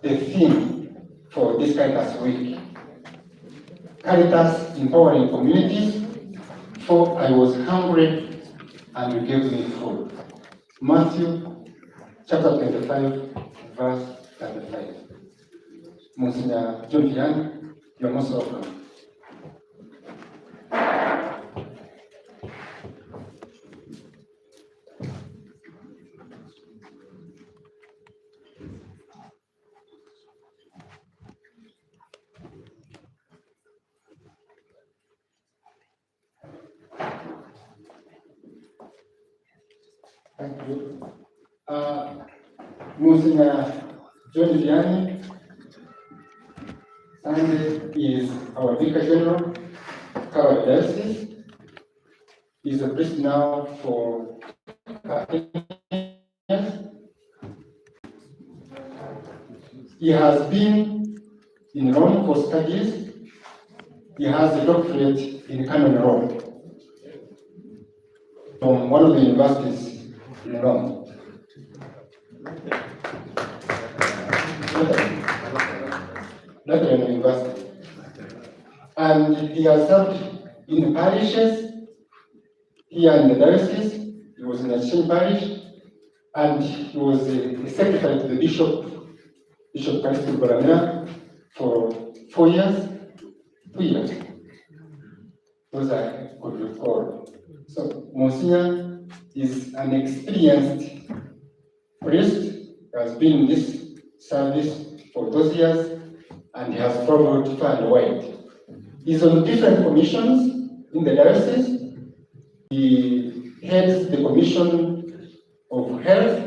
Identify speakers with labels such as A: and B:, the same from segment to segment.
A: the theme for this Caritas Week. Caritas empowering communities, for I was hungry and you gave me food. Matthew chapter 25, verse 35. Msgr. John Vian, you're most welcome. Thank you. Msgr. John Vian, Sunday is our Vicar General, Covered Diocese. He's a priest now for 10 years. He has been in Rome for studies. He has a doctorate in canon law from one of the universities in Rome. Lutheran University. And he has served in the parishes here in the diocese. He was in Achin Parish, and he was the secretary to the Bishop Caritas Baramera, for 4 years, 2 years. Those I could recall. So Monsignor is an experienced priest, has been in this service for those years, and he has traveled far and wide. He's on different commissions in the diocese. He heads the Commission of Health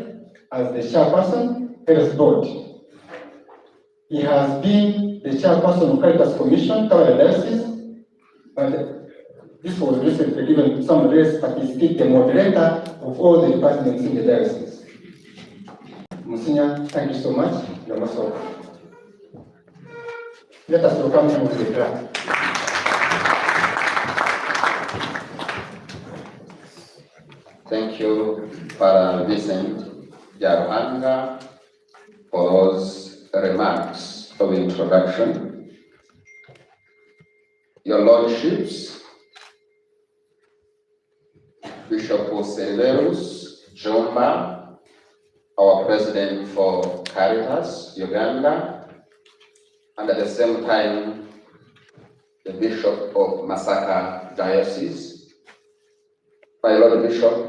A: as the chairperson, Health Board. He has been the chairperson of Caritas Commission, Covered Diocese, but this was recently given to somebody else, but he's still the moderator of all the departments in the diocese. Monsignor, thank you so much. You're most welcome. Let us welcome him to the class.
B: Thank you, Father Vincent Yaruhanga, for those remarks of introduction. Your Lordships, Bishop Severus Jomba, our President for Caritas Uganda, and at the same time, the Bishop of Masaka Diocese, my Lord Bishop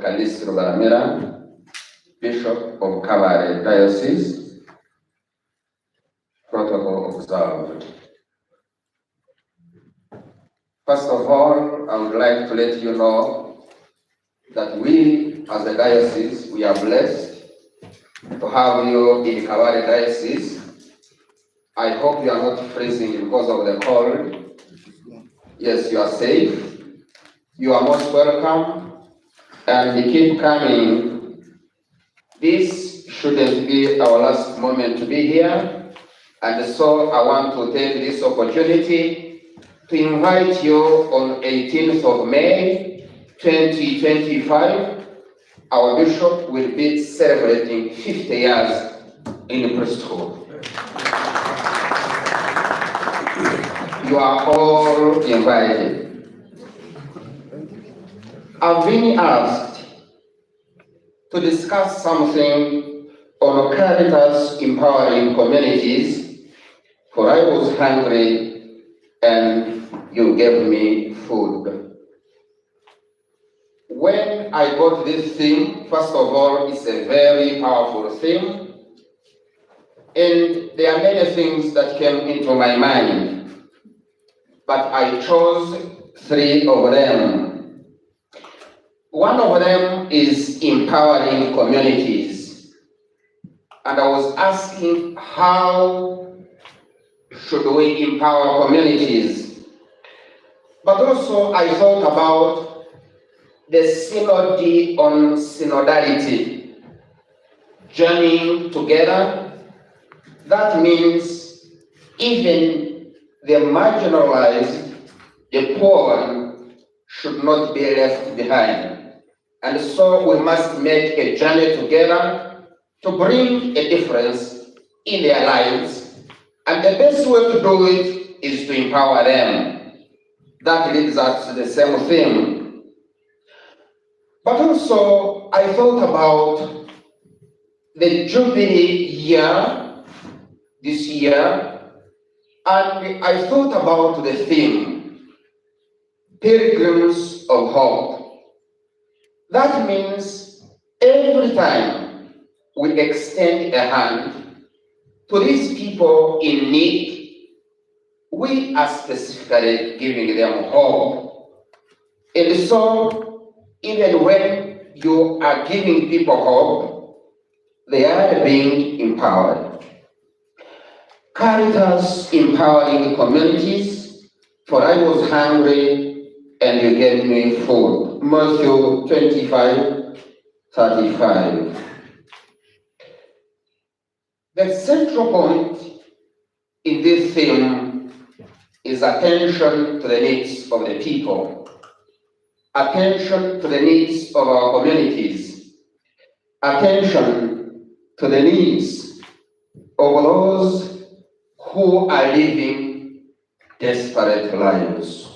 B: Calistro Baramera, Bishop of Kabare Diocese, protocol observed. First of all, I would like to let you know that we, as a diocese, we are blessed to have you in Kabare Diocese. I hope you are not freezing because of the cold. Yes, you are safe. You are most welcome, and keep coming. This shouldn't be our last moment to be here, and so I want to take this opportunity to invite you on 18th of May, 2025. Our bishop will be celebrating 50 years in priesthood. You are all invited. I've been asked to discuss something on Caritas empowering communities, for I was hungry and you gave me food. When I got this theme, first of all, it's a very powerful theme, and there are many things that came into my mind, but I chose 3 of them. One of them is empowering communities. And I was asking, how should we empower communities? But also I thought about the synody on synodality, journeying together. That means even the marginalized, the poor, should not be left behind. And so we must make a journey together to bring a difference in their lives, and the best way to do it is to empower them. That leads us to the same thing. But also, I thought about the Jubilee year this year, and I thought about the theme, Pilgrims of Hope. That means every time we extend a hand to these people in need, we are specifically giving them hope. And so, even when you are giving people hope, they are being empowered. Caritas empowering communities, for I was hungry and you gave me food. Matthew 25:35. The central point in this theme is attention to the needs of the people, attention to the needs of our communities, attention to the needs of those who are living desperate lives.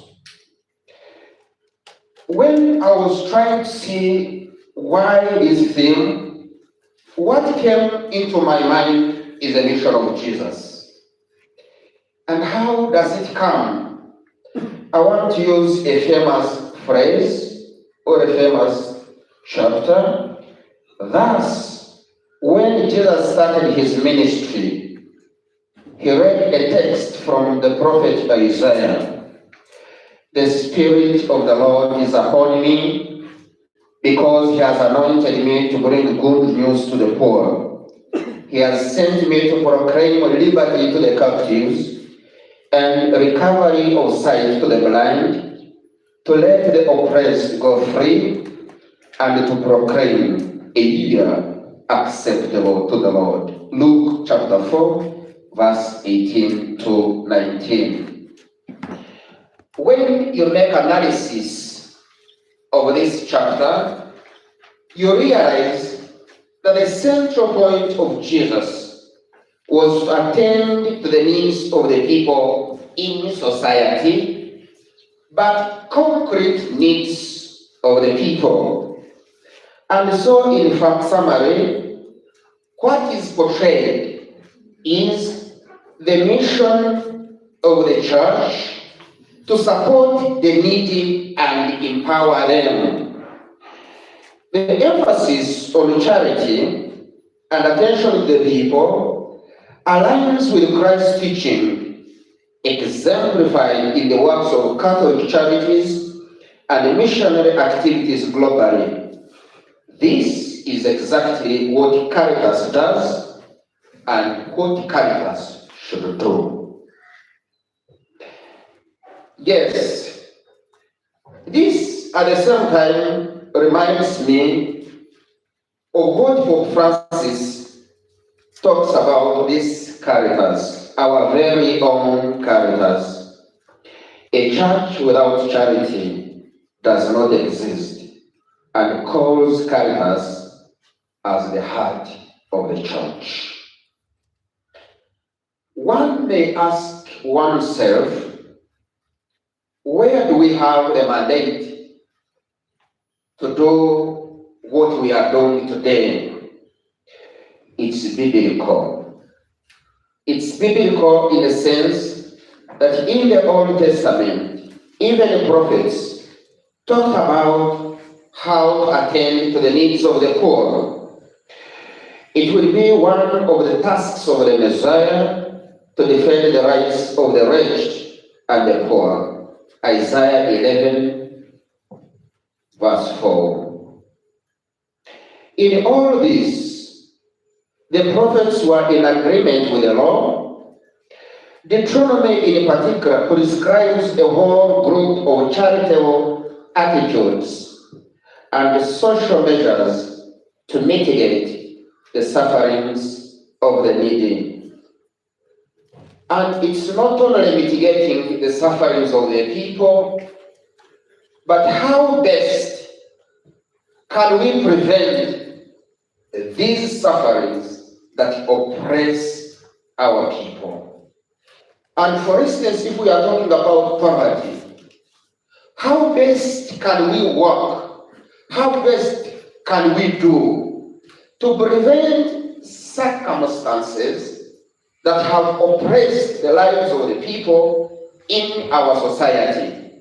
B: When I was trying to see why this theme, what came into my mind is the mission of Jesus. And how does it come? I want to use a famous phrase or a famous chapter. Thus, when Jesus started his ministry, he read a text from the prophet Isaiah. The Spirit of the Lord is upon me, because he has anointed me to bring good news to the poor. He has sent me to proclaim liberty to the captives and recovery of sight to the blind, to let the oppressed go free, and to proclaim a year acceptable to the Lord. Luke chapter 4, verse 18 to 19. When you make analysis of this chapter, you realize that the central point of Jesus was to attend to the needs of the people in society, but concrete needs of the people. And so, in fact, summary, what is portrayed is the mission of the church to support the needy and empower them. The emphasis on charity and attention to the people aligns with Christ's teaching, exemplified in the works of Catholic charities and missionary activities globally. This is exactly what Caritas does and what Caritas should do. Yes, this at the same time reminds me of what Pope Francis talks about this Caritas, our very own Caritas. A church without charity does not exist, and calls Caritas as the heart of the church. One may ask oneself, where do we have the mandate to do what we are doing today? It's biblical. It's biblical in the sense that in the Old Testament, even the prophets talked about how to attend to the needs of the poor. It will be one of the tasks of the Messiah to defend the rights of the wretched and the poor. Isaiah 11, verse 4. In all this, the prophets were in agreement with the law. Deuteronomy in particular prescribes a whole group of charitable attitudes and social measures to mitigate the sufferings of the needy. And it's not only mitigating the sufferings of the people, but how best can we prevent these sufferings that oppress our people. And for instance, if we are talking about poverty, how best can we work? How best can we do to prevent circumstances that have oppressed the lives of the people in our society?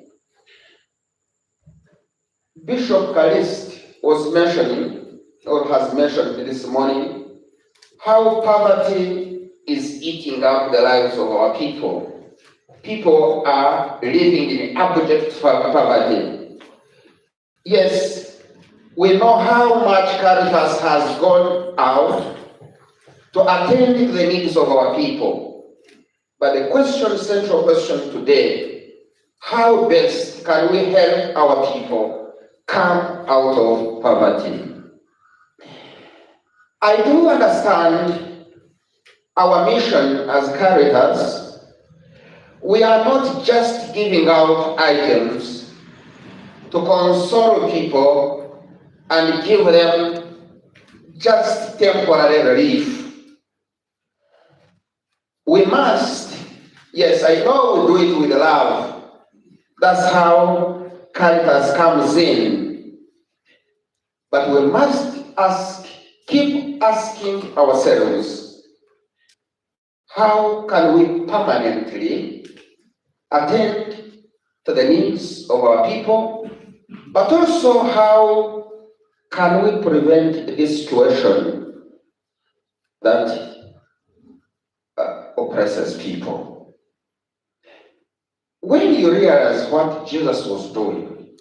B: Bishop Calist was mentioning, or has mentioned this morning, how poverty is eating up the lives of our people. People are living in abject poverty. Yes, we know how much Caritas has gone out to attend to the needs of our people. But the central question today, how best can we help our people come out of poverty? I do understand our mission as Caritas. We are not just giving out items to console people and give them just temporary relief. We must, yes, I know we do it with love. That's how Caritas comes in. But we must keep asking ourselves, how can we permanently attend to the needs of our people, but also how can we prevent this situation that oppresses people? When you realize what Jesus was doing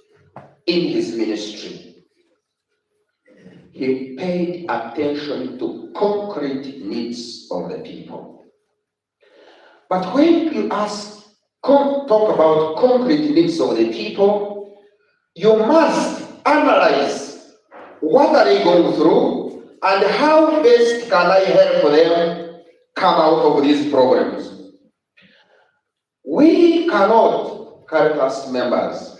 B: in his ministry, he paid attention to concrete needs of the people. But when you talk about concrete needs of the people, you must analyze what are they going through and how best can I help them come out of these problems. We cannot, Caritas members,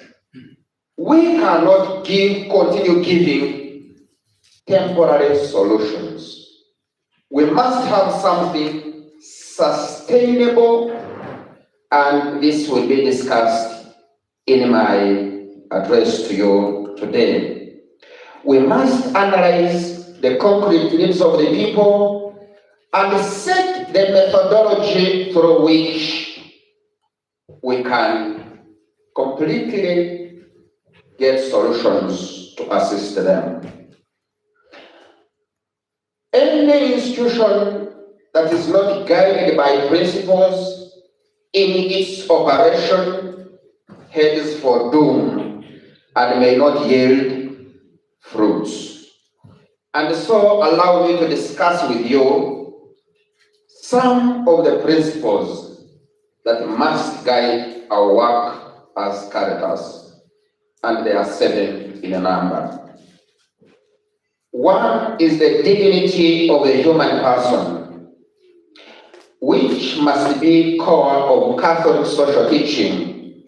B: we cannot continue giving temporary solutions. We must have something sustainable, and this will be discussed in my address to you today. We must analyze the concrete needs of the people and set the methodology through which we can completely get solutions to assist them. Any institution that is not guided by principles in its operation heads for doom and may not yield fruits. And so allow me to discuss with you some of the principles that must guide our work as Caritas, and there are 7 in a number. One is the dignity of the human person, which must be core of Catholic social teaching.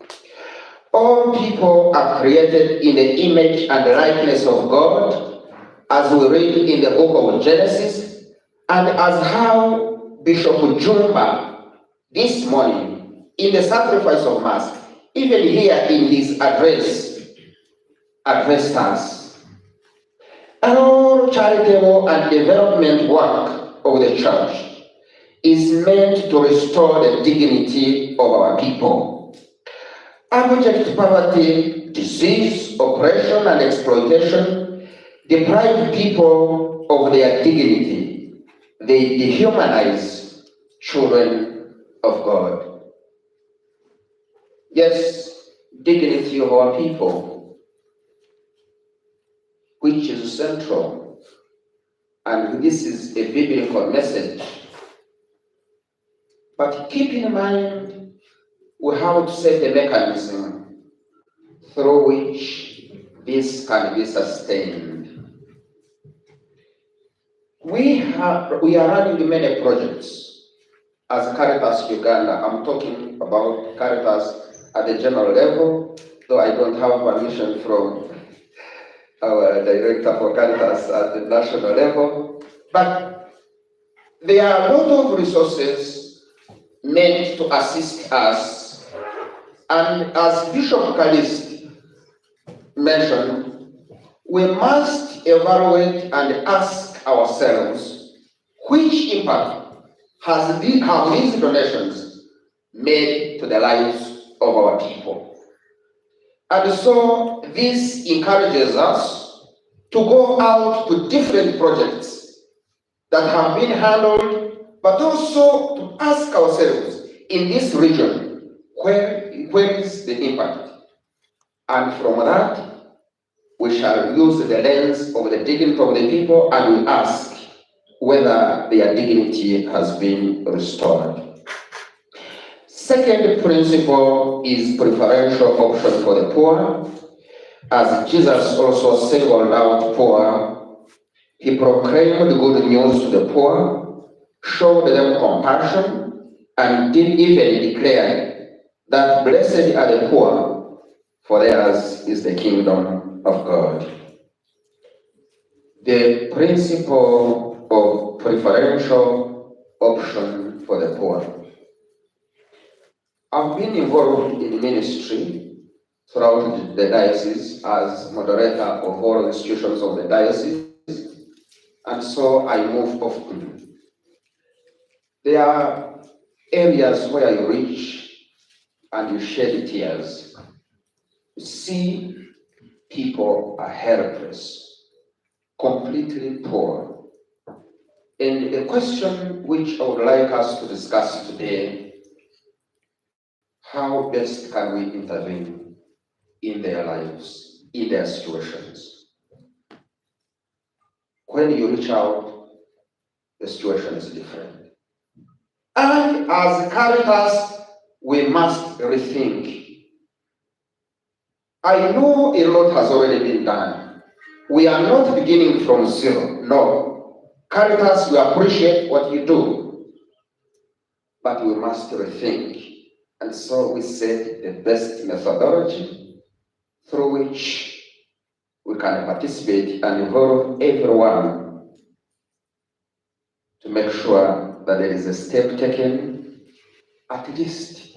B: All people are created in the image and likeness of God, as we read in the book of Genesis, and as how Bishop Jumba this morning in the sacrifice of Mass, even here in his address, addressed us. All charitable and development work of the Church is meant to restore the dignity of our people. Abject poverty, disease, oppression, and exploitation deprive people of their dignity. They dehumanize children of God. Yes, dignity of our people, which is central, and this is a biblical message. But keep in mind, we have to set the mechanism through which this can be sustained. We are running many projects as Caritas Uganda. I'm talking about Caritas at the general level, though I don't have permission from our director for Caritas at the national level. But there are a lot of resources meant to assist us, and as Bishop Calist mentioned, we must evaluate and ask ourselves which impact have these donations made to the lives of our people. And so this encourages us to go out to different projects that have been handled, but also to ask ourselves in this region, where is the impact? And from that, we shall use the lens of the dignity of the people and we ask whether their dignity has been restored. Second principle is preferential option for the poor. As Jesus also singled out poor, he proclaimed good news to the poor, showed them compassion, and did even declare that blessed are the poor, for theirs is the kingdom of God. The principle of preferential option for the poor. I've been involved in ministry throughout the diocese as moderator of all institutions of the diocese, and so I move often. There are areas where you reach and you shed tears. You see people are helpless, completely poor. And the question which I would like us to discuss today, how best can we intervene in their lives, in their situations? When you reach out, the situation is different. And as Caritas, we must rethink. I know a lot has already been done. We are not beginning from zero, no. Caritas, we appreciate what you do, but we must rethink. And so we set the best methodology through which we can participate and involve everyone to make sure that there is a step taken, at least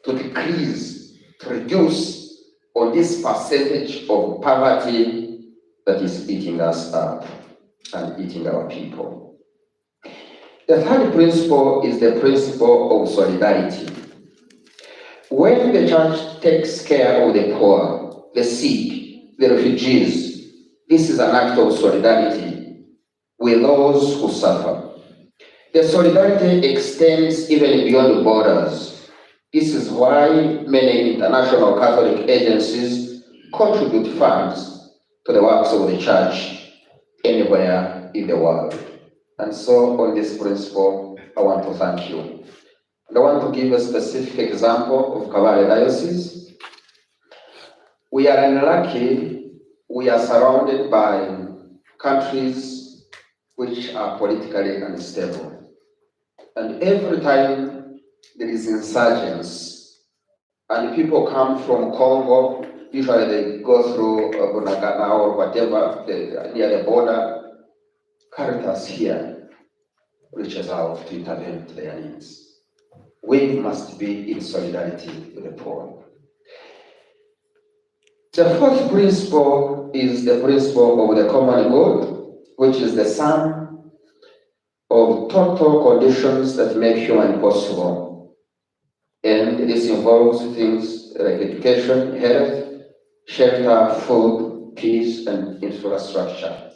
B: to decrease, to reduce on this percentage of poverty that is eating us up and eating our people. The third principle is the principle of solidarity. When the church takes care of the poor, the sick, the refugees, this is an act of solidarity with those who suffer. The solidarity extends even beyond borders. This is why many international Catholic agencies contribute funds to the works of the church anywhere in the world. And so on this principle, I want to thank you. And I want to give a specific example of Kabale Diocese. We are unlucky, we are surrounded by countries which are politically unstable. And every time there is insurgence, and people come from Congo, usually they go through Bunagana or whatever, near the border, Caritas here reaches out to intervene to their needs. We must be in solidarity with the poor. The fourth principle is the principle of the common good, which is the sum of total conditions that make human possible. And this involves things like education, health, shelter, food, peace, and infrastructure.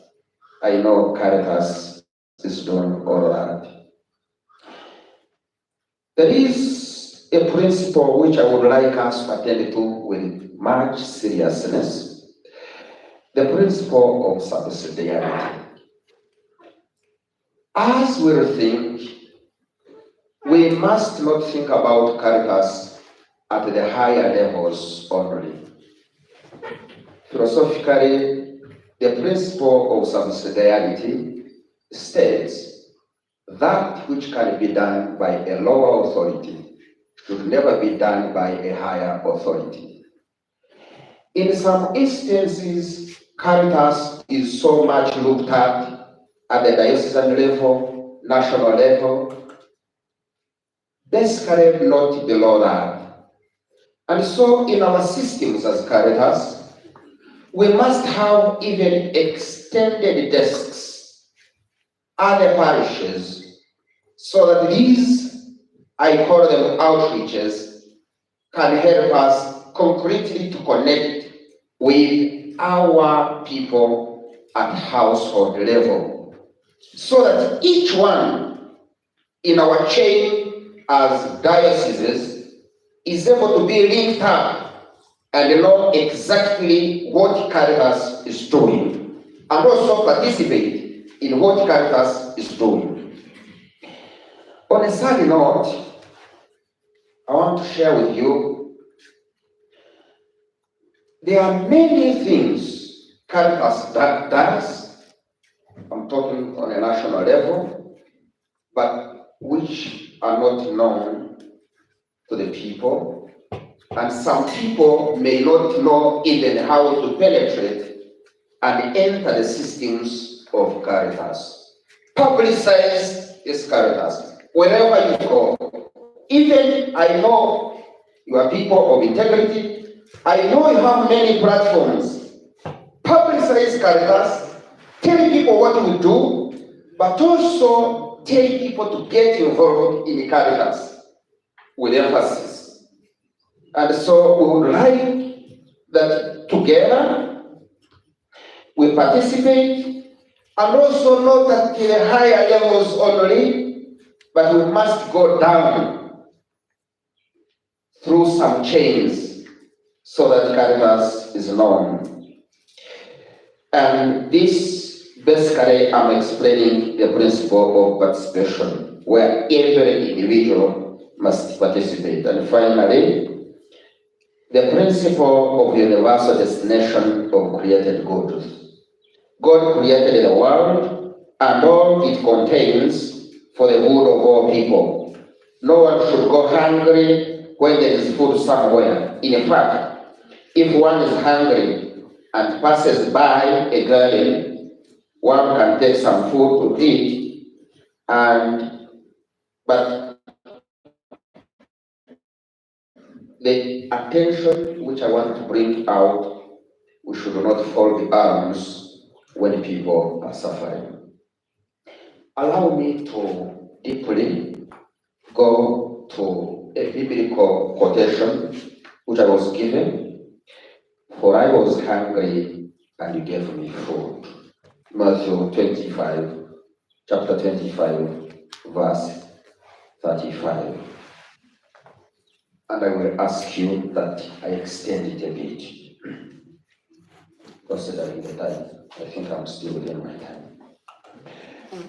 B: I know Caritas is doing all that. There is a principle which I would like us to attend to with much seriousness, the principle of subsidiarity. As we rethink, we must not think about Caritas at the higher levels only. Philosophically, the principle of subsidiarity states that which can be done by a lower authority should never be done by a higher authority. In some instances, Caritas is so much looked at the diocesan level national level, basically not below that. And so in our systems as Caritas, we must have even extended desks at the parishes so that these, I call them outreaches, can help us concretely to connect with our people at household level, so that each one in our chain as dioceses is able to be linked up and know exactly what Caritas is doing, and also participate in what Caritas is doing. On a side note, I want to share with you, there are many things Caritas does, I'm talking on a national level, but which are not known to the people. And some people may not know even how to penetrate and enter the systems of Caritas. Publicize this Caritas wherever you go. Even I know you are people of integrity. I know you have many platforms. Publicize Caritas, tell people what we do, but also tell people to get involved in Caritas with emphasis. And so we would like that together we participate, and also not at the higher levels only, but we must go down through some chains so that Caritas is known. And this, basically, I'm explaining the principle of participation, where every individual must participate. And finally, the principle of universal destination of created good. God created the world and all it contains for the good of all people. No one should go hungry when there is food somewhere. In fact, if one is hungry and passes by a garden, one can take some food to eat, but the attention which I want to bring out, we should not fold the arms when people are suffering. Allow me to deeply go to a biblical quotation which I was given. For I was hungry and you gave me food. Matthew 25, chapter 25, verse 35. And I will ask you that I extend it a bit, considering the time. I think I'm still within my time.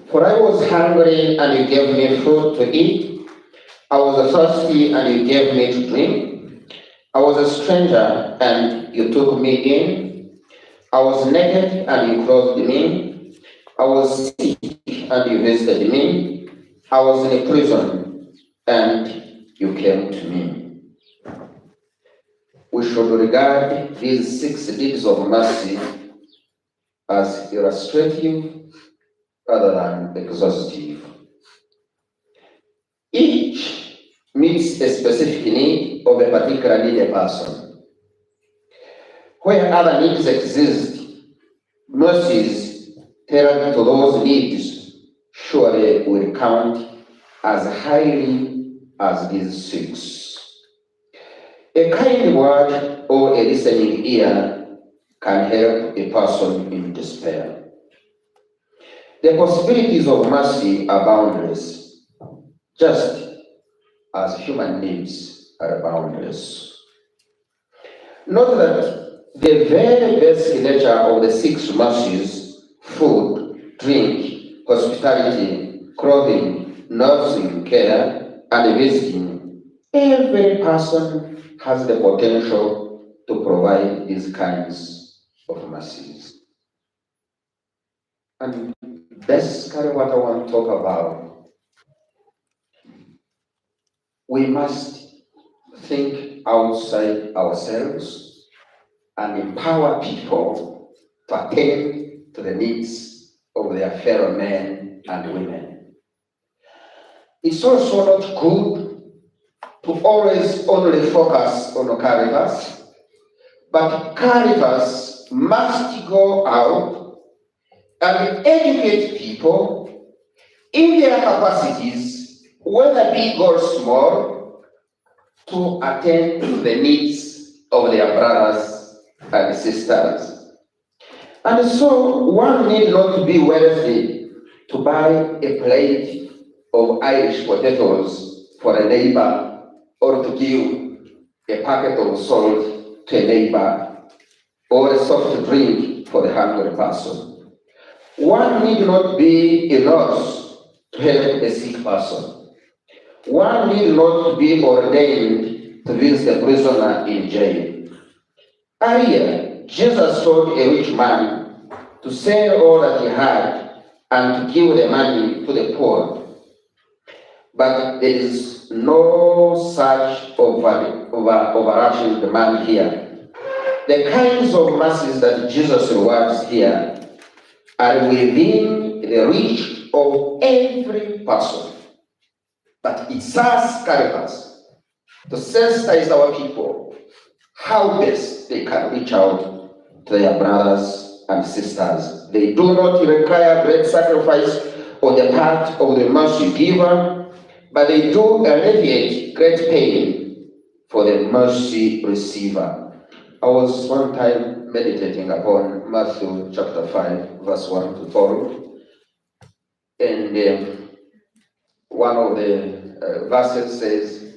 B: For I was hungry and you gave me food to eat. I was thirsty and you gave me to drink. I was a stranger and you took me in. I was naked and you clothed me. I was sick and you visited me. I was in a prison and you came to me. We should regard these 6 deeds of mercy as illustrative rather than exhaustive. Each meets a specific need of a particular needy person. Where other needs exist, mercies tailored to those needs surely will count as highly as these 6. A kind word or a listening ear can help a person in despair. The possibilities of mercy are boundless, just as human needs are boundless. Note that the very basic nature of the 6 mercies, food, drink, hospitality, clothing, nursing, care, and visiting, every person has the potential to provide these kinds of mercies. And that's kind of what I want to talk about. We must think outside ourselves and empower people to attend to the needs of their fellow men and women. It's also not good to always only focus on Caritas, but Caritas must go out and educate people in their capacities, whether big or small, to attend to the needs of their brothers and sisters. And so one need not be wealthy to buy a plate of Irish potatoes for a neighbor or to give a packet of salt to a neighbor or a soft drink for the hungry person. One need not be a nurse to help a sick person. One need not be ordained to visit a prisoner in jail. Earlier, Jesus told a rich man to sell all that he had and to give the money to the poor. But there is no such overarching demand here. The kinds of masses that Jesus rewards here are within the reach of every person. But it serves Caritas to sensitize our people how best they can reach out to their brothers and sisters. They do not require great sacrifice on the part of the mercy giver, but they do alleviate great pain for the mercy receiver. I was one time meditating upon Matthew chapter 5, verse 1 to 12, and one of the verses says,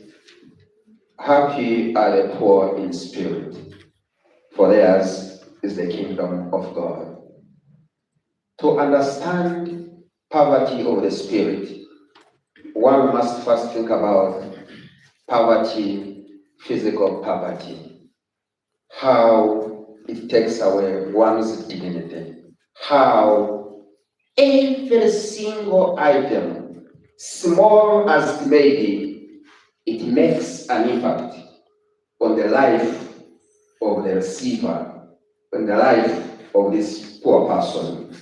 B: "Happy are the poor in spirit, for theirs is the kingdom of God." To understand poverty of the spirit, one must first think about poverty, physical poverty, how it takes away one's dignity, how every single item, small as it may be, it makes an impact on the life of the receiver, on the life of this poor person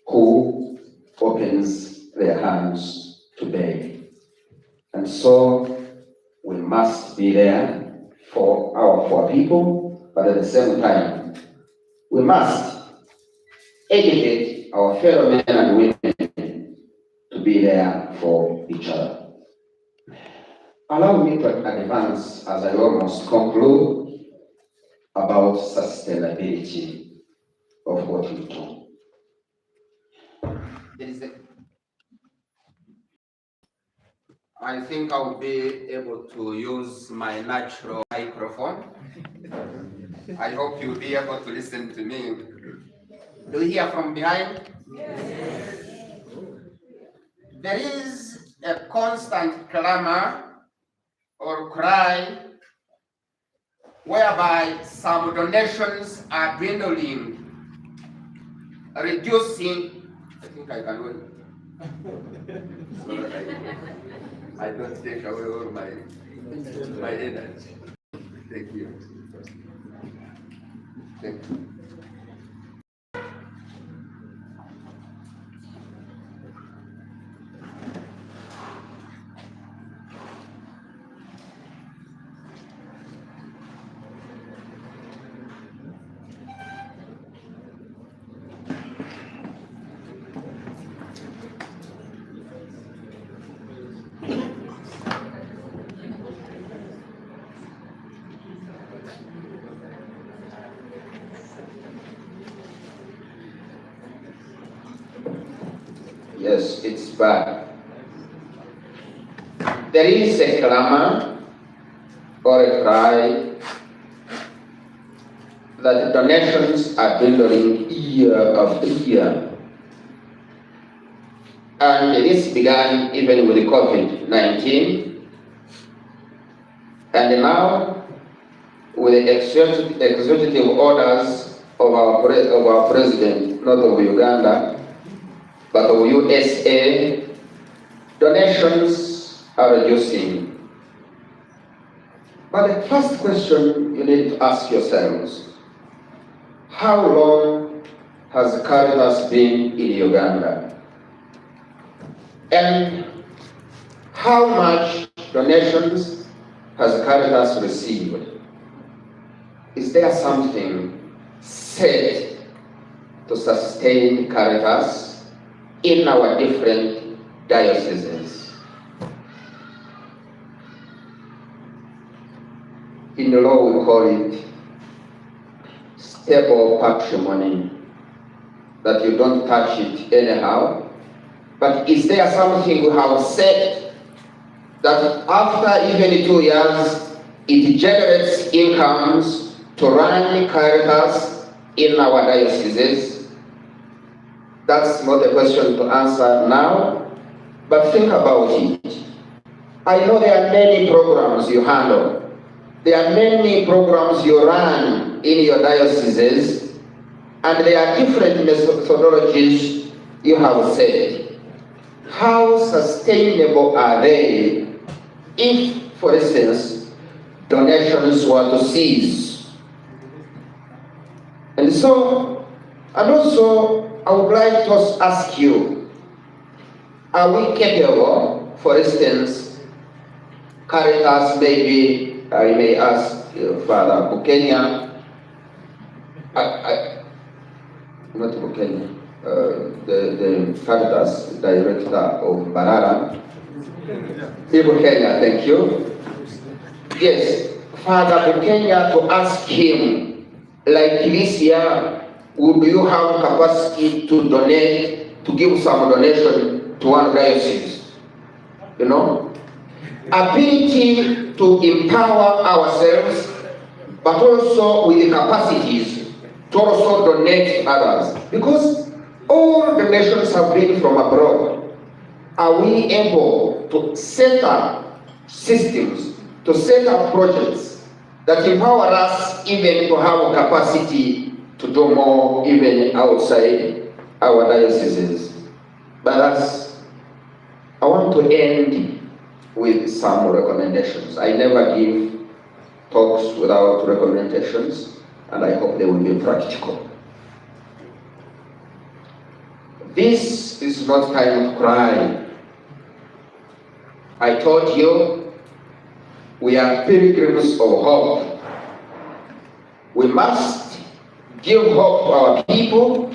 B: who opens their hands to beg. And so we must be there for our poor people, but at the same time, we must educate our fellow men and women to be there for each other. Allow me to advance as I almost conclude about sustainability of what we do. I think I'll be able to use my natural microphone. I hope you'll be able to listen to me. Do you hear from behind? Yes. There is a constant clamor or cry whereby some donations are dwindling, reducing. I think I can win. So that I don't take away all my energy. Thank you. Thank you. Yes, it's bad. There is a clamor or a cry that donations are dwindling year after year. And this began even with COVID-19. And now, with the executive orders of our president, not of Uganda, but of USA, donations are reducing. But the first question you need to ask yourselves, how long has Caritas been in Uganda? And How much donations has Caritas received? Is there something set to sustain Caritas in our different dioceses? In the law, we call it stable patrimony, that you don't touch it anyhow. But is there something we have said that after even 2 years, it generates incomes to run Caritas in our dioceses? That's not a question to answer now, but think about it. I know there are many programs you handle. There are many programs you run in your dioceses, and there are different methodologies you have said. How sustainable are they if, for instance, donations were to cease? And also, I would like to ask you, are we capable, for instance, Caritas, maybe I may ask Father Bukenya, not Bukenya, the Caritas director of Barara, Bukenya, thank you. Yes, Father Bukenya, to ask him, like this year, would you have capacity to donate, to give some donation to one diocese? You know? Ability to empower ourselves, but also with the capacities to also donate to others. Because all donations have been from abroad. Are we able to set up systems, to set up projects that empower us even to have a capacity to do more even outside our dioceses? But I want to end with some recommendations. I never give talks without recommendations, and I hope they will be practical. This is not time to cry. I told you, we are pilgrims of hope. We must give hope to our people,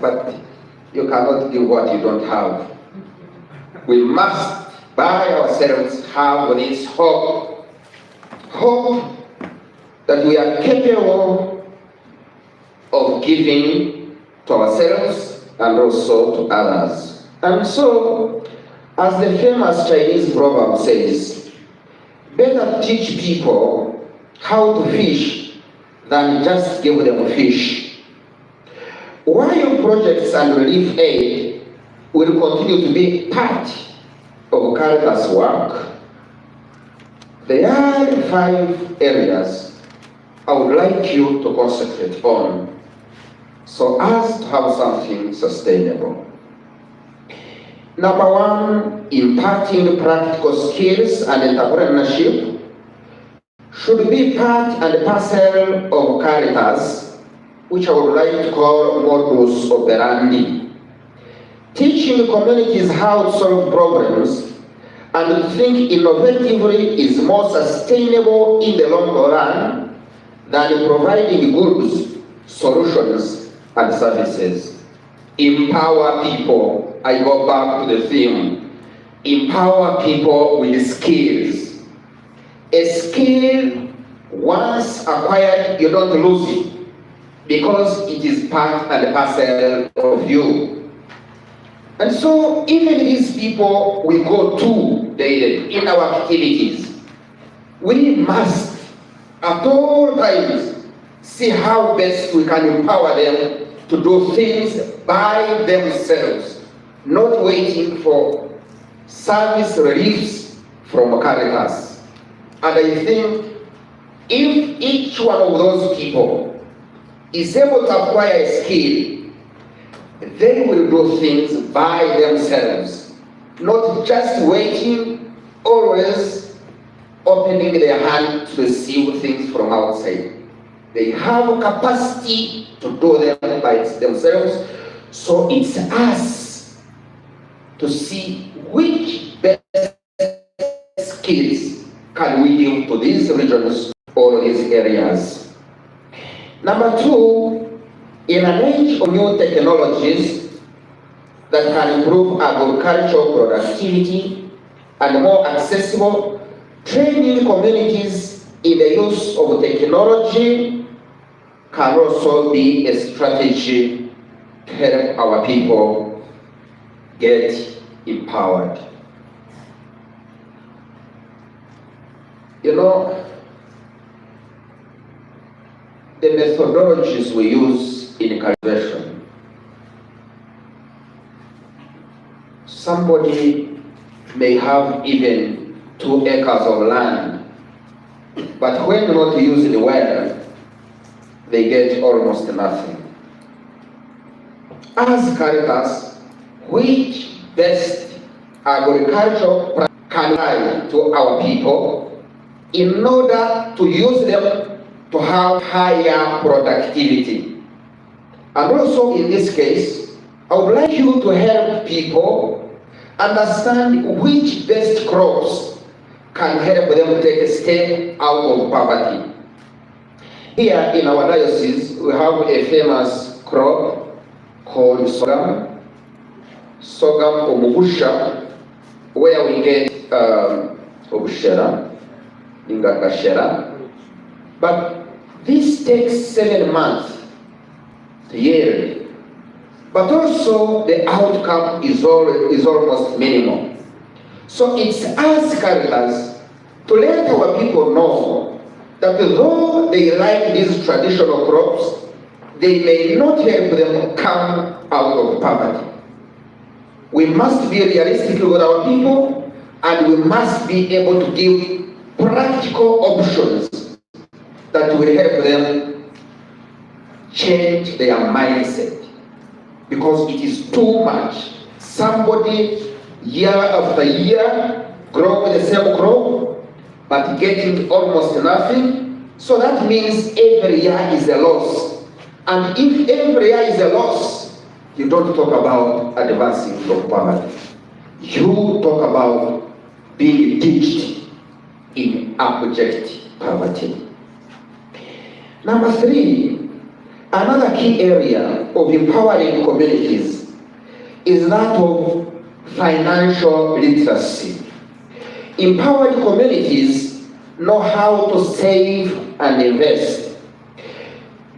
B: but you cannot give what you don't have. We must by ourselves have this hope that we are capable of giving to ourselves and also to others. And so, as the famous Chinese proverb says, better teach people how to fish than just give them fish. While projects and relief aid will continue to be part of Caritas work, there are 5 areas I would like you to concentrate on so as to have something sustainable. Number 1, imparting practical skills and entrepreneurship should be part and parcel of Caritas, which I would like to call modus operandi. Teaching communities how to solve problems and to think innovatively is more sustainable in the long run than providing goods, solutions, and services. Empower people. I go back to the theme. Empower people with skills. A skill, once acquired, you don't lose it because it is part and parcel of you. And so, even these people we go to daily in our activities, we must at all times see how best we can empower them to do things by themselves, not waiting for service reliefs from Caritas. And I think if each one of those people is able to acquire a skill, they will do things by themselves, not just waiting, always opening their hand to receive things from outside. They have a capacity to do them by themselves, so it's us to see which best skills can we give to these regions or these areas? Number two, in an age of new technologies that can improve agricultural productivity and more accessible, training communities in the use of technology can also be a strategy to help our people get empowered. You know, the methodologies we use in cultivation, somebody may have even 2 acres of land, but when not used well, they get almost nothing. As Caritas, which best agricultural can lie to our people in order to use them to have higher productivity. And also in this case, I would like you to help people understand which best crops can help them take a step out of poverty. Here in our diocese, we have a famous crop called sorghum omubusha, where we get obushera, ingashera. But this takes 7 months to yield. But also the outcome is almost minimal. So it's us Caritas to let our people know that though they like these traditional crops, they may not help them come out of poverty. We must be realistic with our people, and we must be able to give practical options that will help them change their mindset, because it is too much. Somebody year after year growing the same crop but getting almost nothing, so that means every year is a loss. And if every year is a loss, you don't talk about advancing from poverty. You talk about being ditched in abject poverty. Number 3, another key area of empowering communities is that of financial literacy. Empowered communities know how to save and invest.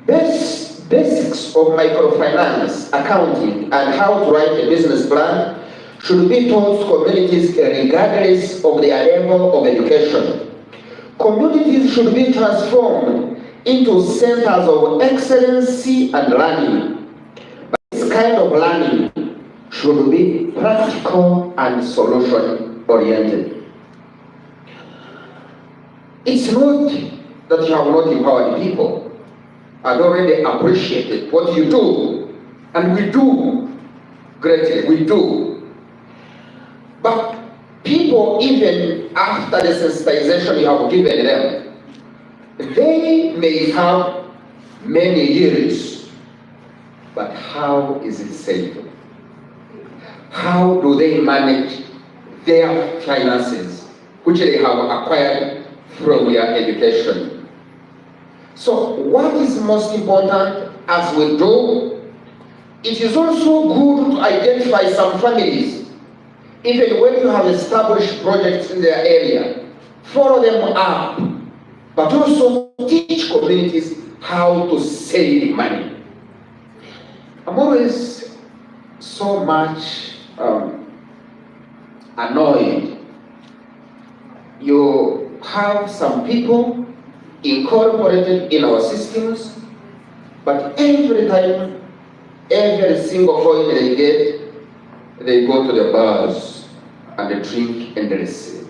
B: Basics of microfinance, accounting, and how to write a business plan should be taught to communities regardless of their level of education. Communities should be transformed into centers of excellency and learning. But this kind of learning should be practical and solution-oriented. It's not that you have not empowered people. I've already appreciated what you do, and we do greatly, we do. But people, even after the sensitization you have given them, they may have many years, but how is it saved? How do they manage their finances, which they have acquired from their education? So what is most important as we do, it is also good to identify some families, even when you have established projects in their area, follow them up, but also teach communities how to save money. I'm always so much annoyed. You have some people incorporated in our systems, but every time, every single coin they get, they go to the bars and they drink endlessly.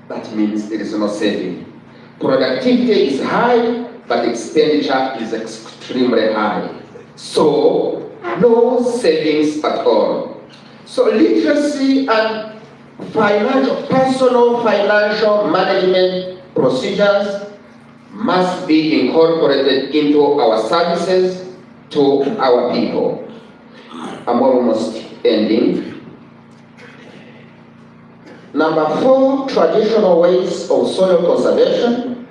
B: That means there is no saving. Productivity is high, but expenditure is extremely high. So, no savings at all. So literacy and personal financial management procedures must be incorporated into our services to our people. I'm almost ending. Number 4, traditional ways of soil conservation,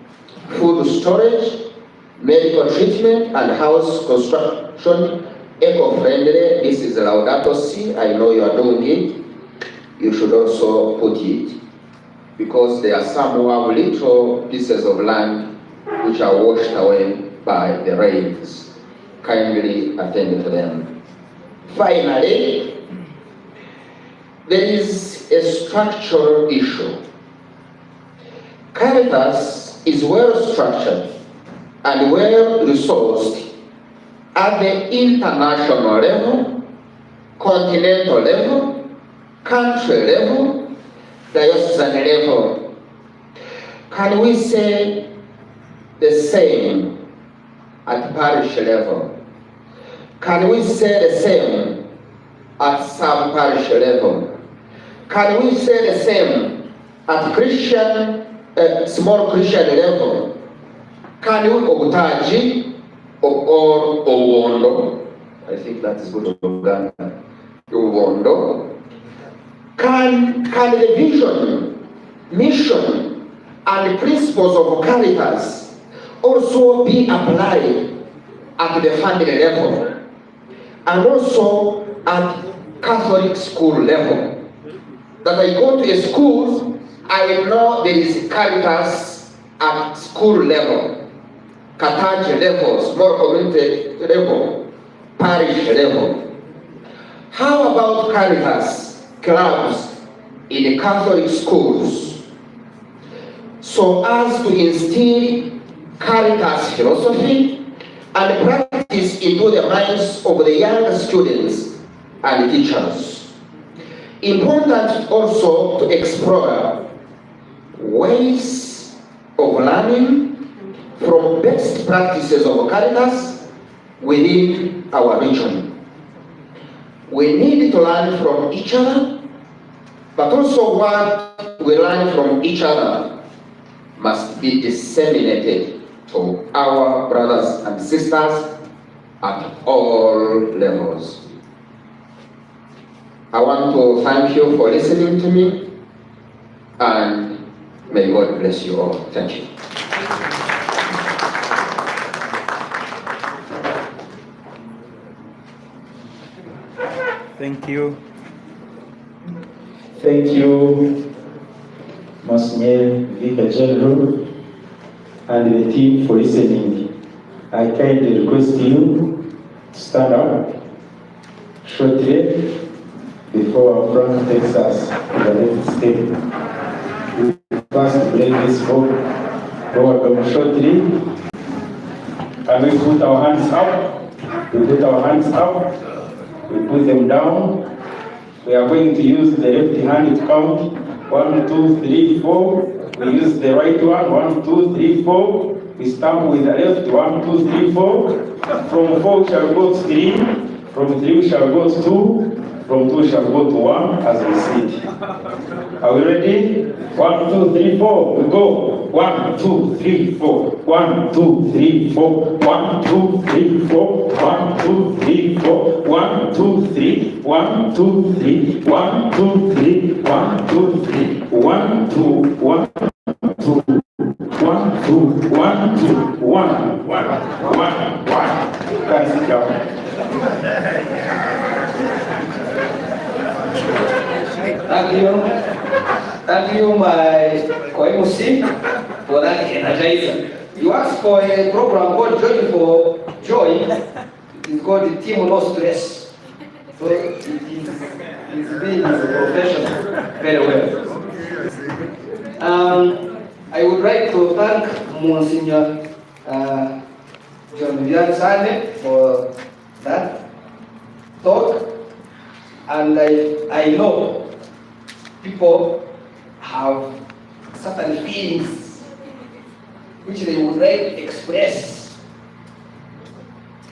B: food storage, medical treatment, and house construction, eco-friendly. This is Laudato Si. I know you are doing it. You should also put it, because there are some who have little pieces of land which are washed away by the rains. Kindly attend to them. Finally, there is a structural issue. Caritas is well structured and well resourced at the international level, continental level, country level, diocesan level. Can we say the same at parish level? Can we say the same at sub-parish level? Can we say the same at Christian, small Christian level? Can we obtaji or owondo? I think that is good Uganda. Owondo. Can the vision, mission, and principles of Caritas also be applied at the family level and also at Catholic school level? That I go to a school, I will know there is Caritas at school level, Carthage level, small community level, parish level. How about Caritas clubs in the Catholic schools, so as to instill Caritas philosophy and practice into the minds of the young students and teachers? Important also to explore ways of learning from best practices of Caritas within our region. We need to learn from each other, but also what we learn from each other must be disseminated to our brothers and sisters at all levels. I want to thank you for listening to me, and may God bless you all. Thank you.
C: Thank you. Thank you, Msgr Vicar General and the team for listening. I kindly request you to stand up shortly before our Frank takes us to the next step. We first break this vote. Go shortly, and we put our hands up. We put our hands up. We put them down. We are going to use the left hand to count 1, 2, 3, 4. We use the right one 1, 2, 3, 4. We stamp with the left 1, 2, 3, 4. From 4 we shall go to 3. From 3 we shall go to 2. From 2 shall go to 1 as we sit. Are we ready? 1, 2, 3, 4. We go. 1, 2, 3, 4. 1, 2, 3, 4. 1, 2, 3, 4. 1, 2, 3, 4. 1, 2, 3. 1, 2, 3. 1, 2, 3. 1, 2, 3. 1, 2, 1, 2. 1, 2, 1, 2. 1, 1, 1, 1. Guys, sit down.
D: Thank you, my co-MC, for that energizer. You asked for a program called Joy for Joy. It's called Team No Stress. So it's been professional very well. I would like to thank Monsignor John Vian Sane for that talk. And I know people have certain feelings which they would like to express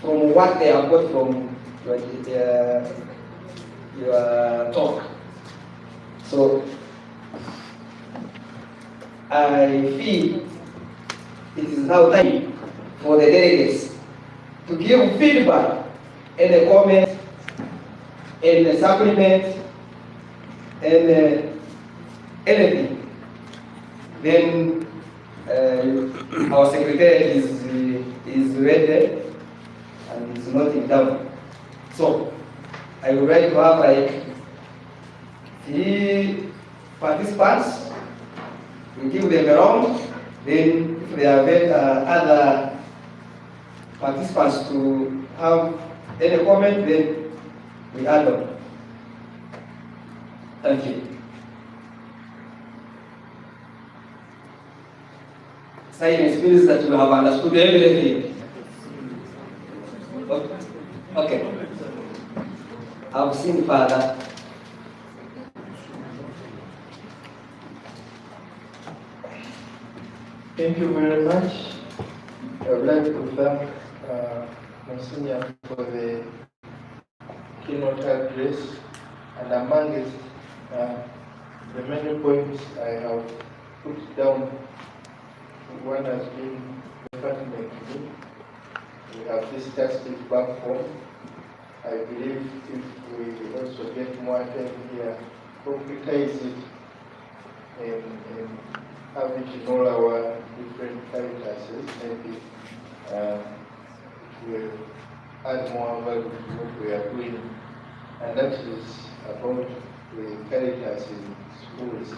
D: from what they have got from your talk. So I feel it is now time for the delegates to give feedback and a comment and a supplement and anything, then our secretary is ready and is noting down. So I would like to have like 3 participants. We give them a round. Then if there are other participants to have any comment, then we add on. Thank you. Silence means that you have understood everything. Okay. I've seen Father.
E: Thank you very much. I would like to thank Monsignor for the keynote address, and amongst the many points I have put down, one has been pertinent to me. We have discussed it back home. I believe if we also get more time here, concretize it and have it in all our different characters, maybe it will add more value to what we are doing. And that is about the characters in schools.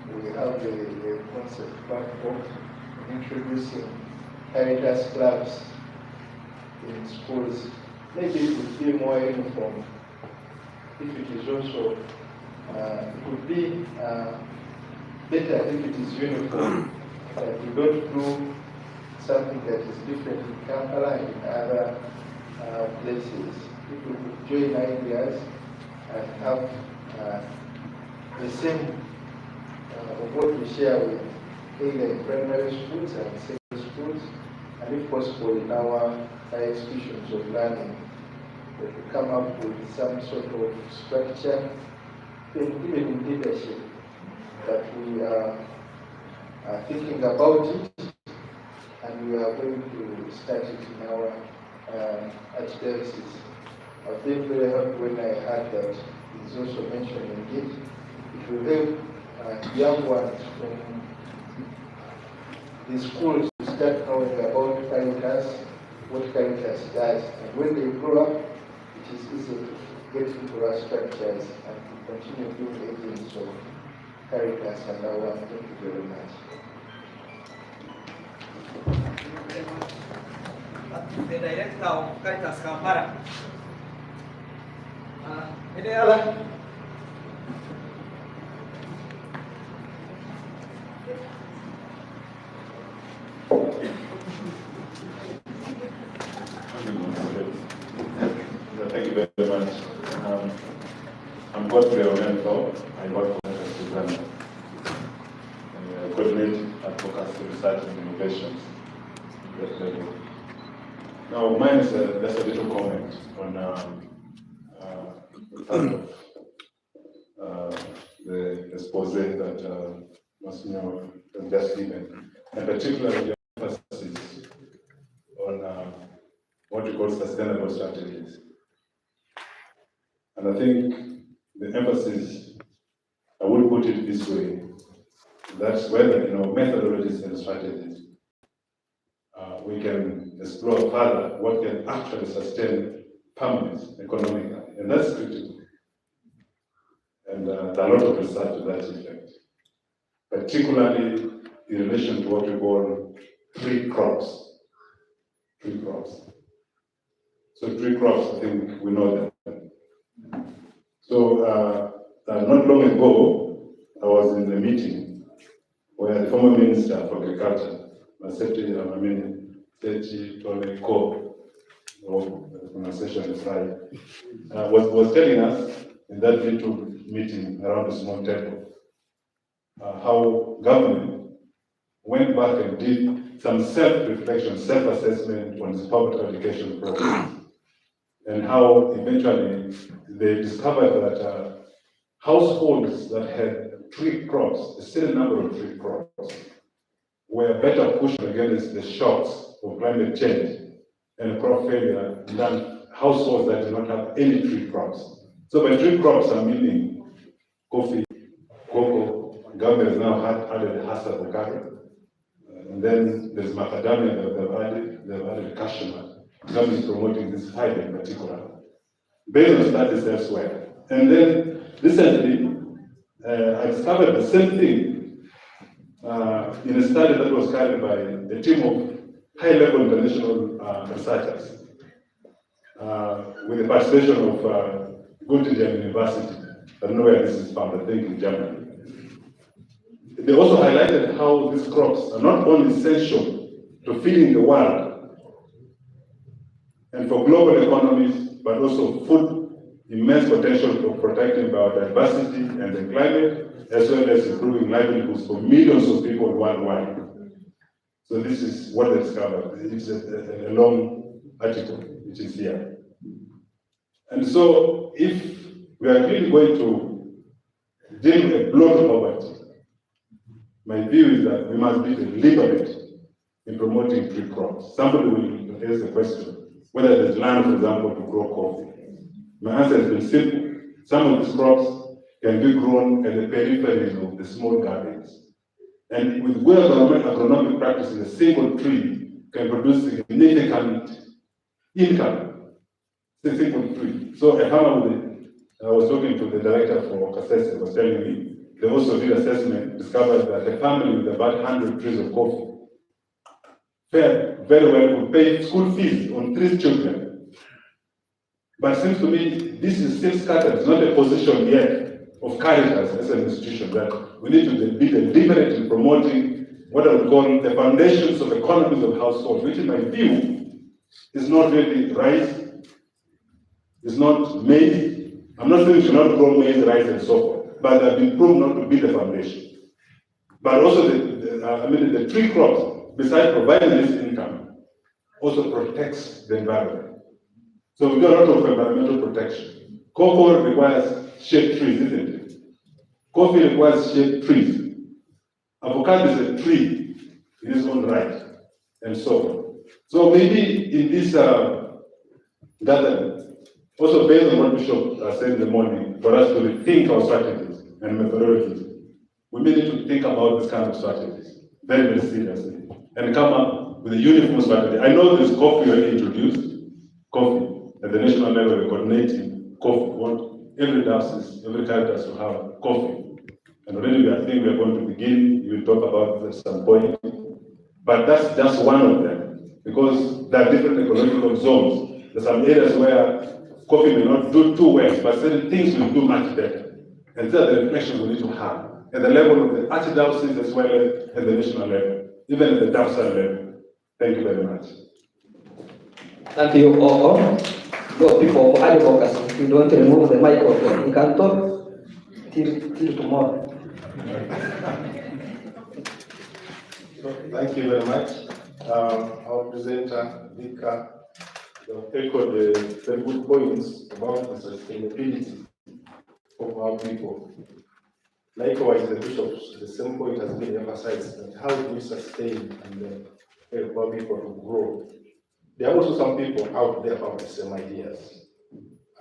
E: We have the concept platform introducing Caritas clubs in schools. Maybe it would be more uniform. If it is also, it would be better if it is uniform, that we don't do something that is different in Kampala and in other places. People could join ideas and have the same of what we share with either in primary schools and secondary schools, and if possible in our higher institutions of learning, that we come up with some sort of structure, even in leadership, that we are thinking about it, and we are going to start it in our archdiocese. I've been very happy when I heard that it's also mentioned in it. It will help young ones from the schools to start knowing about Caritas, what Caritas does, and when they grow up, it is easy to get into our structures and to continue being agents of Caritas and our work. Thank you very much.
D: The director of Caritas Kampala. Any other?
F: Thank you very much. I'm Godfrey Omenko. I work for Msgr. I coordinate advocacy, research, and innovations. Now, mine is just a little comment on the expose that Monsignor has just given, and particularly the emphasis on what we call sustainable strategies. And I think the emphasis, I would put it this way, that's whether, methodologies and strategies, we can explore further what can actually sustain permanence economically, and that's critical. And there are a lot of research to that effect, particularly in relation to what we call tree crops. Tree crops. So tree crops, I think we know them. So not long ago, I was in a meeting where the former Minister for Agriculture, Seti Toleko, the pronunciation is right, was telling us in that little meeting around a small table how government went back and did some self-reflection, self-assessment on its public education program, and how eventually they discovered that households that had tree crops, a certain number of tree crops, were better pushed against the shocks of climate change and crop failure than households that did not have any tree crops. So by tree crops, I'm meaning coffee, cocoa, government has now added Hassa Bukaka. And then there's macadamia that they've added cashew nut. Government is promoting this fiber in particular, based on studies elsewhere. And then recently, I discovered the same thing in a study that was carried by a team of high-level international researchers with the participation of Göttingen University. I don't know where this is found, I think in Germany. They also highlighted how these crops are not only essential to feeding the world and for global economies, but also food immense potential for protecting biodiversity and the climate, as well as improving livelihoods for millions of people worldwide. So this is what they discovered. It's a long article, which is here. And so if we are really going to deal with a blow to poverty, my view is that we must be deliberate in promoting tree crops. Somebody will raise the question whether there's land, for example, to grow coffee. My answer has been simple. Some of these crops can be grown at the peripheries of the small gardens. And with good agronomic practices, a single tree can produce significant income. It's a single tree. So a farmer I was talking to the director for Kasese, was telling me, they also did assessment, discovered that a family with about 100 trees of coffee fared very well, could pay school fees on 3 children. But it seems to me this is still scattered. It's not a position yet of Caritas as an institution that we need to be deliberate in promoting what I would call the foundations of economies of households, which in my view is not really rice, is not maize. I'm not saying you should not grow maize, rice, and so forth, but they've been proved not to be the foundation. But also the tree crops, besides providing this income, also protects the environment. So we do a lot of environmental protection. Cocoa requires shade trees, isn't it? Coffee requires shade trees. Avocado is a tree in its own right, and so on. So maybe in this gathering, also based on what Bishop said in the morning, for us to rethink our strategies and methodologies, we may need to think about this kind of strategies very, very seriously and come up with a uniform strategy. I know there's coffee already introduced, coffee at the national level, we're coordinating coffee. We want every diocese, every Caritas to have coffee. And already I think we are going to begin, we will talk about this at some point. But that's just one of them, because there are different ecological zones. There's some areas where coffee may not do too well, but certain things will do much better. And these are the reflections we need to have at the level of the archdiocese as well as at the national level, even at the diocese level. Thank you very much.
D: Thank you all. Those people for advocacy, you don't remove the microphone. You can talk till tomorrow.
G: Thank you very much. Our presenter, Vika, echoed the very good points about the sustainability of our people. Likewise, the bishops, the same point has been emphasized, that how do we sustain and help our people to grow. There are also some people out there who have the same ideas.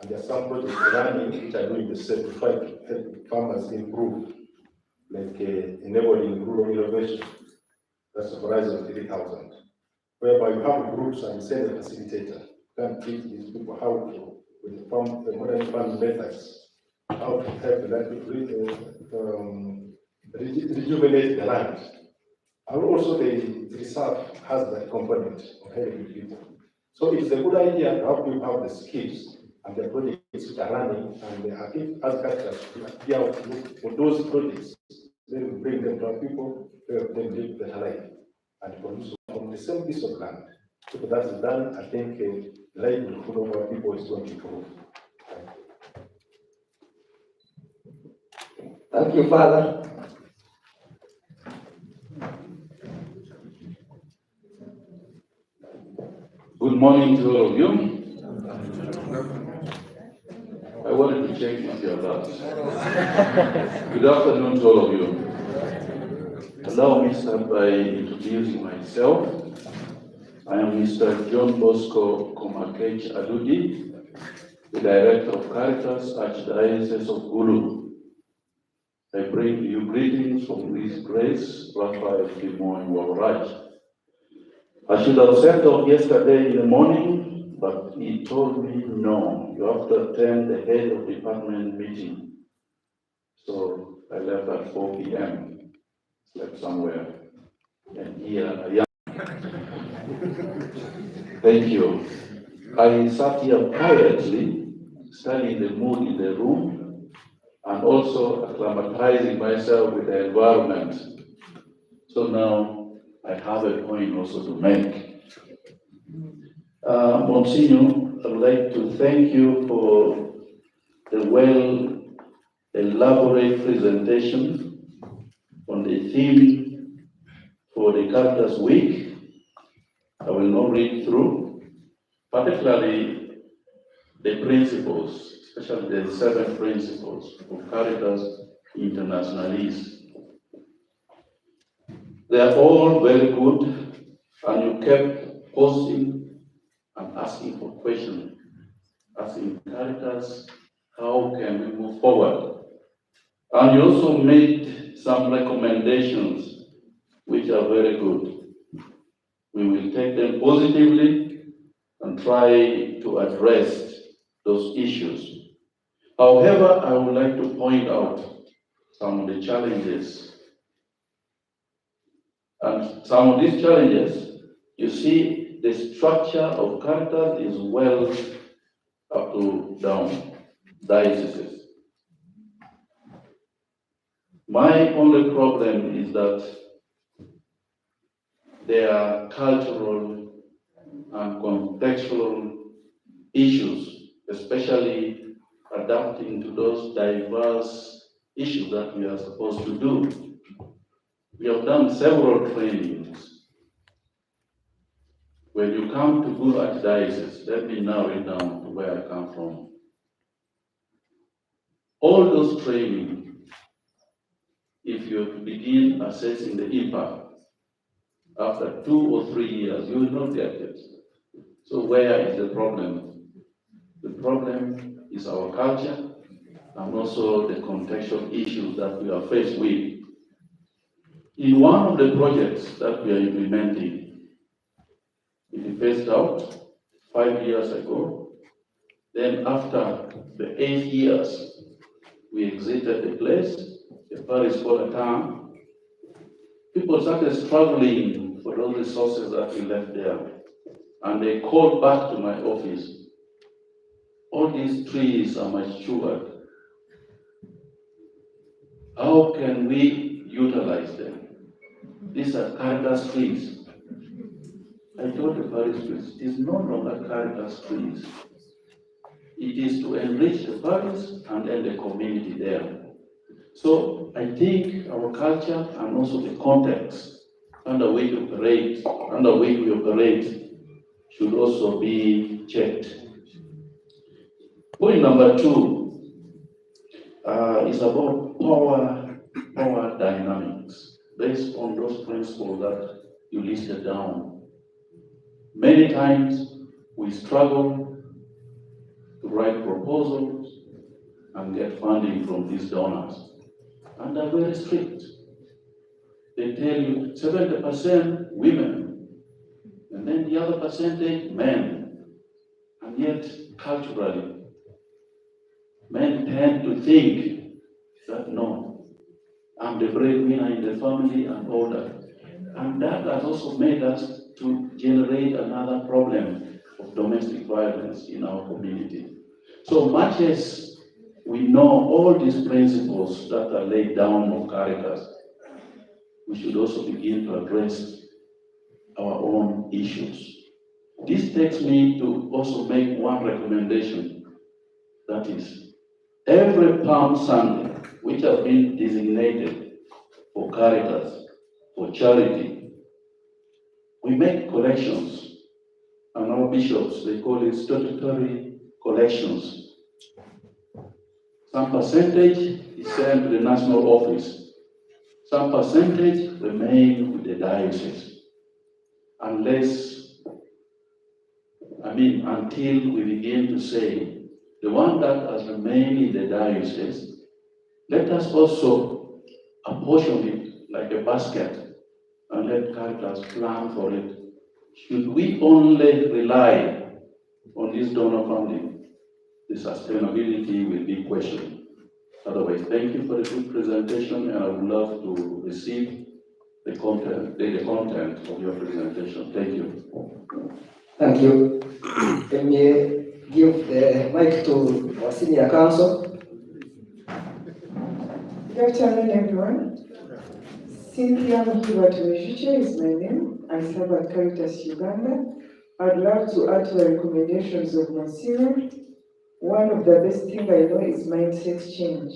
G: And there are some projects running which are doing the same to try to help farmers improve, like enabling rural innovation. That's the Horizon 3000, whereby you have groups and send a facilitator, can teach these people how to, with the modern farm methods, how to help rejuvenate the land. And also the reserve has that component of helping people. So it's a good idea to help people have the skills and the projects which are running, and I think as Caritas, we have to look for those projects, then we bring them to our people, help them live better life, and produce from the same piece of land. So if that's done, I think the livelihood of our people is going to improve.
D: Thank you, Father.
H: Good morning to all of you. I wanted to check with your last. Good afternoon to all of you. Allow me to start by introducing myself. I am Mr. John Bosco Komakech Adudi, the Director of Caritas, Archdiocese of Gulu. I bring you greetings from His grace, Raphael Timon Wabarai. I should have sent off yesterday in the morning, but he told me, no, you have to attend the head of department meeting. So I left at 4 p.m., slept somewhere, and here I am. Thank you. I sat here quietly, studying the mood in the room, and also acclimatizing myself with the environment. So now I have a point also to make. Monsignor, I would like to thank you for the well elaborate presentation on the theme for the Caritas Week. I will not read through, particularly the principles, especially the 7 principles of Caritas Internationalis. They are all very good, and you kept posting and asking for questions, asking Caritas, how can we move forward? And you also made some recommendations which are very good. We will take them positively and try to address those issues. However, I would like to point out some of the challenges. And some of these challenges, you see, the structure of Caritas is well up to down, dioceses. My only problem is that there are cultural and contextual issues, especially adapting to those diverse issues that we are supposed to do. We have done several trainings. When you come to Guru Archdiocese, let me narrow it down to where I come from. All those trainings, if you begin assessing the impact, after 2 or 3 years, you will not get it. So where is the problem? The problem is our culture and also the contextual issues that we are faced with. In one of the projects that we are implementing, it phased out 5 years ago. Then after the 8 years, we exited the place, the parish called a town. People started struggling for those resources that we left there. And they called back to my office. All these trees are matured. How can we utilize them? These are Caritas trees. I told the parish priest, it is no longer Caritas trees. It is to enrich the parish and then the community there. So I think our culture and also the context under which we operate should also be checked. Point number 2 is about power dynamics based on those principles that you listed down. Many times we struggle to write proposals and get funding from these donors, and they're very strict. They tell you 70% women, and then the other percentage men, and yet culturally, men tend to think that no, I'm the breadwinner in the family and all that. And that has also made us to generate another problem of domestic violence in our community. So much as we know all these principles that are laid down of Caritas, we should also begin to address our own issues. This takes me to also make one recommendation, that is, every Palm Sunday, which has been designated for Caritas, for charity, we make collections, and our bishops, they call it statutory collections. Some percentage is sent to the national office. Some percentage remain with the diocese. Until we begin to say, the one that has remained in the diocese, let us also apportion it like a basket and let Caritas plan for it. Should we only rely on this donor funding, the sustainability will be questioned. Otherwise, thank you for the good presentation, and I would love to receive the content of your presentation. Thank you.
D: Thank you. Let me give the mic to our senior counsel.
I: Good afternoon, everyone. Cynthia Mhibatwejiche is my name. I serve at Caritas Uganda. I'd love to add to the recommendations of Msgr. One of the best things I know is mindset change.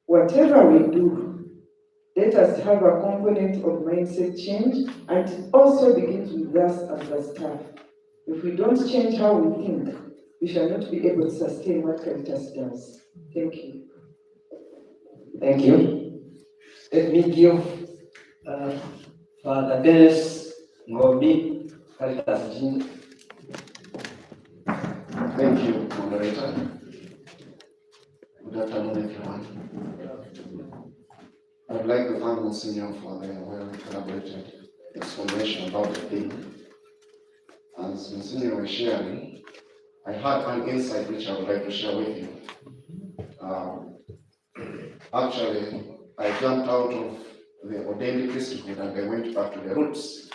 I: Whatever we do, let us have a component of mindset change, and it also begins with us as the staff. If we don't change how we think, we shall not be able to sustain what Caritas does. Thank you.
D: Thank you. Let me give Father Dennis Ngombi, Caritas Jin.
J: Thank you, moderator. Good afternoon, everyone. I'd like to thank Msgr for the well-collaborated explanation about the theme. As Msgr was sharing, I had an insight which I would like to share with you. Actually, I jumped out of the ordained priesthood and I went back to the roots,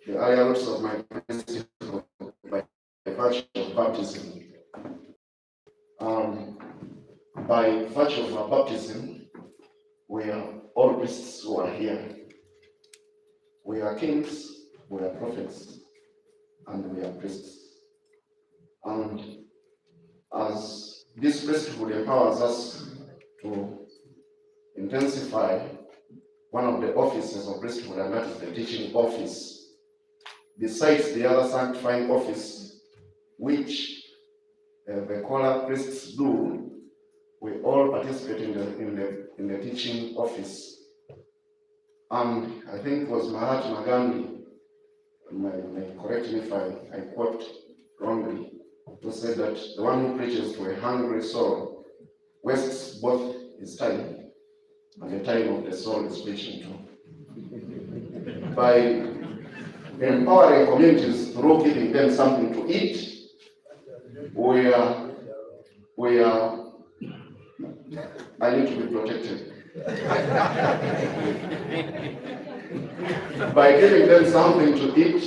J: the earlier roots of my priesthood by virtue of baptism. By virtue of our baptism, we are all priests who are here. We are kings, we are prophets, and we are priests. And as this priesthood empowers us to intensify one of the offices of priesthood, and that is the teaching office, besides the other sanctifying office, which the choral priests do, we all participate in the teaching office. And I think it was Mahatma Gandhi, may correct me if I quote wrongly, who said that the one who preaches to a hungry soul wastes both his time and the time of the soul is preaching to. By empowering communities through giving them something to eat, we are I need to be protected. By giving them something to eat,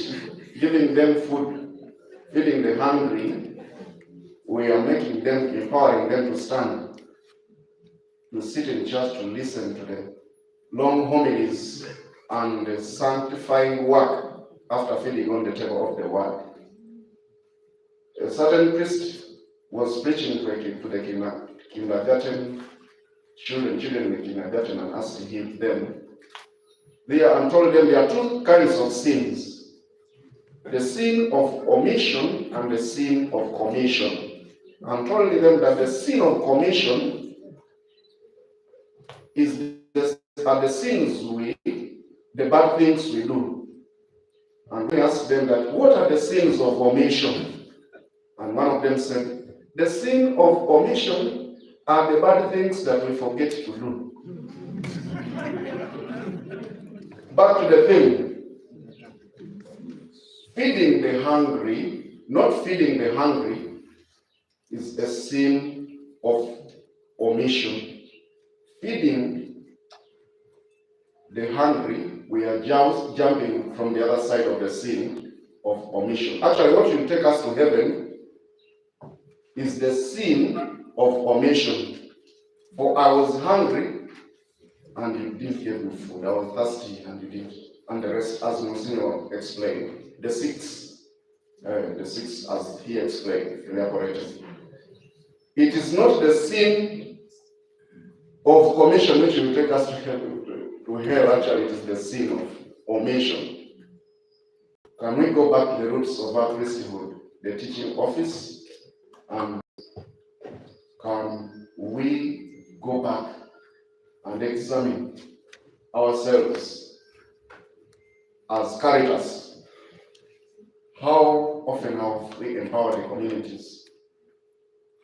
J: giving them food, feeding the hungry, we are making them, empowering them to stand, to sit in church, to listen to the long homilies and the sanctifying work after feeding on the table of the word. A certain priest was preaching to the kindergarten children in kindergarten, and asked them there and told them there are two kinds of sins: the sin of omission and the sin of commission. And told them that the sin of commission are the sins the bad things we do. And we asked them that what are the sins of omission? And one of them said, the sin of omission are the bad things that we forget to do. Back to the thing. Feeding the hungry, not feeding the hungry, is a sin of omission. Feeding the hungry, we are just jumping from the other side of the sin of omission. Actually, what will take us to heaven is the sin of omission. For I was hungry and you didn't give me food. I was thirsty and you didn't. And the rest, as Msgr explained, the six as he explained, elaborated. It is not the sin of commission which will take us to hell. Actually, it is the sin of omission. Can we go back to the roots of our priesthood, the teaching office, and can we go back and examine ourselves as Caritas? How often have we empowered the communities?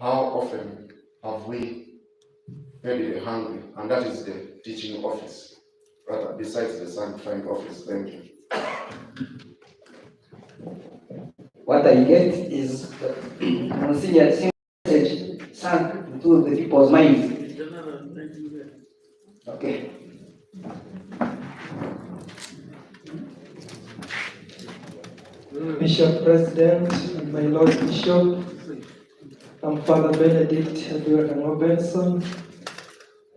J: How often have we fed the hungry? And that is the teaching office. rather besides the sanctifying office. Thank you.
D: What I get is Monsignor message sunk into the people's minds. Okay.
K: Bishop President, and my Lord Bishop, I'm Father Benedict Adrian Benson,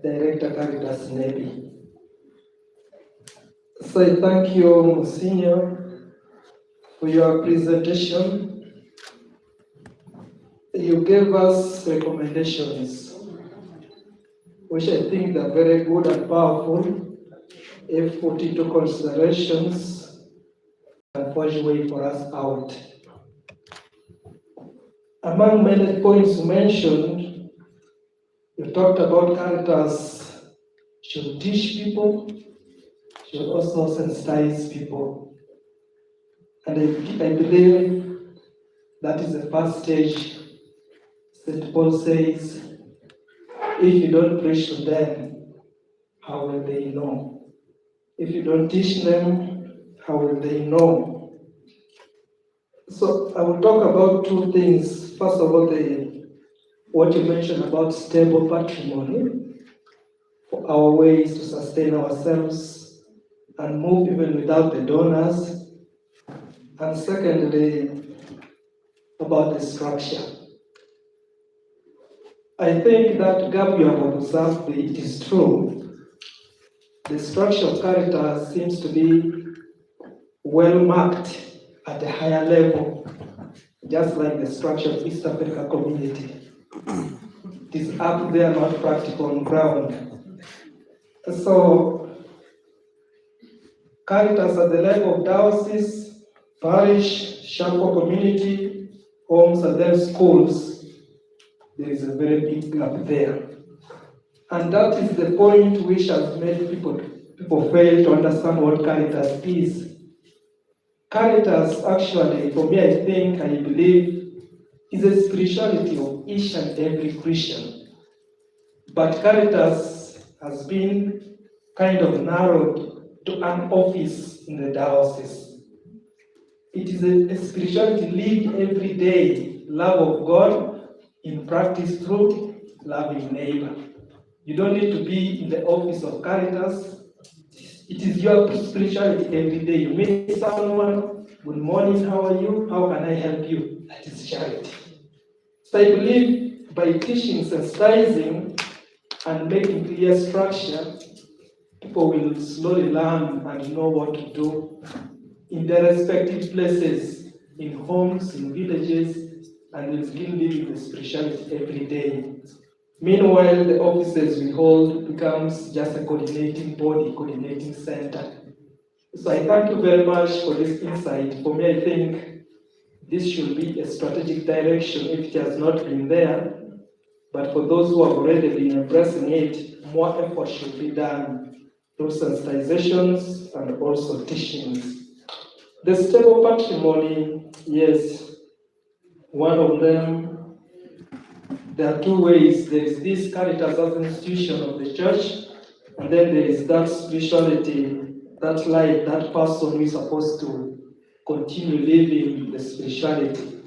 K: Director Caritas Navy. So I thank you, Monsignor, for your presentation. You gave us recommendations, which I think are very good and powerful, if put into considerations and forge a way for us out. Among many points you mentioned, you talked about Caritas should teach people, should also sensitize people. And I believe that is the first stage. St. Paul says, if you don't preach to them, how will they know? If you don't teach them, how will they know? So I will talk about two things. First of all, what you mentioned about stable patrimony for our ways to sustain ourselves and move even without the donors. And secondly, about the structure. I think that gap you have observed, it is true. The structure of Caritas seems to be well marked at a higher level, just like the structure of East Africa Community. It is up there, not practical on ground. So, Caritas at the level of diocese, parish, chapel community, homes, and then schools, there is a very big gap there. And that is the point which has made people fail to understand what Caritas is. Caritas, actually, for me, I believe, is a spirituality of each and every Christian. But Caritas has been kind of narrowed to an office in the diocese. It is a spirituality lived every day, love of God in practice through loving neighbor. You don't need to be in the office of Caritas. It is your spirituality every day. You meet someone, good morning, how are you? How can I help you? That is charity. So I believe by teaching, sensitizing, and making clear structure, people will slowly learn and know what to do in their respective places, in homes, in villages, and will begin living the spirituality every day. Meanwhile, the offices we hold becomes just a coordinating body, coordinating center. So I thank you very much for this insight. For me, I think this should be a strategic direction if it has not been there. But for those who have already been embracing it, more effort should be done through sensitizations and also teachings. The stable patrimony, yes, one of them. There are two ways. There is this Caritas as an institution of the church, and then there is that spirituality, that life, that person who is supposed to continue living the spirituality.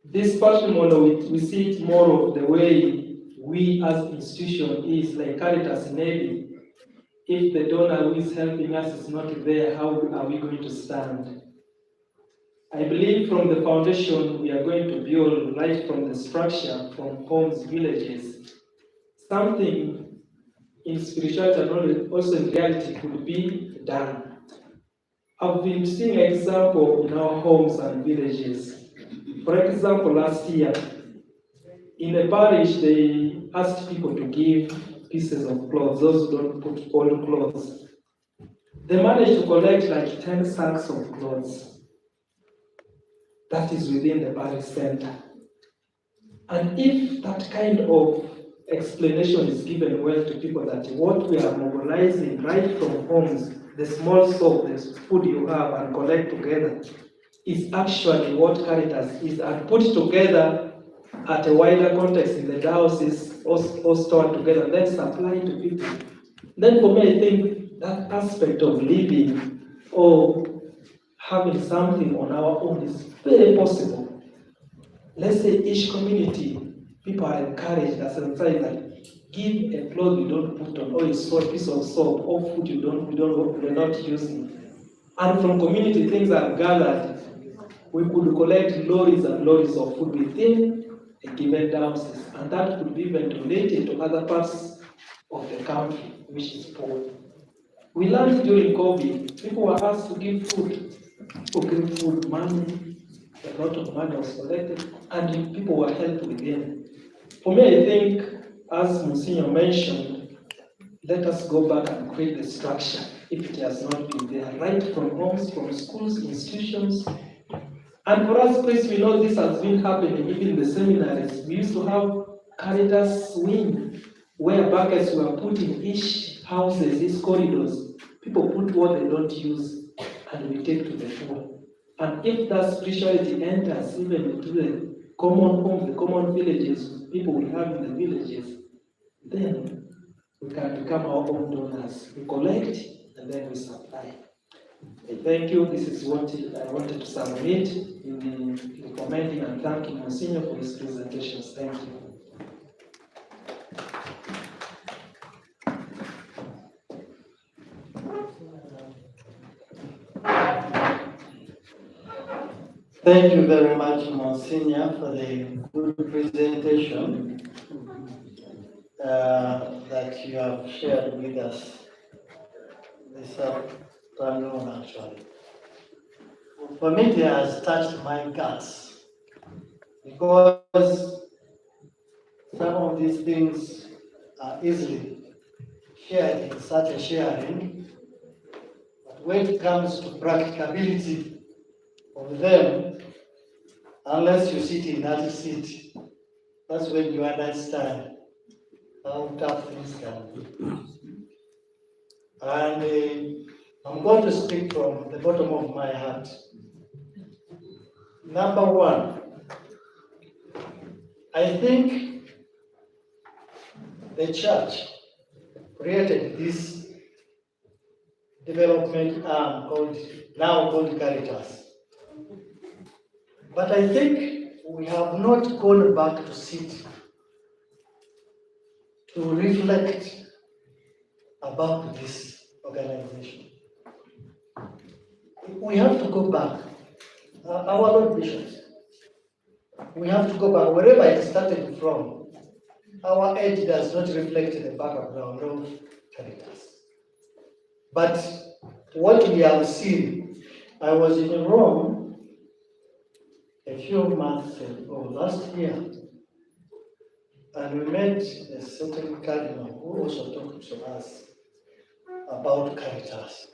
K: This patrimony, we see it more of the way we as an institution is, like Caritas Navy. If the donor who is helping us is not there, how are we going to stand? I believe from the foundation we are going to build right from the structure, from homes, villages, something in spirituality and also in reality could be done. I've been seeing examples in our homes and villages. For example, last year, in a parish, they asked people to give pieces of clothes, those who don't put old clothes. They managed to collect like 10 sacks of clothes. That is within the parish center. And if that kind of explanation is given well to people that what we are mobilizing right from homes, the small soap, the food you have and collect together, is actually what Caritas is, and put together at a wider context in the diocese, all stored together, then supply to people. Then for me, I think that aspect of living or having something on our own is very possible. Let's say each community, people are encouraged as a society that give a cloth you don't put on, or a piece of soap, or food you're not using. And from community, things are gathered. We could collect lorries and lorries of food within a given diocese, and that could be ventilated to other parts of the country, which is poor. We learned during COVID, people were asked to give food. People gave food, money, a lot of money was collected, and people were helped within. For me, I think, as Monsignor mentioned, let us go back and create the structure, if it has not been there, right from homes, from schools, institutions. And for us, please, we know this has been happening even in the seminaries. We used to have Caritas wing, where buckets were put in each houses, these corridors. People put what they don't use, and we take to the poor. And if that spirituality enters even into the common homes, the common villages, people we have in the villages, then we can become our own donors. We collect, and then we supply. Thank you. This is what I wanted to submit in recommending and thanking Monsignor for his presentations. Thank you.
L: Thank you very much, Monsignor, for the good presentation that you have shared with us this afternoon, actually. For me, it has touched my guts because some of these things are easily shared in such a sharing, but when it comes to practicability of them, unless you sit in that seat, that's when you understand how tough things can be. And I'm going to speak from the bottom of my heart. Number one, I think the church created this development arm now called Caritas. But I think we have not gone back to sit to reflect about this organization. We have to go back. Our Lord Bishops, we have to go back wherever it started from. Our age does not reflect the background of Caritas. But what we have seen, I was in Rome a few months ago, last year, and we met a certain cardinal who also talked to us about Caritas.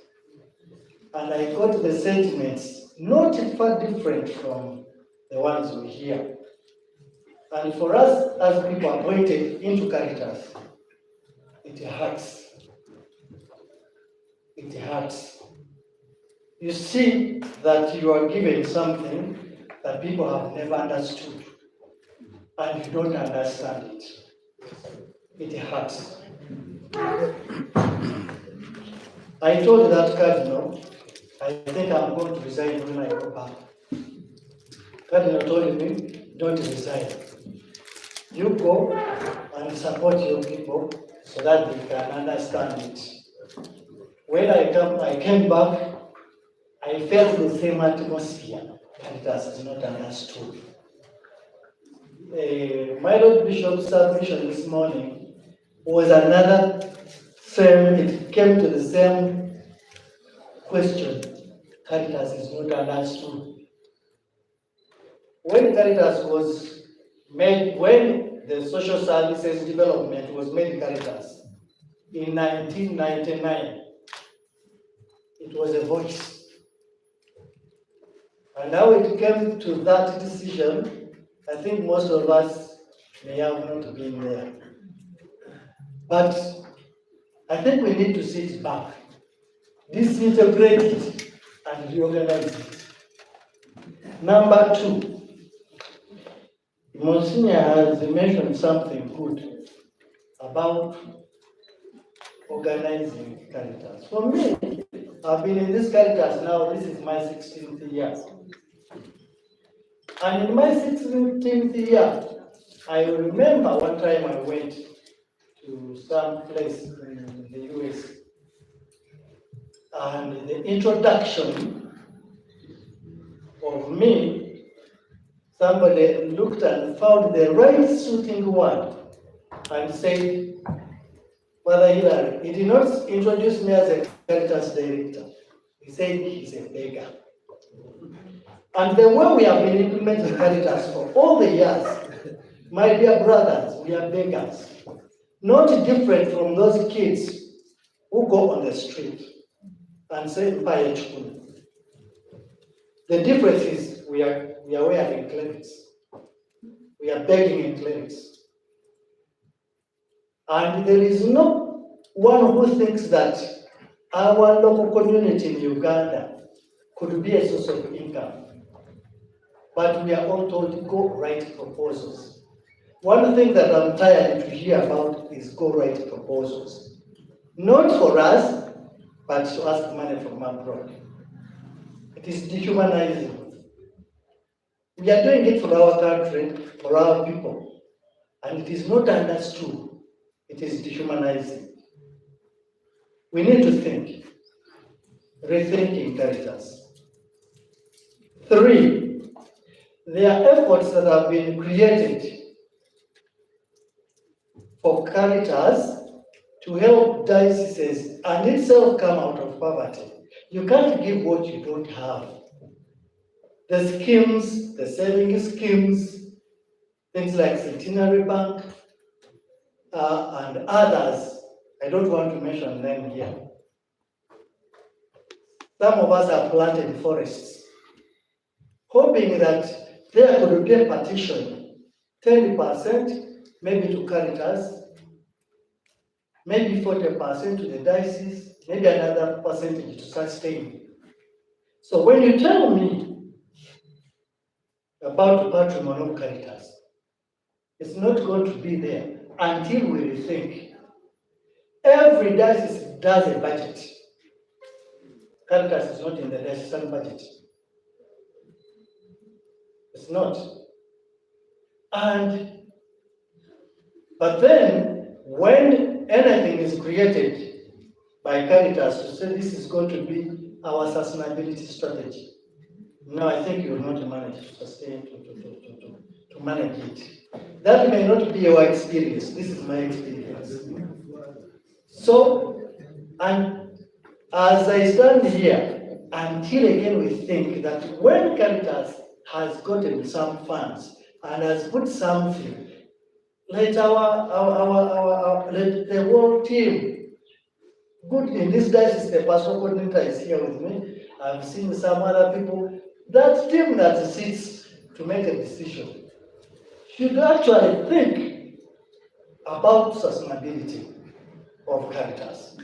L: And I got the sentiments not far different from the ones we hear. And for us as people appointed into Caritas, it hurts. It hurts. You see that you are given something that people have never understood, and you don't understand it. It hurts. I told that cardinal, I think I'm going to resign when I go back. Cardinal told me, don't resign. You go and support your people so that they can understand it. When I came back, I felt the same atmosphere, and it has not understood. My Lord Bishop's submission this morning was another same, it came to the same question. Caritas is not understood. When Caritas was made, when the social services development was made Caritas in 1999, it was a voice. And now it came to that decision, I think most of us may have not been there. But I think we need to sit back, disintegrate it, and reorganize it. Number two, Monsignor has mentioned something good about organizing Caritas. For me, I've been in this Caritas now, this is my 16th year. And in my 16th year, I remember one time I went to some place in the US, and the introduction of me, somebody looked and found the right suiting word and said, Father Hilary, he did not introduce me as a Caritas director. He said he's a beggar. And the way we have been implementing Caritas for all the years, my dear brothers, we are beggars. Not different from those kids who go on the street and say, buy a spoon. The difference is we are wearing clothes. We are begging in clothes. And there is no one who thinks that our local community in Uganda could be a source of income. But we are all told, go write proposals. One thing that I'm tired to hear about is go write proposals. Not for us, but to ask money from abroad. It is dehumanizing. We are doing it for our country, for our people, and it is not understood. It is dehumanizing. We need to think, rethinking Caritas. 3, there are efforts that have been created for Caritas to help dioceses and itself come out of poverty. You can't give what you don't have. The schemes, the saving schemes, things like Centenary Bank, and others, I don't want to mention them here. Some of us have planted forests, hoping that there could be a partition, 10% maybe to Caritas, maybe 40% to the diocese, maybe another percentage to sustain. So when you tell me about the patrimony of Caritas, it's not going to be there until we rethink. Every diocese does a budget. Caritas is not in the diocesan budget. It's not. But then, when anything is created by Caritas to say this is going to be our sustainability strategy, no, I think you will not manage to sustain, to manage it. That may not be your experience. This is my experience. So, and as I stand here, until again we think that when Caritas has gotten some funds and has put something, let let the whole team, good in this diocese, the pastoral coordinator is here with me. I've seen some other people. That team that sits to make a decision should actually think about sustainability of Caritas.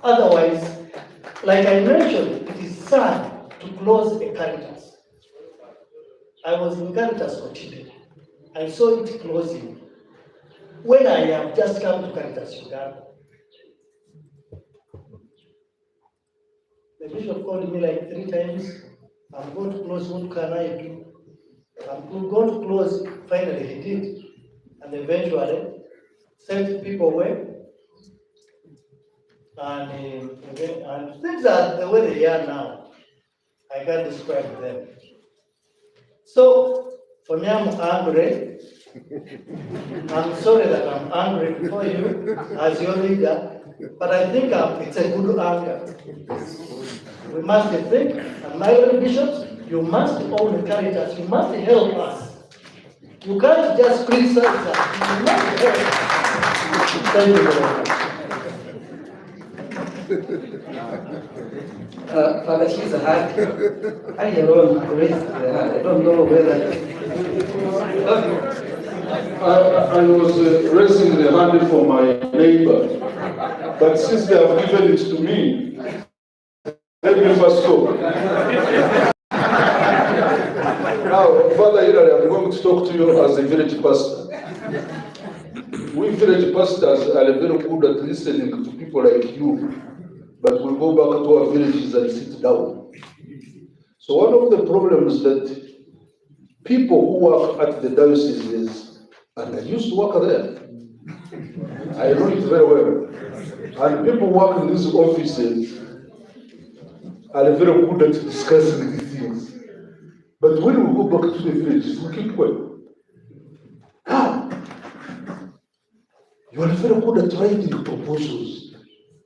L: Otherwise, like I mentioned, it is sad to close a Caritas. I was in Caritas for today. I saw it closing when I have just come to Caritas Uganda. The bishop called me like 3 times. I'm going to close, what can I do? I'm going to close. Finally, he did. And eventually, sent people away. And things are the way they are now. I can't describe them. So, for me, I'm angry. I'm sorry that I'm angry for you as your leader, but I think it's a good anger. We must think, and my Lord bishops, you must own Caritas, you must help us. You can't just criticize us, you must help. Thank you very much.
D: Father, she's a hand. I alone raised the hand. I don't know whether.
G: I was raising the hand for my neighbor, but since they have given it to me, let me first go. Now, Father Hilary, I'm going to talk to you as a village pastor.
H: We village pastors are very good at listening to people like you, but we go back to our villages and sit down. So one of the problems that people who work at the diocese is, and I used to work there, I know it very well, and people who work in these offices are very good at discussing these things. But when we go back to the villages, we keep quiet. Now, you are very good at writing proposals.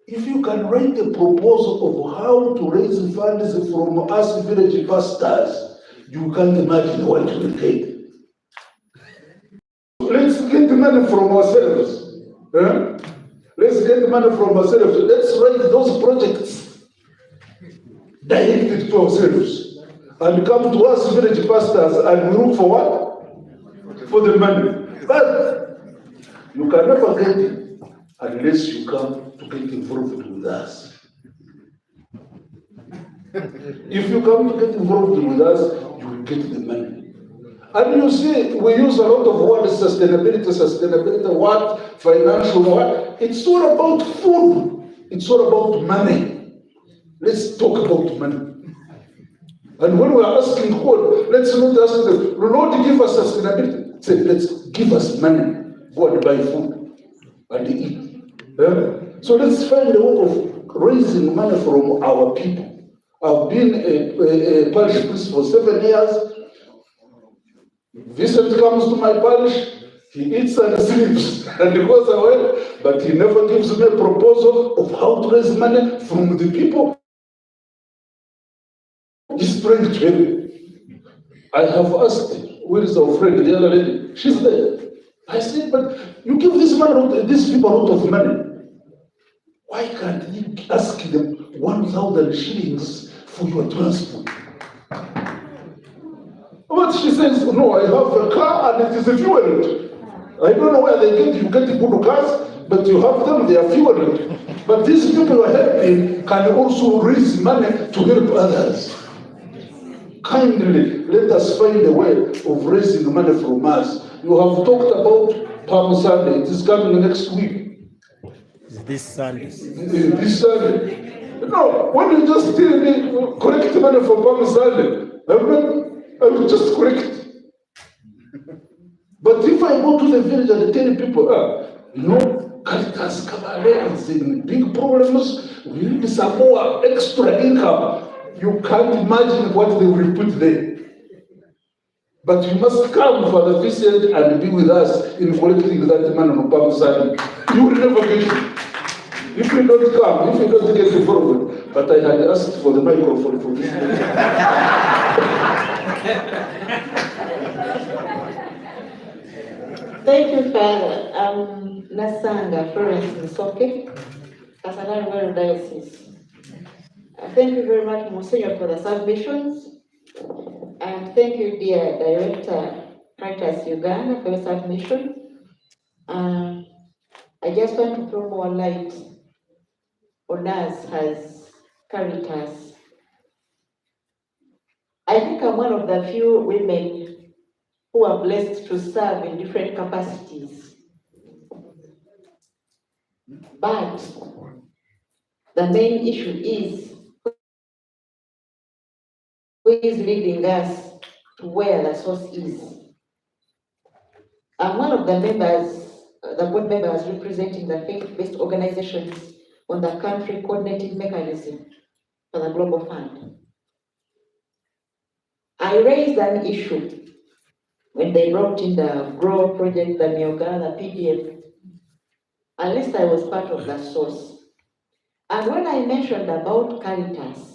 H: If you can write a proposal of how to raise funds from us village pastors, you can't imagine what you will get. Let's get money from ourselves. Eh? Let's get money from ourselves. Let's write those projects directed to ourselves and come to us village pastors and we look for what? For the money. But you can never get it unless you come to get involved with us. If you come to get involved with us, you will get the money. And you see, we use a lot of words, sustainability, what, financial, what. It's all about food. It's all about money. Let's talk about money. And when we are asking God, let's not ask them, Lord, give us sustainability. Say, let's give us money. Go and buy food and eat. So let's find a way of raising money from our people. I've been a parish priest for 7 years. Vincent comes to my parish, he eats and sleeps and he goes away, but he never gives me a proposal of how to raise money from the people he's trying to help. I have asked, where is our friend, the other lady? She's there. I said, but you give this man, these people a lot of money. Why can't you ask them 1,000 shillings for your transport? But she says, no, I have a car and it is fueled. I don't know where they get, you get good cars, but you have them, they are fueled. But these people you are helping can also raise money to help others. Kindly, let us find a way of raising money from us. You have talked about Palm Sunday. It is coming next week.
M: This Sunday.
H: This Sunday. No, when you just collect money for Palm Sunday, I will just collect. But if I go to the village and tell people, Caritas Cabaret is in big problems, we need some more extra income. You can't imagine what they will put there. But you must come for the visit and be with us in collecting that money on Palm Sunday. You will never get it. If you don't come, if you don't get involved. But I had asked for the microphone for this.
N: Thank you, Father. Nasanga Florence Nsoke, Kasarani World Diocese. Thank you very much, Monsignor, for the submissions. And thank you, dear Director, Caritas Uganda, for your submission. I just want to throw more light on us as Caritas. I think I'm one of the few women who are blessed to serve in different capacities. But the main issue is who is leading us to where the source is. I'm one of the members, the board members representing the faith-based organizations on the country coordinating mechanism for the Global Fund. I raised an issue when they brought in the GROW project, the Msgr, the PDF. At least I was part of the source. And when I mentioned about Caritas,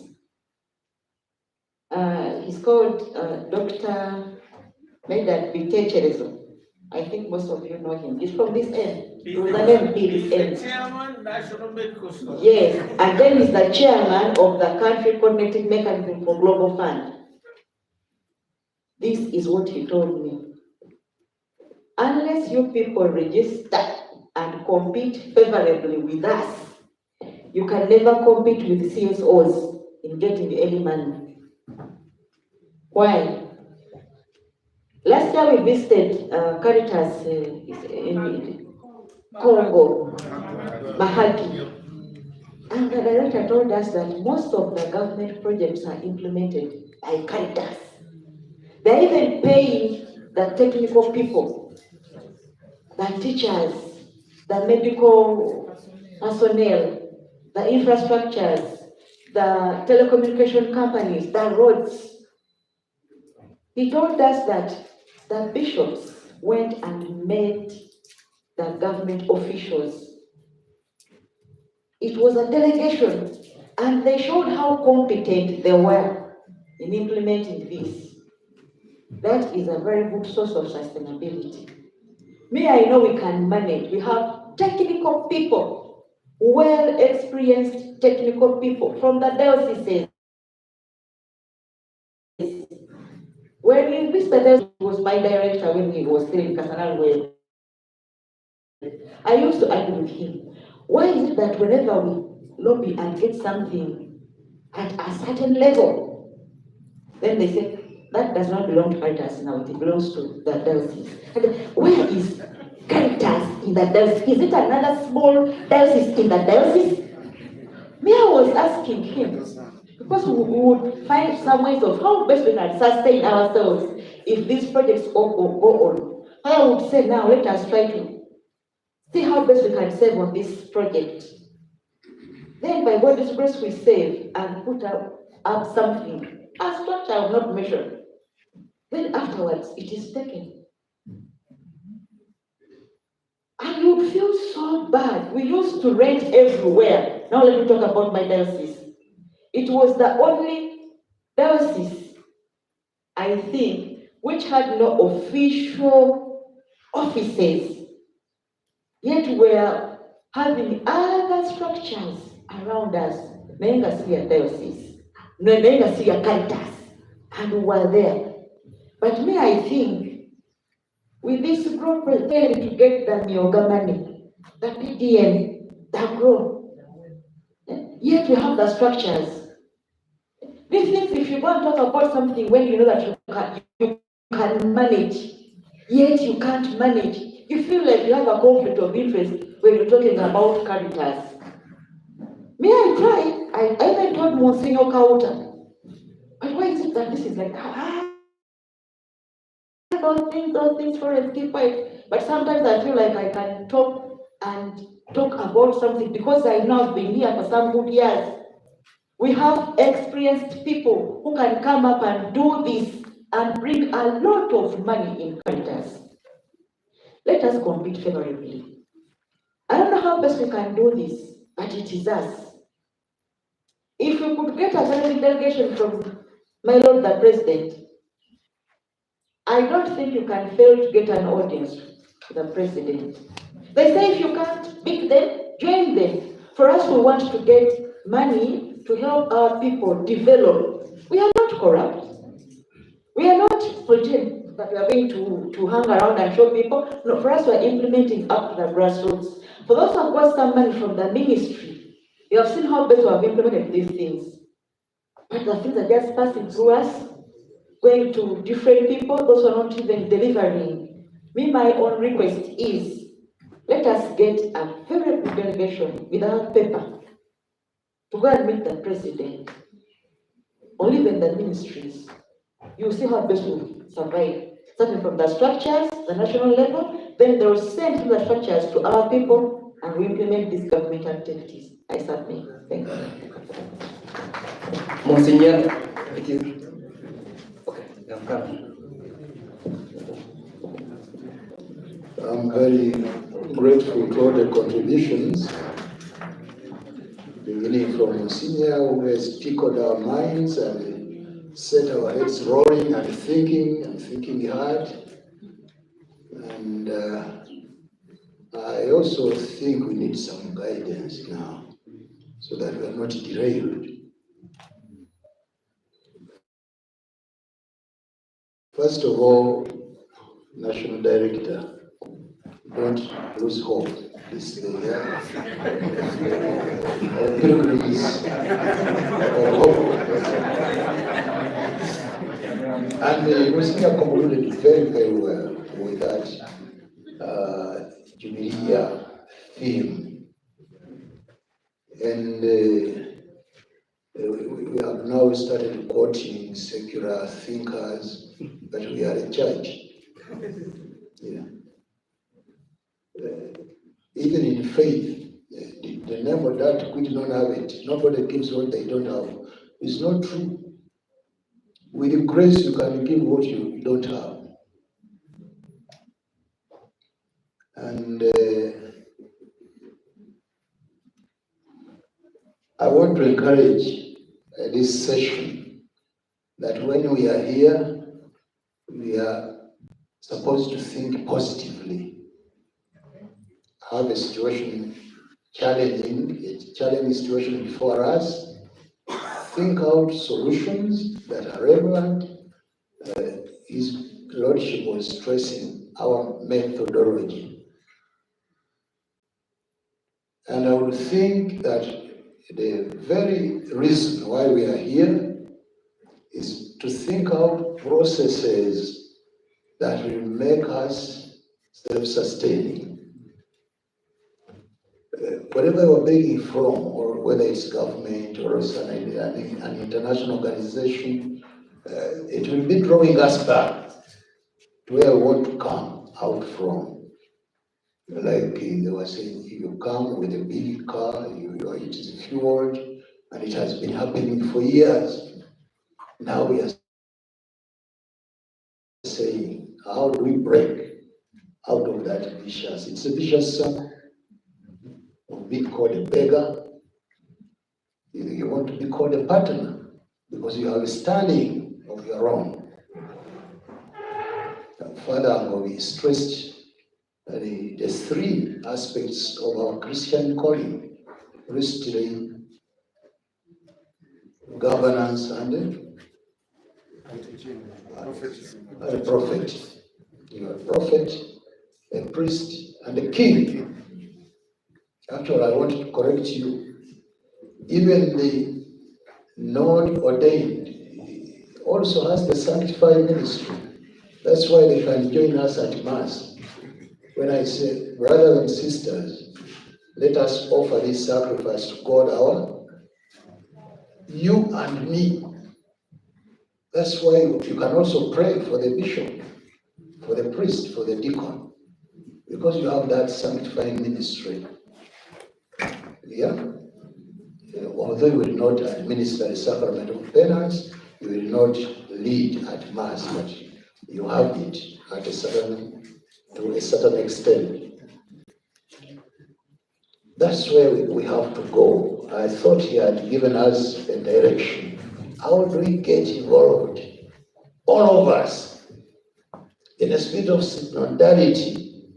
N: he's called Dr. Medad Bitecherezo. I think most of you know him. He's from this end. He was an MP this end. Chairman, National Medical School. Yes, and then he's the chairman of the Country Coordinating Mechanism for Global Fund. This is what he told me. Unless you people register and compete favorably with us, you can never compete with CSOs in getting any money. Why? Last year we visited Caritas Congo, Mahagi. And the director told us that most of the government projects are implemented by Caritas. They're even paying the technical people, the teachers, the medical personnel, the infrastructures, the telecommunication companies, the roads. He told us that the bishops went and met the government officials. It was a delegation, and they showed how competent they were in implementing this. That is a very good source of sustainability. Me, I know we can manage. We have technical people, well-experienced technical people from the dioceses. When we visited, there was my director when he was still in Casanal. I used to argue with him. Why is it that whenever we lobby and get something at a certain level, then they say, that does not belong to Caritas now, it belongs to the diocese. And where is Caritas in the diocese? Is it another small diocese in the diocese? Me, I was asking him, because we would find some ways of how best we can sustain ourselves if these projects all go on. I would say, now let us try to see how best we can save on this project. Then by God's grace we save and put up something, a structure I will not measure. Then afterwards it is taken. And you would feel so bad. We used to rent everywhere. Now let me talk about my diocese. It was the only diocese, I think, which had no official offices, yet were having other structures around us. Nengasia diocese, Nengasia Caritas, and we were there. But me, I think, with this group failing to get the Myoga money, the PDM, the grow, yet we have the structures. These things, if you go and talk about something when you know that you can manage, yet you can't manage, you feel like you have a conflict of interest when you're talking about Caritas. May I try? I even told Monsignor Kauta, but why is it that this is like, those things for us keep quiet. But sometimes I feel like I can talk about something because I know I've been here for some good years. We have experienced people who can come up and do this and bring a lot of money in Caritas. Let us compete favorably. I don't know how best we can do this, but it is us. If we could get a very big delegation from my Lord the President, I don't think you can fail to get an audience to the President. They say if you can't beat them, join them. For us, we want to get money to help our people develop. We are not corrupt. We are not pretend that we are going to hang around and show people. No, for us, we are implementing up to the grassroots. For those who have got some money from the ministry, you have seen how best we have implemented these things. But the things are just passing through us, going to different people, those who are not even delivering. Me, my own request is, let us get a very good delegation without paper to go and meet the President, or even the ministries. You see how best we survive. Starting from the structures, the national level, then they will send the structures to our people and we implement these government activities. I submit. Thank you.
D: Monseigneur, it is. Okay, I'm coming.
O: I'm very grateful to all the contributions, beginning from Monsignor, who has tickled our minds and set our heads rolling and thinking hard. And I also think we need some guidance now so that we are not derailed. First of all, National Director, don't lose hope. This is the year of pilgrims of hope. And the Msgr concluded very, very well with that Jubilee year theme. And we have now started quoting secular thinkers, but we are a church. Yeah. Even in faith, the name of that which don't have it, nobody gives what they don't have. It's not true. With grace, you can give what you don't have. And I want to encourage this session that when we are here, we are supposed to think positively. Have a situation a challenging situation before us, think out solutions that are relevant. His Lordship was stressing our methodology. And I would think that the very reason why we are here is to think out processes that will make us self-sustaining. Whatever we're begging from, or whether it's government or it's an international organization, it will be drawing us back to where we want to come out from. Like they were saying, you come with a big car, it is fueled, and it has been happening for years. Now we are saying, how do we break out of that vicious? It's a vicious circle of being called a beggar. You want to be called a partner because you have a standing of your own. Further, we stressed the three aspects of our Christian calling: priestly, governance, and a prophet. You are a prophet, a priest, and a king. Actually, I want to correct you. Even the non-ordained also has the sanctified ministry. That's why they can join us at Mass. When I say, brothers and sisters, let us offer this sacrifice to God, you and me. That's why you can also pray for the bishop, for the priest, for the deacon, because you have that sanctifying ministry. Yeah? Although you will not administer the sacrament of penance, you will not lead at Mass, but you have it to a certain extent. That's where we have to go. I thought he had given us a direction. How do we get involved? All of us, in a spirit of synodality,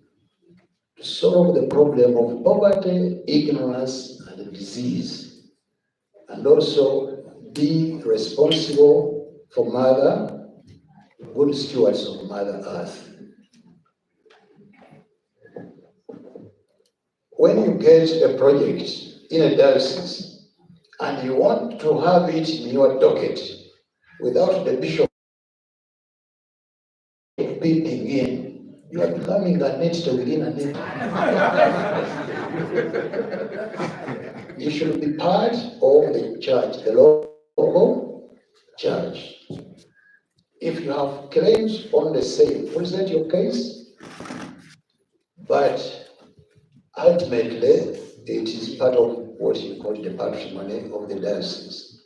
O: to solve the problem of poverty, ignorance, and disease, and also be responsible for Mother, good stewards of Mother Earth. When you get a project in a diocese and you want to have it in your docket without the bishop peeping in, you are becoming a net within a net. You should be part of the church, the local church. If you have claims on the same, present your case, but ultimately it is part of what you call the patrimony of the diocese.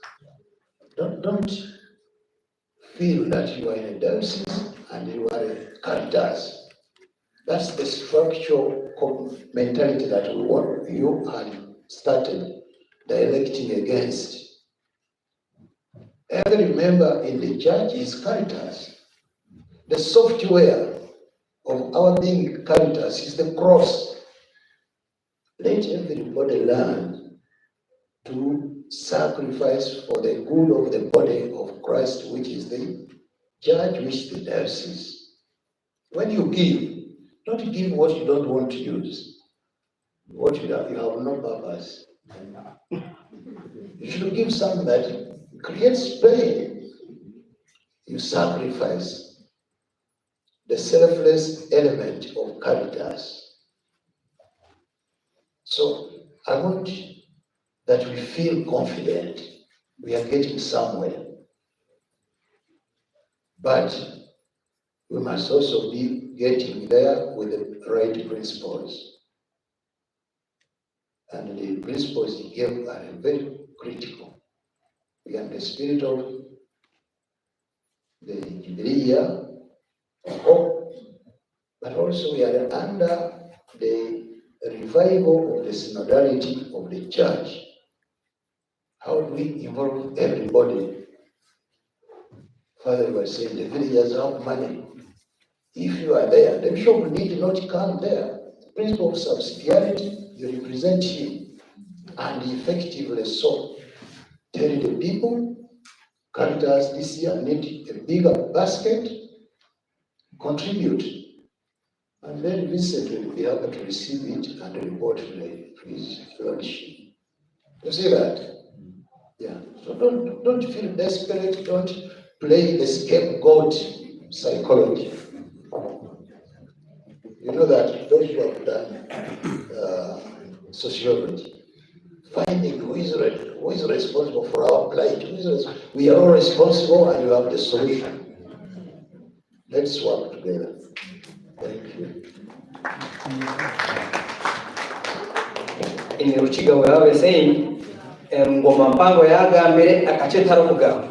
O: Don't feel that you are in a diocese and you are a caritas. That's the structural mentality that you had started directing against. Every member in the church is caritas. The software of our being caritas is the cross. Let everybody learn to sacrifice for the good of the body of Christ, which is the church, which is the diocese. When you give, don't give what you don't want to use. What you have no purpose. You should give something that creates pain. You sacrifice the selfless element of caritas. So I want that we feel confident we are getting somewhere. But we must also be getting there with the right principles. And the principles he gave are very critical. We are in the spirit of the Jubilee year of hope, but also we are under the revival of the synodality of the church. How do we involve everybody? Father was saying the villagers have money. If you are there, the bishop need not come there. The principle of subsidiarity, you represent him, and effectively so. Tell the people, Caritas this year need a bigger basket, contribute, and then Vincent will be able to receive it and report to his lordship. You see that? Yeah. So don't feel desperate. Don't play the scapegoat psychology. You know that those who have done sociology, finding who is responsible for our plight. We are all responsible, and you have the solution. Let's work together. Thank you.
D: In Ruchiga, we are saying, ngoma mpango yaga mbere akachetara mugabo.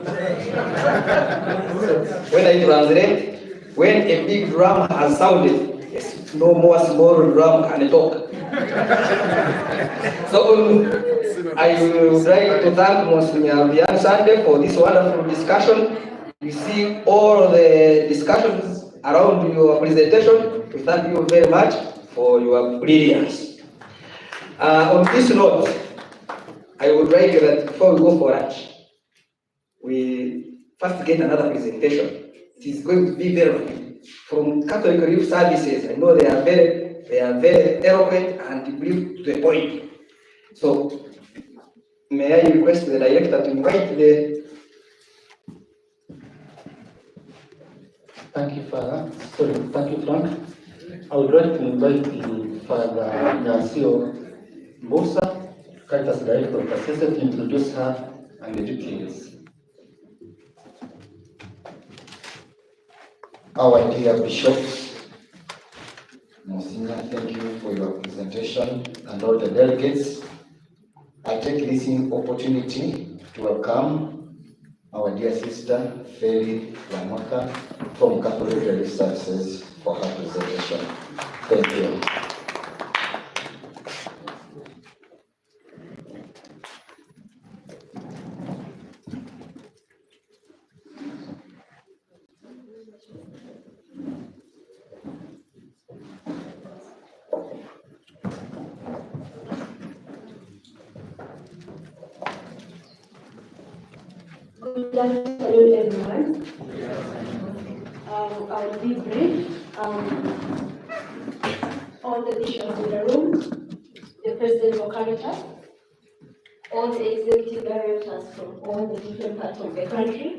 D: When I translate, when a big drum has sounded, yes, no more small drum can talk. So I would like to thank Monsignor Vian Sunday for this wonderful discussion. You see all the discussions around your presentation. We thank you very much for your brilliance. On this note, I would like that before we go for lunch, we first get another presentation. It is going to be very from Catholic Relief Services. I know they are very eloquent and brief to the point. So may I request the director to invite the.
A: Thank you, Father. Sorry, thank you, Frank. I would like to invite the Father Ignacio Mbosa, Caritas Director of Assessor, to introduce her and the details.
P: Our dear bishops, Monsignor, thank you for your presentation, and all the delegates. I take this opportunity to welcome our dear sister, Feli Lamaka, from Catholic Relief Services for her presentation. Thank you.
Q: Good afternoon, everyone. I'll be brief. All the bishops in the room, the president of Caritas, all the executive directors from all the different parts of the country,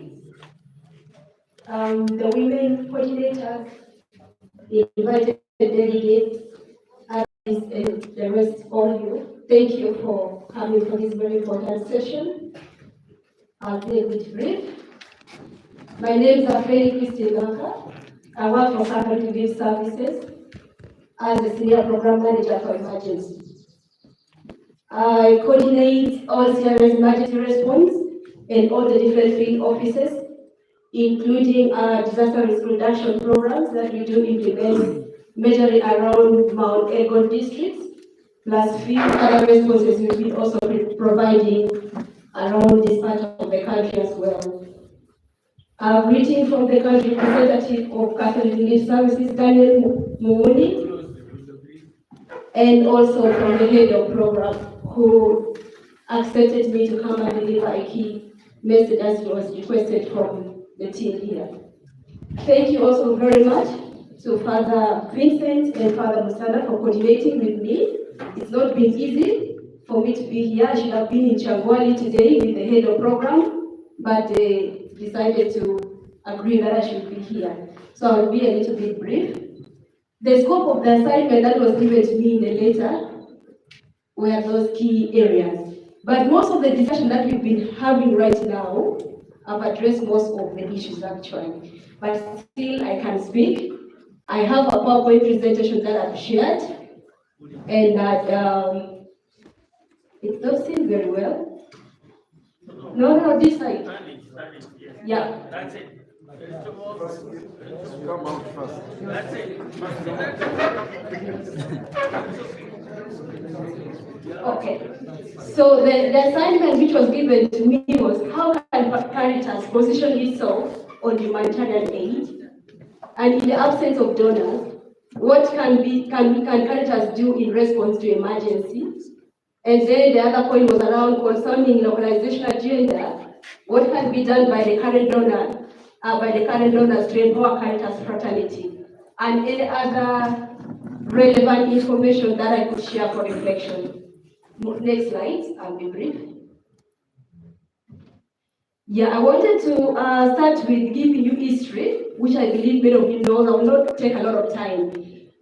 Q: the women coordinators, the invited delegates, and the rest of you. Thank you for coming for this very important session. I'll be a bit brief. My name is Afreni Christine Maka. I work for Catholic Relief Services as the Senior Program Manager for Emergency. I coordinate all CRS emergency response and all the different field offices, including disaster risk reduction programs that we do implement majorly around Mount Elgon districts, plus few other responses we've been also providing around this part of the country as well. A greeting from the country representative of Catholic Relief Services, Daniel Mumuni, and also from the head of program, who accepted me to come and deliver a key message as was requested from the team here. Thank you also very much to Father Vincent and Father Musanda for coordinating with me. It's not been easy for me to be here. I should have been in Changwali today with the head of program, but they decided to agree that I should be here. So I'll be a little bit brief. The scope of the assignment that was given to me in the letter were those key areas. But most of the discussion that we've been having right now, I've addressed most of the issues actually. But still, I can speak. I have a PowerPoint presentation that I've shared, and that it does seem very well. No, this side. Yeah. That's it.
G: Come out first.
Q: That's it. Okay. So the assignment which was given to me was how can Caritas position itself on humanitarian aid, and in the absence of donors, what can Caritas do in response to emergency? And then the other point was around concerning localization agenda. What can be done by the current donors to empower Caritas fraternity? And any other relevant information that I could share for reflection. Next slide, I'll be brief. Yeah, I wanted to start with giving you history, which I believe many of you know. I will not take a lot of time,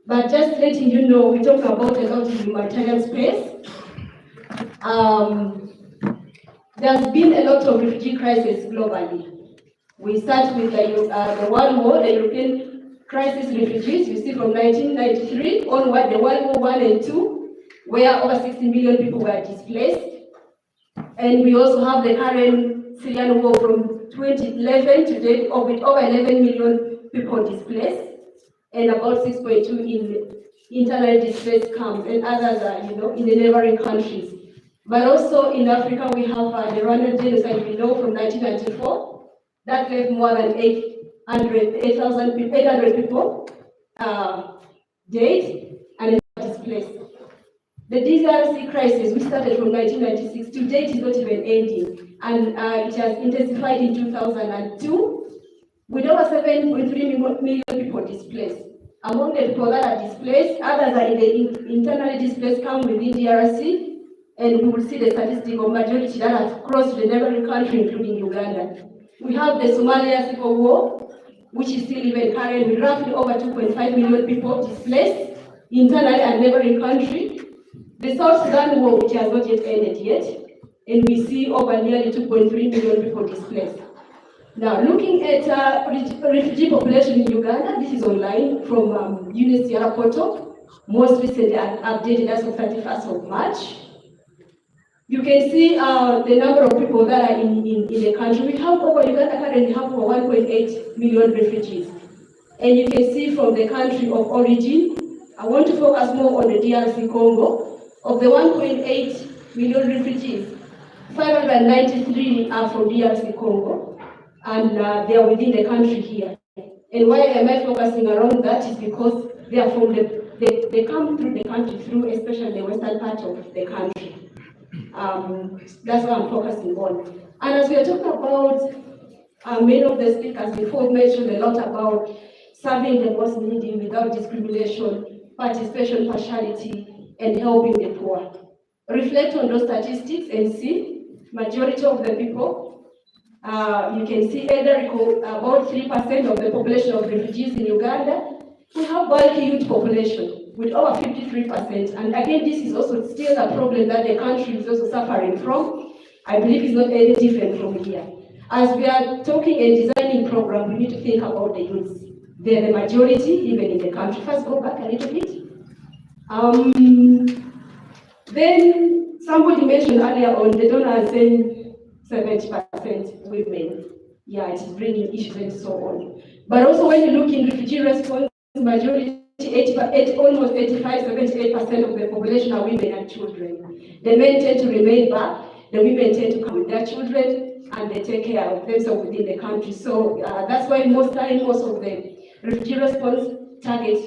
Q: but just letting you know, we talk about a lot in humanitarian space. There's been a lot of refugee crisis globally. We start with the World War, the European crisis refugees. You see from 1993 onward, the World War I and II, where over 60 million people were displaced. And we also have the current Syrian war from 2011 to date, with over 11 million people displaced, and about 6.2 in internally displaced camps, and others are, in the neighboring countries. But also in Africa, we have the Rwandan genocide we know from 1994 that left more than 800 people dead and displaced. The DRC crisis, which started from 1996 to date, is not even ending, and it has intensified in 2002 with over 7.3 million people displaced. Among the people that are displaced, others are in the internally displaced camp within DRC. And we will see the statistic of majority that have crossed the neighboring country, including Uganda. We have the Somalia civil war, which is still even current, with roughly over 2.5 million people displaced internally and neighboring country. The South Sudan war, which has not yet ended yet, and we see over nearly 2.3 million people displaced. Now, looking at refugee population in Uganda, this is online from UNHCR portal, most recently updated as of 31st of March. You can see the number of people that are in the country. We have Uganda currently have over 1.8 million refugees. And you can see from the country of origin, I want to focus more on the DRC Congo. Of the 1.8 million refugees, 593 are from DRC Congo, and they are within the country here. And why am I focusing around that is because they are from they come through the country through especially the western part of the country. That's what I'm focusing on. And as we are talking about, many of the speakers before mentioned a lot about serving the most needy without discrimination, participation, partiality, and helping the poor. Reflect on those statistics and see majority of the people. You can see about 3% of the population of refugees in Uganda. We have bulky youth population with over 53%. And again, this is also still a problem that the country is also suffering from. I believe it's not any different from here. As we are talking and designing programs, we need to think about the youths. They're the majority, even in the country. First, go back a little bit. Then somebody mentioned earlier on the donors saying 70% women. Yeah, it is bringing issues and so on. But also when you look in refugee response, majority, almost 78% of the population are women and children. The men tend to remain back, the women tend to come with their children, and they take care of themselves within the country. So that's why most of the refugee response target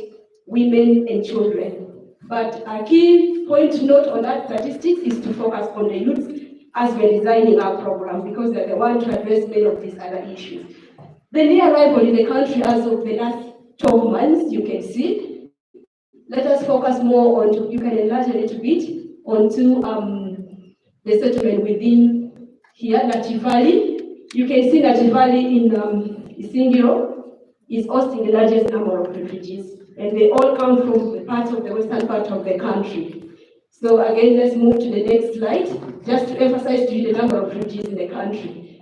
Q: women and children. But a key point to note on that statistics is to focus on the youth as we're designing our program, because they're the one to address many of these other issues. The new arrival in the country as of the last 12 months, you can see. Let us focus more on, you can enlarge a little bit, onto the settlement within here, Nachi Valley. You can see Nachi Valley in Msgr is hosting the largest number of refugees, and they all come from the parts of the western part of the country. So again, let's move to the next slide, just to emphasize to you the number of refugees in the country.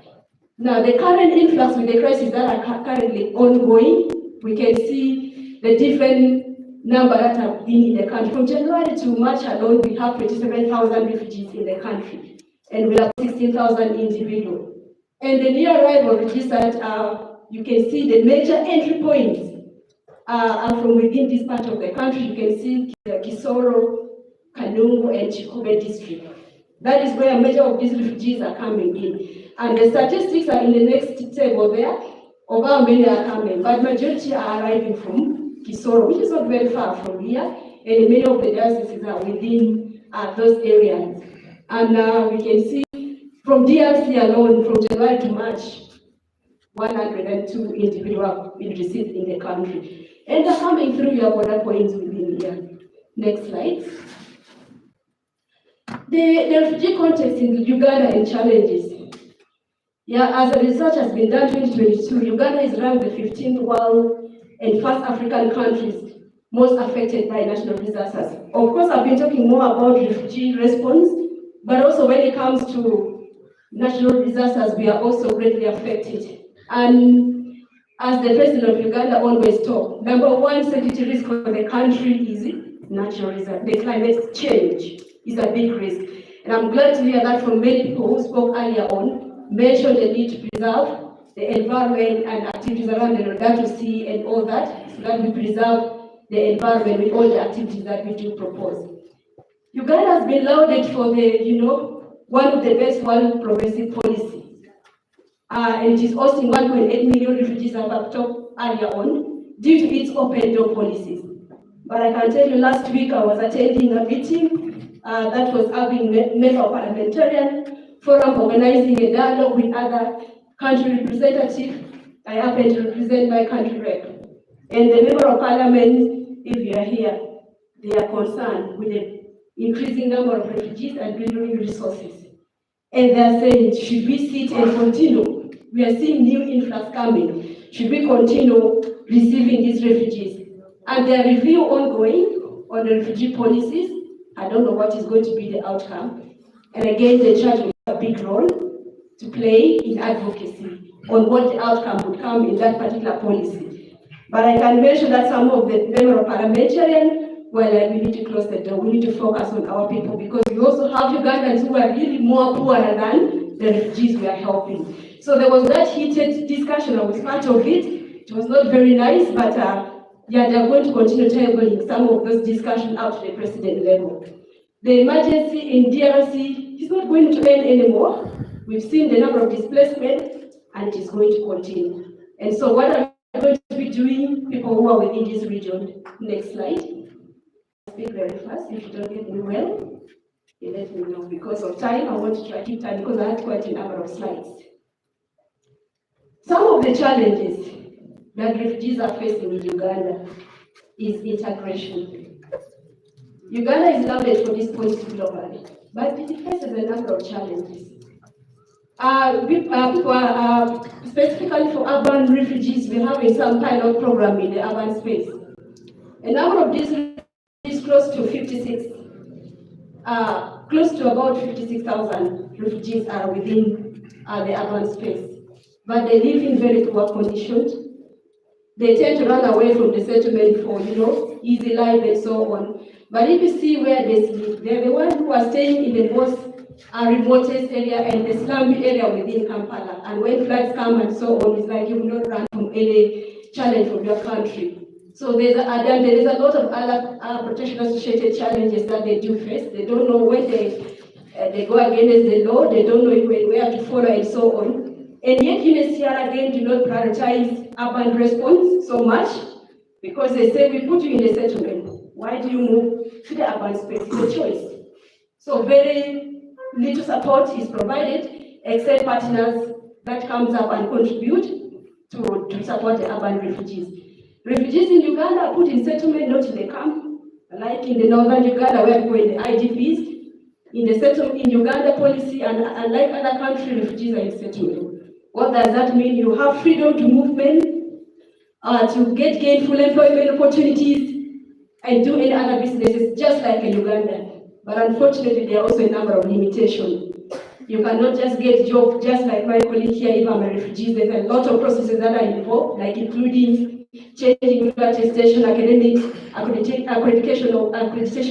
Q: Now, the current influx with the crises that are currently ongoing, we can see the different number that have been in the country. From January to March alone, we have 27,000 refugees in the country, and we have 16,000 individuals. And the new arrival refugees that you can see the major entry points are from within this part of the country. You can see Kisoro, Kanungu, and Chikube district. That is where major of these refugees are coming in. And the statistics are in the next table there of how many are coming, but majority are arriving from Kisoro, which is not very far from here, and many of the dioceses are within those areas. And we can see from DRC alone, from July to March, 102 individuals have been received in the country. And they're coming through your border points within here. Next slide. The refugee context in Uganda and challenges. Yeah, as a research has been done 2022, Uganda is ranked the 15th world and first African countries most affected by natural disasters. Of course, I've been talking more about refugee response, but also when it comes to natural disasters, we are also greatly affected. And as the president of Uganda always talks, number one security risk for the country is natural disaster. The climate change is a big risk. And I'm glad to hear that from many people who spoke earlier on, mentioned the need to preserve the environment and activities around the Rodato Sea and all that, so that we preserve the environment with all the activities that we do propose. Uganda has been lauded for the, one of the best world progressive policies. And it is hosting 1.8 million refugees, as I've talked earlier on, due to its open door policies. But I can tell you, last week I was attending a meeting that was having member parliamentarian forum, organizing a dialogue with other country representatives. I happen to represent my country rep. And the member of parliament, if you are here, they are concerned with the increasing number of refugees and building resources. And they are saying, should we sit and continue? We are seeing new influx coming. Should we continue receiving these refugees? And their review ongoing on the refugee policies. I don't know what is going to be the outcome. And again, the church will have a big role to play in advocacy on what the outcome would come in that particular policy. But I can mention that some of the members of parliamentarian, well, we need to close the door. We need to focus on our people, because we also have Ugandans who are really more poorer than the refugees we are helping. So there was that heated discussion. I was part of it. It was not very nice, but yeah, they are going to continue tabling some of those discussions up to the president level. The emergency in DRC is not going to end anymore. We've seen the number of displacement, and it is going to continue. And so what are we going to be doing, people who are within this region? Next slide. I'll speak very fast. If you don't get me well, you let me know. Because of time, I want to try to keep time, because I had quite a number of slides. Some of the challenges that refugees are facing in Uganda is integration. Uganda is lauded for this policy globally, but it faces a number of challenges. Specifically for urban refugees, we have some pilot program in the urban space. A number of these is close to 56. Close to about 56,000 refugees are within the urban space, but they live in very poor conditions. They tend to run away from the settlement for, easy life and so on. But if you see where they live, they're the ones who are staying in the most remotest area and the slummy area within Kampala. And when floods come and so on, it's like you will not run from any challenge from your country. So there is a lot of other protection associated challenges that they do face. They don't know when they go against the law, they don't know where to follow and so on. And yet UNHCR again do not prioritize urban response so much, because they say, we put you in the settlement. Why do you move to the urban space? It's a choice. So very little support is provided, except partners that comes up and contribute to support the urban refugees. Refugees in Uganda are put in settlement, not in the camp, like in the northern Uganda where people in the IDPs. In the settlement in Uganda policy, and unlike other countries, refugees are in settlement. What does that mean? You have freedom to movement, to get gainful employment opportunities, and do any other businesses, just like in Uganda. but unfortunately there are also a number of limitations. You cannot just get job just like my colleague here. If I'm a refugee, there's a lot of processes that are involved, like including changing your attestation, academic accreditation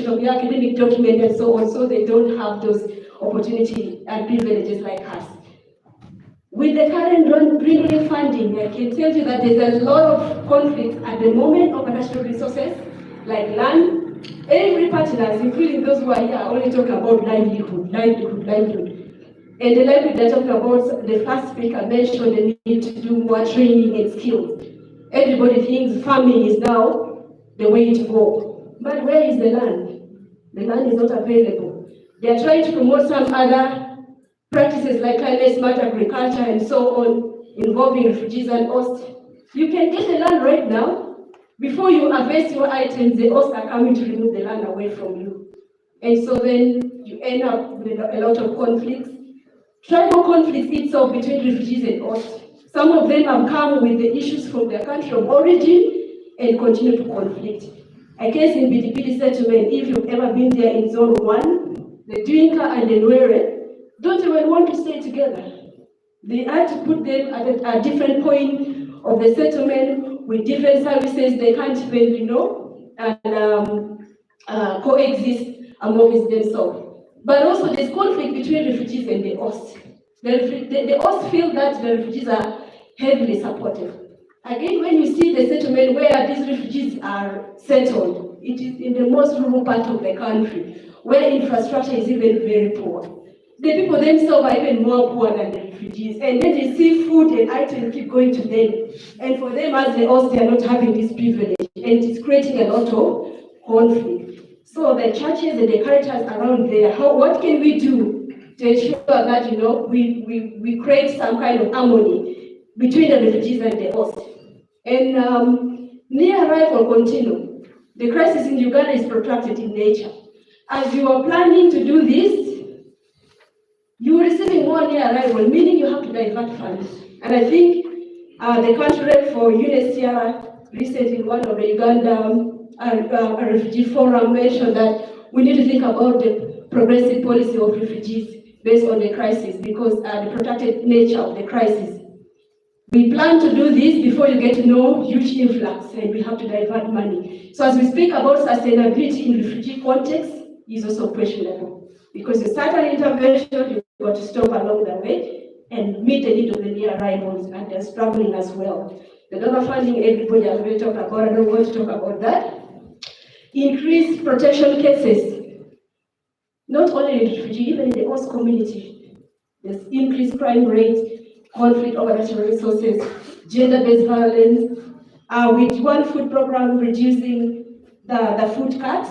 Q: of your academic document and so on, so they don't have those opportunities and privileges like us. With the current bringing funding, I can tell you that there's a lot of conflict at the moment of natural resources, like land. Every partners, including those who are here, are only talking about livelihood. And the livelihood they're talking about, the first speaker mentioned the need to do more training and skills. Everybody thinks farming is now the way to go. But where is the land? The land is not available. They are trying to promote some other practices like climate smart agriculture and so on, involving refugees and hosts. You can get the land right now. Before you harvest your items, the hosts are coming to remove the land away from you. And so then you end up with a lot of conflicts. Tribal conflicts itself between refugees and hosts. Some of them have come with the issues from their country of origin and continue to conflict. I guess in Bidibidi settlement, if you've ever been there in zone 1, the Dinka and the Nwere don't even want to stay together. They had to put them at a different point of the settlement with different services. They can't even, coexist amongst themselves. But also there's conflict between refugees and the hosts. The hosts feel that the refugees are heavily supported. Again, when you see the settlement where these refugees are settled, it is in the most rural part of the country, where infrastructure is even very poor. The people themselves are even more poor than the refugees, and then they see food and items keep going to them. And for them, as the hosts, they are not having this privilege, and it's creating a lot of conflict. So the churches and the Caritas around there, what can we do to ensure that we create some kind of harmony between the refugees and the hosts? And near arrival continue. The crisis in Uganda is protracted in nature. As you are planning to do this, you are receiving more near arrival, meaning you have to divert funds. And I think the country rep for UNHCR recently in one of the Uganda a refugee forum mentioned that we need to think about the progressive policy of refugees based on the crisis, because the protracted nature of the crisis. We plan to do this before you get to know huge influx, and we have to divert money. So as we speak about sustainability in refugee context, is also questionable, because you start an intervention, you've got to stop along the way and meet the need of the new arrivals, and they're struggling as well. The donor funding, everybody has already talked about, I don't want to talk about that. Increased protection cases, not only in refugee, even in the host community. There's increased crime rate, conflict over natural resources, gender-based violence, with one food program reducing the food cut.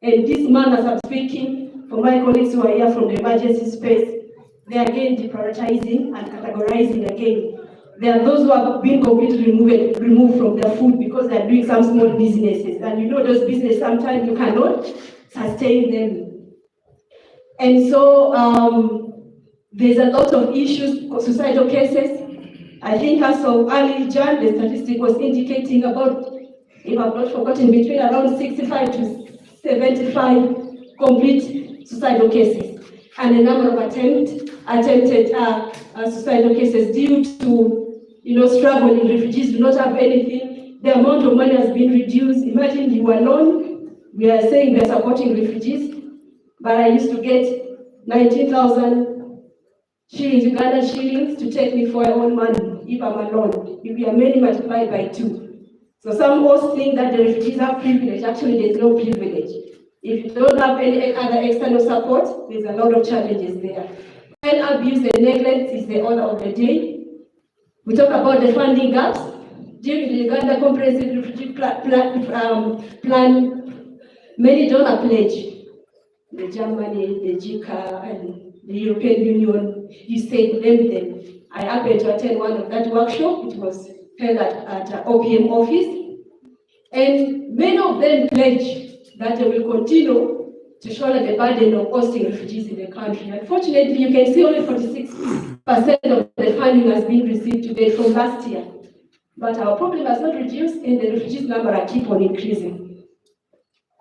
Q: And this month, as I'm speaking, for my colleagues who are here from the emergency space, they are again deprioritizing and categorizing again. There are those who have been completely removed from their food because they are doing some small businesses. And you know those businesses, sometimes you cannot sustain them. And so there's a lot of issues, suicidal cases. I think as of early Jan, the statistic was indicating about, if I've not forgotten, between around 65 to 75 complete suicidal cases, and a number of attempted suicidal cases due to struggling refugees do not have anything. The amount of money has been reduced. Imagine you alone. We are saying we are supporting refugees, but I used to get 19,000 shillings, Uganda shillings, to take me for my own money if I'm alone. If we are many, multiplied by 2. So some hosts think that the refugees have privilege. Actually, there's no privilege. If you don't have any other external support, there's a lot of challenges there. And abuse and neglect is the order of the day. We talk about the funding gaps. During the Uganda Comprehensive Refugee Plan, many donor pledge. The Germany, the JICA, and the European Union, you said them. I happened to attend one of that workshop. It was held at OPM office. And many of them pledge that they will continue to shoulder the burden of hosting refugees in the country. Unfortunately, you can see only 46% of the funding has been received today from last year. But our problem has not reduced, and the refugees number keep on increasing.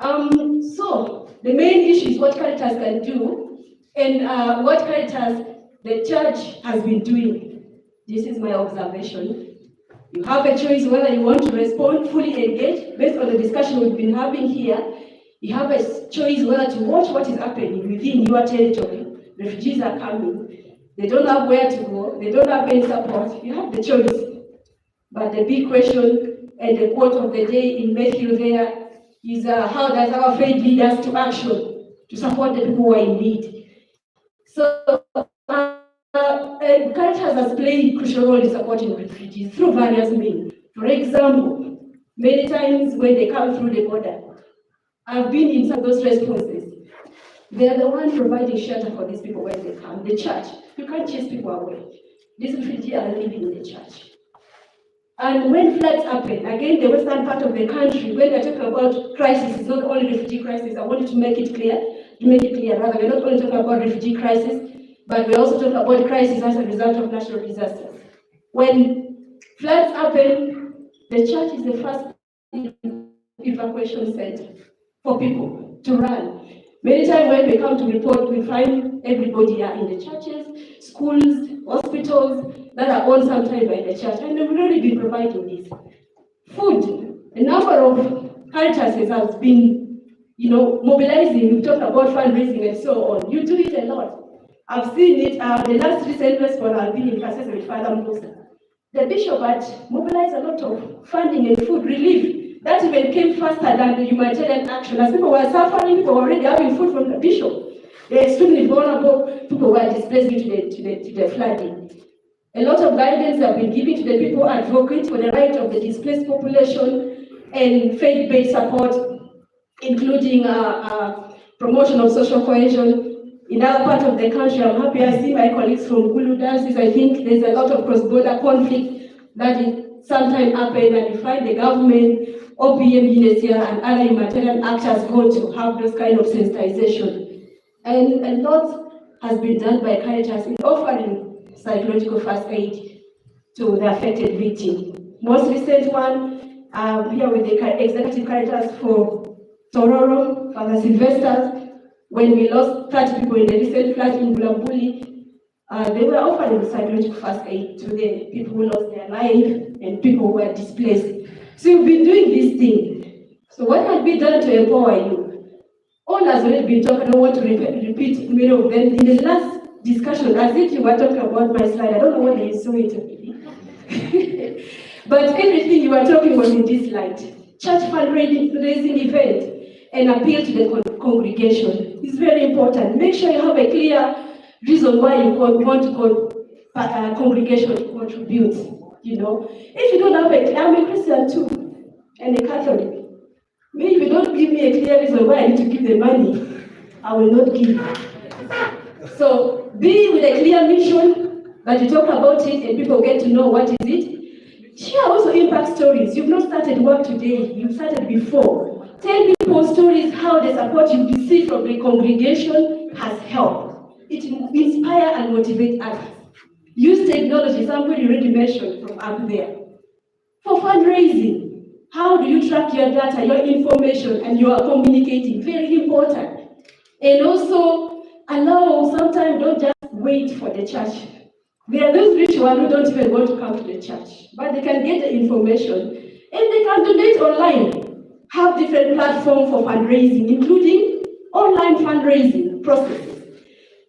Q: So the main issue is what Caritas can do and what Caritas, the church, has been doing. This is my observation. You have a choice whether you want to respond, fully engage, based on the discussion we've been having here. You have a choice whether to watch what is happening within your territory. Refugees are coming. They don't have where to go. They don't have any support. You have the choice. But the big question and the quote of the day in Matthew there is how does our faith lead us to action to support the people who are in need? So Caritas has played a crucial role in supporting refugees through various means. For example, many times when they come through the border, I've been in some of those responses. They are the ones providing shelter for these people when they come. The church, you can't chase people away. These refugees are living in the church. And when floods happen, again, the western part of the country, when we're talking about crisis, it's not only refugee crisis. I wanted to make it clear, rather, we're not only talking about refugee crisis, but we're also talking about crisis as a result of natural disasters. When floods happen, the church is the first evacuation center for people to run. Many times when we come to report, we find everybody are in the churches, schools, hospitals that are owned sometimes by the church, and they've already been providing this. Food, a number of Caritases has been, mobilizing. We've talked about fundraising and so on. You do it a lot. I've seen it. The last recent response I've been in Kasese with Father Musa. The bishop had mobilized a lot of funding and food relief. That even came faster than the humanitarian action. As people were suffering, people were already having food from the bishop. They're extremely vulnerable. People were displaced due to the flooding. A lot of guidance have been given to the people advocates for the right of the displaced population and faith-based support, including promotion of social cohesion. In other parts of the country, I'm happy I see my colleagues from Gulu Diocese. I think there's a lot of cross-border conflict that is sometimes happen, and you find the government, OPM, UNHCR, and other humanitarian actors go to have those kind of sensitization. And a lot has been done by Caritas in offering psychological first aid to the affected victim. Most recent one, here with the Executive Caritas for Tororo, Father Sylvester, when we lost 30 people in the recent flood in Bulabuli, they were offering psychological first aid to the people who lost their life and people who were displaced. So we've been doing this thing. So what has been done to empower you? All has already been talked. I don't want to repeat many of them. In the last discussion, as if you were talking about my slide, I don't know whether you saw it already. But everything you were talking was in this slide. Church fundraising event and appeal to the congregation is very important. Make sure you have a clear reason why you want congregation to contribute. If you don't have I'm a Christian too, and a Catholic. If you don't give me a clear reason why I need to give the money, I will not give. So be with a clear mission that you talk about it and people get to know what is it. Share also impact stories. You've not started work today, you've started before. Tell people stories how the support you receive from the congregation has helped. It will inspire and motivate others. Use technology, somebody already mentioned from up there. For fundraising, how do you track your data, your information, and you are communicating? Very important. And also, allow, sometimes don't just wait for the church. There are those rich ones who don't even want to come to the church, but they can get the information and they can donate online. Have different platforms for fundraising, including online fundraising processes.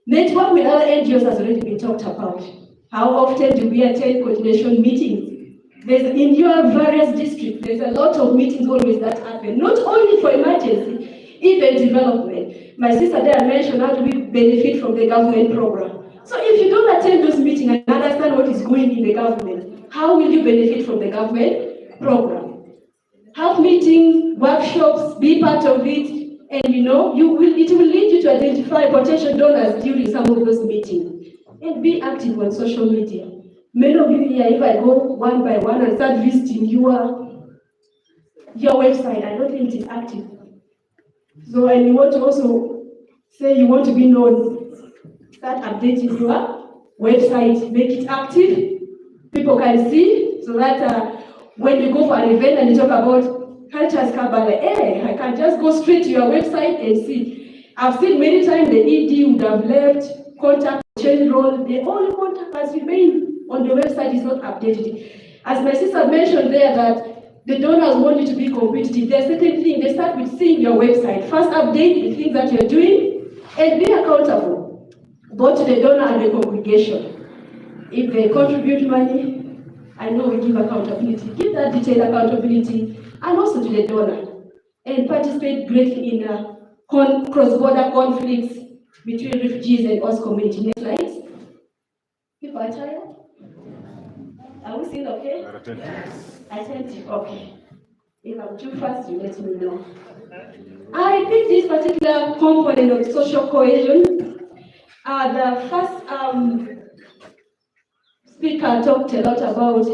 Q: Network with other NGOs has already been talked about. How often do we attend coordination meetings? In your various districts, there's a lot of meetings always that happen, not only for emergency, even development. My sister there mentioned how do we benefit from the government program. So if you don't attend those meetings and understand what is going in the government, how will you benefit from the government program? Have meetings, workshops, be part of it, and it will lead you to identify potential donors during some of those meetings. And be active on social media. Many of you here, if I go one by one and start visiting your website, I don't think it is active. So, and you want to also say you want to be known, start updating your website, make it active, people can see, so that when you go for an event and you talk about Caritas Kabbalah, I can just go straight to your website and see.
R: I've seen many times the ED would have left, contact, change role, the only contact has remained on the website is not updated. As my sister mentioned there that the donors want you to be competitive, there's certain things, they start with seeing your website. First update the things that you're doing and be accountable, both to the donor and the congregation. If they contribute money, I know we give accountability. Give that detailed accountability and also to the donor. And participate greatly in cross-border conflicts between refugees and host community. Next slide. People are tired? Are we still okay? Attentive, okay. If I'm too fast, you let me know. I think this particular component of social cohesion, the first speaker talked a lot about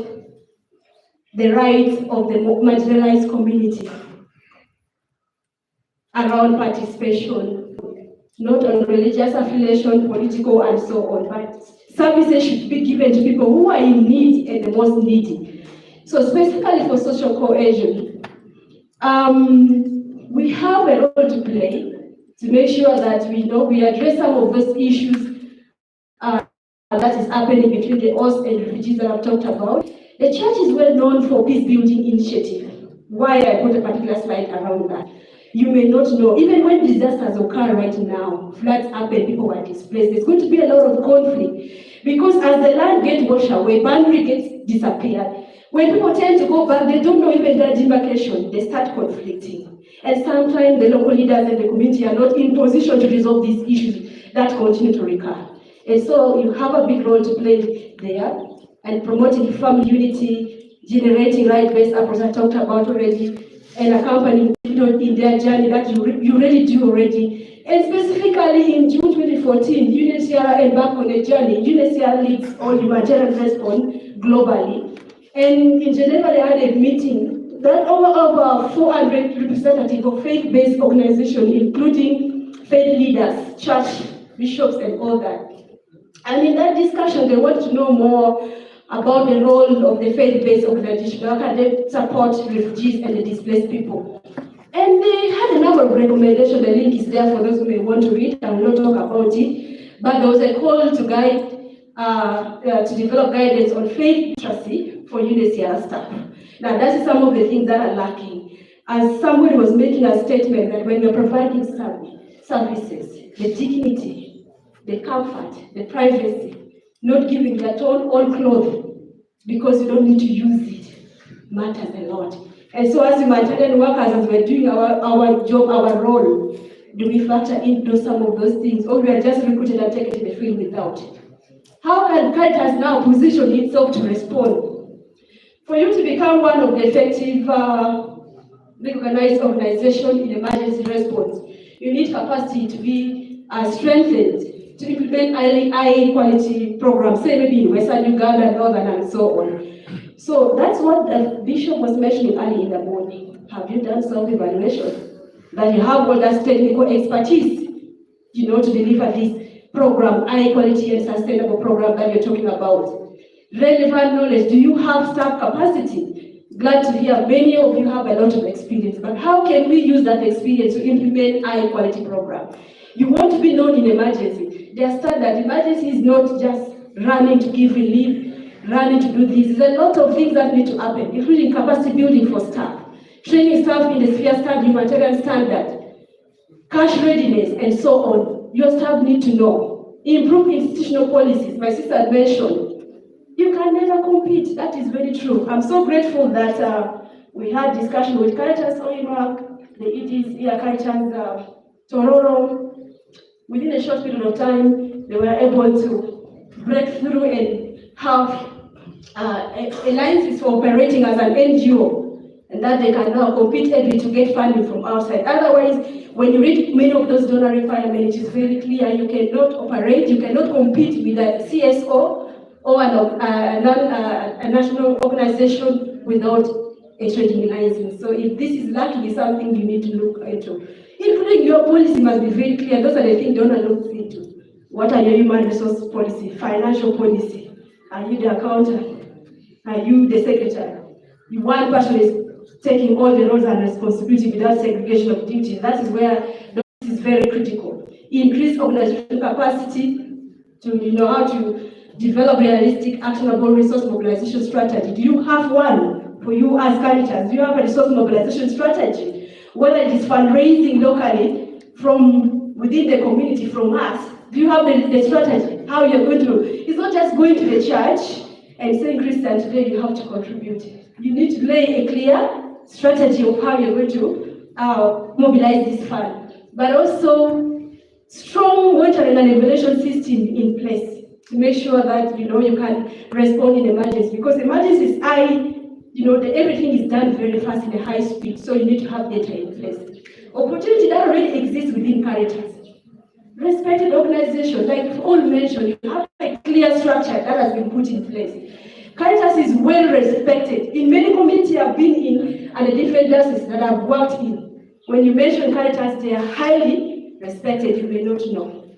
R: the rights of the marginalized community around participation, not on religious affiliation, political, and so on, but services should be given to people who are in need and the most needy. So specifically for social cohesion, we have a role to play to make sure that we address some of those issues that is happening between the host and refugees that I've talked about. The church is well known for peace building initiative. Why I put a particular slide around that. You may not know, even when disasters occur right now, floods happen, people are displaced, there's going to be a lot of conflict. Because as the land gets washed away, boundary gets disappeared. When people tend to go back, they don't know even their demarcation, they start conflicting. And sometimes the local leaders and the community are not in position to resolve these issues that continue to recur. And so you have a big role to play there, and promoting family unity, generating right-based approach I talked about already, and accompanying people in their journey that you really do already. And specifically in June 2014, UNHCR embarked on a journey. UNHCR leads all humanitarian response globally. And in Geneva, they had a meeting that over 400 representatives of faith-based organizations, including faith leaders, church, bishops, and all that. And in that discussion, they want to know more about the role of the faith-based organization, how can they support refugees and the displaced people. And they had a number of recommendations. The link is there for those who may want to read. I will not talk about it. But there was a call to guide, to develop guidance on faith literacy for UNHCR staff. Now, that is some of the things that are lacking. As somebody was making a statement that when you're providing services, the dignity, the comfort, the privacy, not giving their own clothes because you don't need to use it, matters a lot. And so as humanitarian workers, as we're doing our job, our role, do we factor into some of those things, or we are just recruited and taken to the field without it? How can Caritas now position itself to respond? For you to become one of the effective recognized organizations in emergency response, you need capacity to be strengthened to implement high quality programs, say maybe in Western Uganda, Northern, and so on. So that's what the Bishop was mentioning early in the morning. Have you done self-evaluation? That you have all that technical expertise, to deliver this program, high quality and sustainable program that you're talking about. Relevant knowledge, do you have staff capacity? Glad to hear many of you have a lot of experience, but how can we use that experience to implement high quality program? You want to be known in emergency. They understand that emergency is not just running to give relief, running to do this. There's a lot of things that need to happen, including capacity building for staff, training staff in the sphere standard, humanitarian standard, cash readiness, and so on. Your staff need to know. Improve institutional policies. My sister mentioned, you can never compete. That is very true. I'm so grateful that we had discussion with Caritas Oimak, the EDs here, Caritas Tororo. Within a short period of time, they were able to break through and have alliances for operating as an NGO, and that they can now compete heavily to get funding from outside. Otherwise, when you read many of those donor requirements, it is very clear you cannot operate, you cannot compete with a CSO or a national organization without a trading license. So if this is likely something you need to look into. Including your policy must be very clear. Those are the things donor looks into. What are your human resource policy, financial policy? Are you the accountant? Are you the secretary? One person is taking all the roles and responsibility without segregation of duties. That is where this is very critical. Increase organizational capacity to know how to develop realistic, actionable resource mobilization strategy. Do you have one for you as Caritas? Do you have a resource mobilization strategy? Whether it is fundraising locally from within the community, from us, do you have the strategy? How you're going to, it's not just going to the church and saying, Christian, today you have to contribute. You need to lay a clear strategy of how you're going to mobilize this fund, but also strong monitoring and evaluation system in place to make sure that you can respond in emergencies, because emergencies everything is done very fast in a high speed, so you need to have data in place. Opportunity that already exists within Caritas. Respected organization, like we've all mentioned, you have a clear structure that has been put in place. Caritas is well respected. In many communities I've been in and the different dioceses that I've worked in, when you mention Caritas, they are highly respected, you may not know.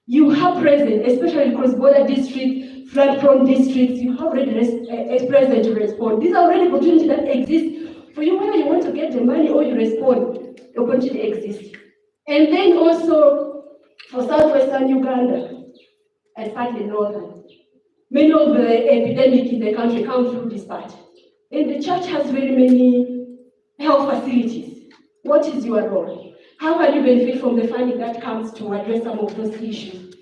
R: You have present, especially in cross-border districts, flood-prone districts, you have already present to respond. These are already opportunities that exist for you, whether you want to get the money or you respond, the opportunity exists. And then also for southwestern Uganda and partly northern, many of the epidemics in the country come through this part. And the church has very many health facilities. What is your role? How can you benefit from the funding that comes to address some of those issues?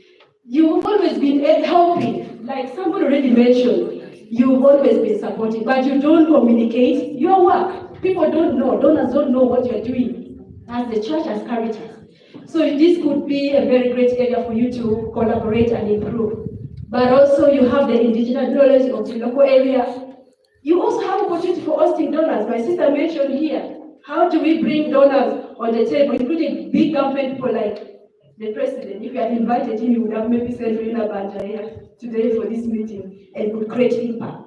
R: You've always been helping, like somebody already mentioned, you've always been supporting, but you don't communicate your work. People don't know, donors don't know what you're doing as the church, as Caritas. So this could be a very great area for you to collaborate and improve. But also you have the indigenous knowledge of the local area. You also have opportunity for hosting donors. My sister mentioned here, how do we bring donors on the table, including big government people like the president? If you had invited him, he would have maybe sent Rina Banja here today for this meeting and would create impact.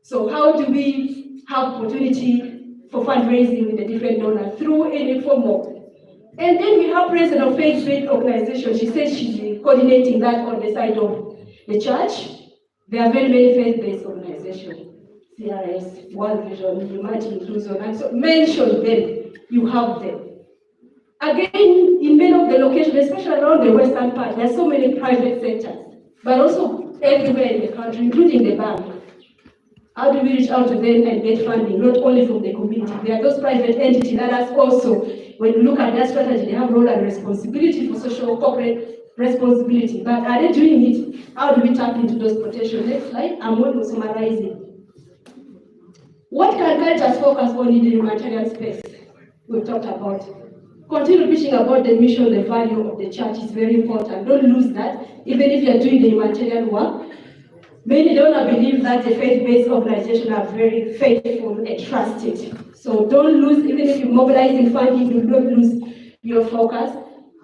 R: So how do we have opportunity for fundraising with the different donors through any form of? And then we have president of faith-based organization. She says she's coordinating that on the side of the church. There are very many faith-based organizations. CRS, World Vision, Humanity Inclusion, and so mention them, you have them. Again, in many of the locations, especially around the western part, there are so many private sectors, but also everywhere in the country, including the bank. How do we reach out to them and get funding, not only from the community? There are those private entities that are also, when you look at their strategy, they have role and responsibility for social corporate responsibility. But are they doing it? How do we tap into those potential? Next slide, I'm going to summarize. What can Caritas focus on in the humanitarian space? We've talked about. Continue preaching about the mission, the value of the church is very important. Don't lose that, even if you're doing the humanitarian work. Many don't believe that the faith-based organizations are very faithful and trusted. So don't lose, even if you mobilize in funding, do not lose your focus.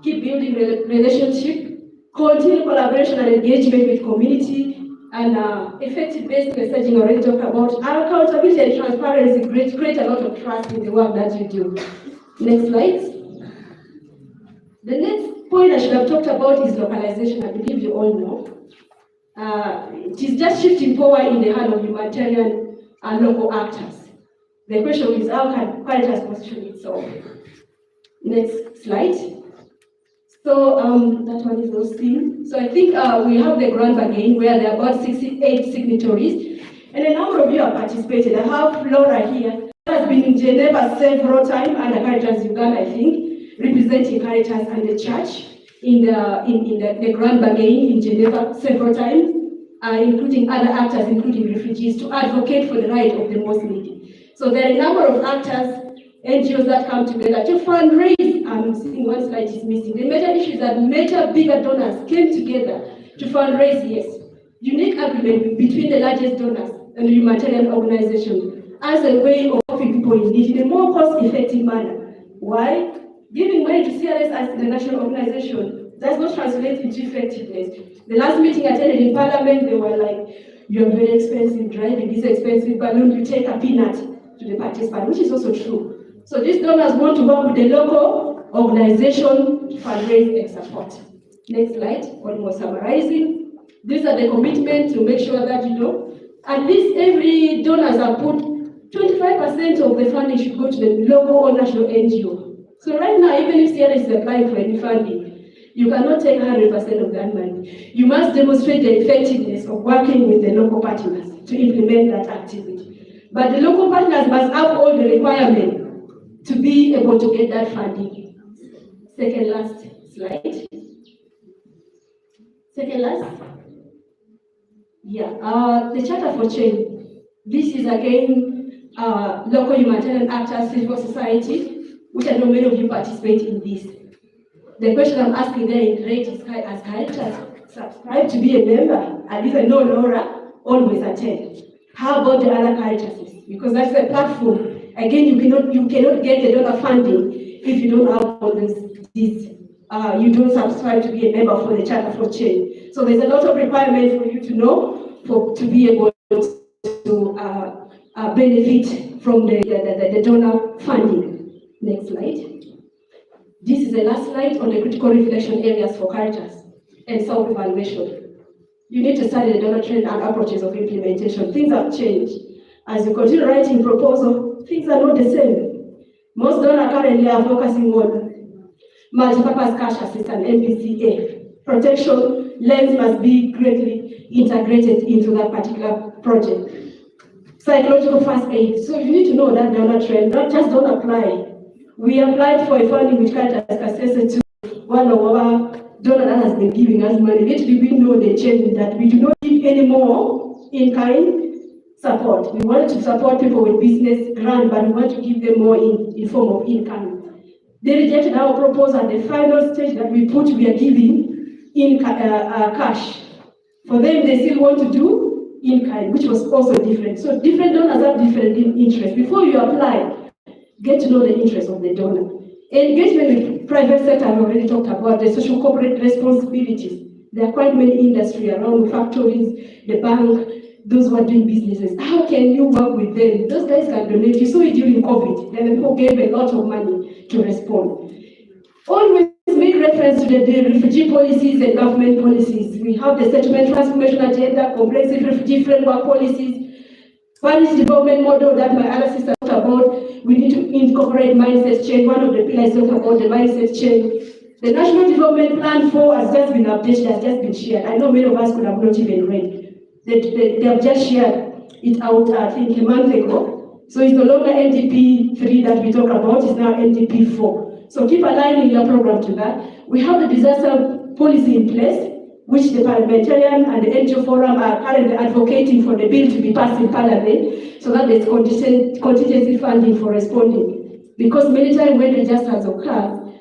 R: Keep building relationship, continue collaboration and engagement with community, and effective-based messaging already talked about. Accountability and transparency create a lot of trust in the work that you do. Next slide. The next point I should have talked about is localization. I believe you all know. It is just shifting power in the hand of humanitarian and local actors. The question is, how can Caritas position itself? Next slide. So that one is those things. So I think we have the grant again, where there are about 68 signatories, and a number of you have participated. I have Laura here, who has been in Geneva several times, and Caritas Uganda, I think, representing Caritas and the church in the Grand Bargain in Geneva several times, including other actors, including refugees, to advocate for the right of the most needy. So there are a number of actors, NGOs that come together to fundraise. I'm seeing one slide is missing. The major issue is that major bigger donors came together to fundraise, yes. Unique agreement between the largest donors and the humanitarian organization as a way of helping people in need in a more cost-effective manner. Why? Giving money to CRS as the national organization does not translate into effectiveness. The last meeting I attended in Parliament, they were like, you're very expensive, driving this expensive balloon, you take a peanut to the participant, which is also true. So these donors want to work with the local organization to fundraise and support. Next slide, almost summarizing. These are the commitments to make sure that, at least every donors have put 25% of the funding should go to the local or national NGO. So right now, even if Sierra is applying for any funding, you cannot take 100% of that money. You must demonstrate the effectiveness of working with the local partners to implement that activity. But the local partners must have all the requirements to be able to get that funding. Second last slide. Second last. Yeah, the Charter for Change. This is again local humanitarian actors, civil society, which I know many of you participate in this. The question I'm asking there in red is, as Caritas subscribe to be a member? At least I know Laura always attend. How about the other Caritases? Because that's a platform. Again, you cannot get the donor funding if you don't have all this. You don't subscribe to be a member for the Charter for Change. So there's a lot of requirements for you to know to be able to benefit from the donor funding. Next slide. This is the last slide on the critical reflection areas for Caritas and self-evaluation. You need to study the donor trend and approaches of implementation. Things have changed. As you continue writing proposal, things are not the same. Most donors currently are focusing on multi-purpose cash assistance, MPCA. Protection lens must be greatly integrated into that particular project. Psychological first aid. So you need to know that donor trend, not just don't apply. We applied for a funding which Caritas access to one of our donors that has been giving us money. Literally, we know the change that we do not give any more in-kind support. We wanted to support people with business grant, but we want to give them more in form of in-kind. They rejected our proposal at the final stage that we are giving in cash. For them, they still want to do in-kind, which was also different. So different donors have different interests. Before you apply, get to know the interests of the donor. Engagement with private sector, I've already talked about the social corporate responsibilities. There are quite many industries around factories, the bank, those who are doing businesses. How can you work with them? Those guys can donate. You saw it during COVID, and the people gave a lot of money to respond. Always make reference to the refugee policies and government policies. We have the settlement transformation agenda, comprehensive refugee framework policies, Spanish development model that my other sister talked about. We need to incorporate mindset change. One of the pillars talked about the mindset change. The National Development Plan 4 has just been updated, has just been shared. I know many of us could have not even read. They have just shared it out, I think, a month ago. So it's no longer NDP 3 that we talk about, it's now NDP 4. So keep aligning your program to that. We have the disaster policy in place, which the parliamentarian and the NGO forum are currently advocating for the bill to be passed in parliament, so that there's contingency funding for responding. Because many times when disasters occur,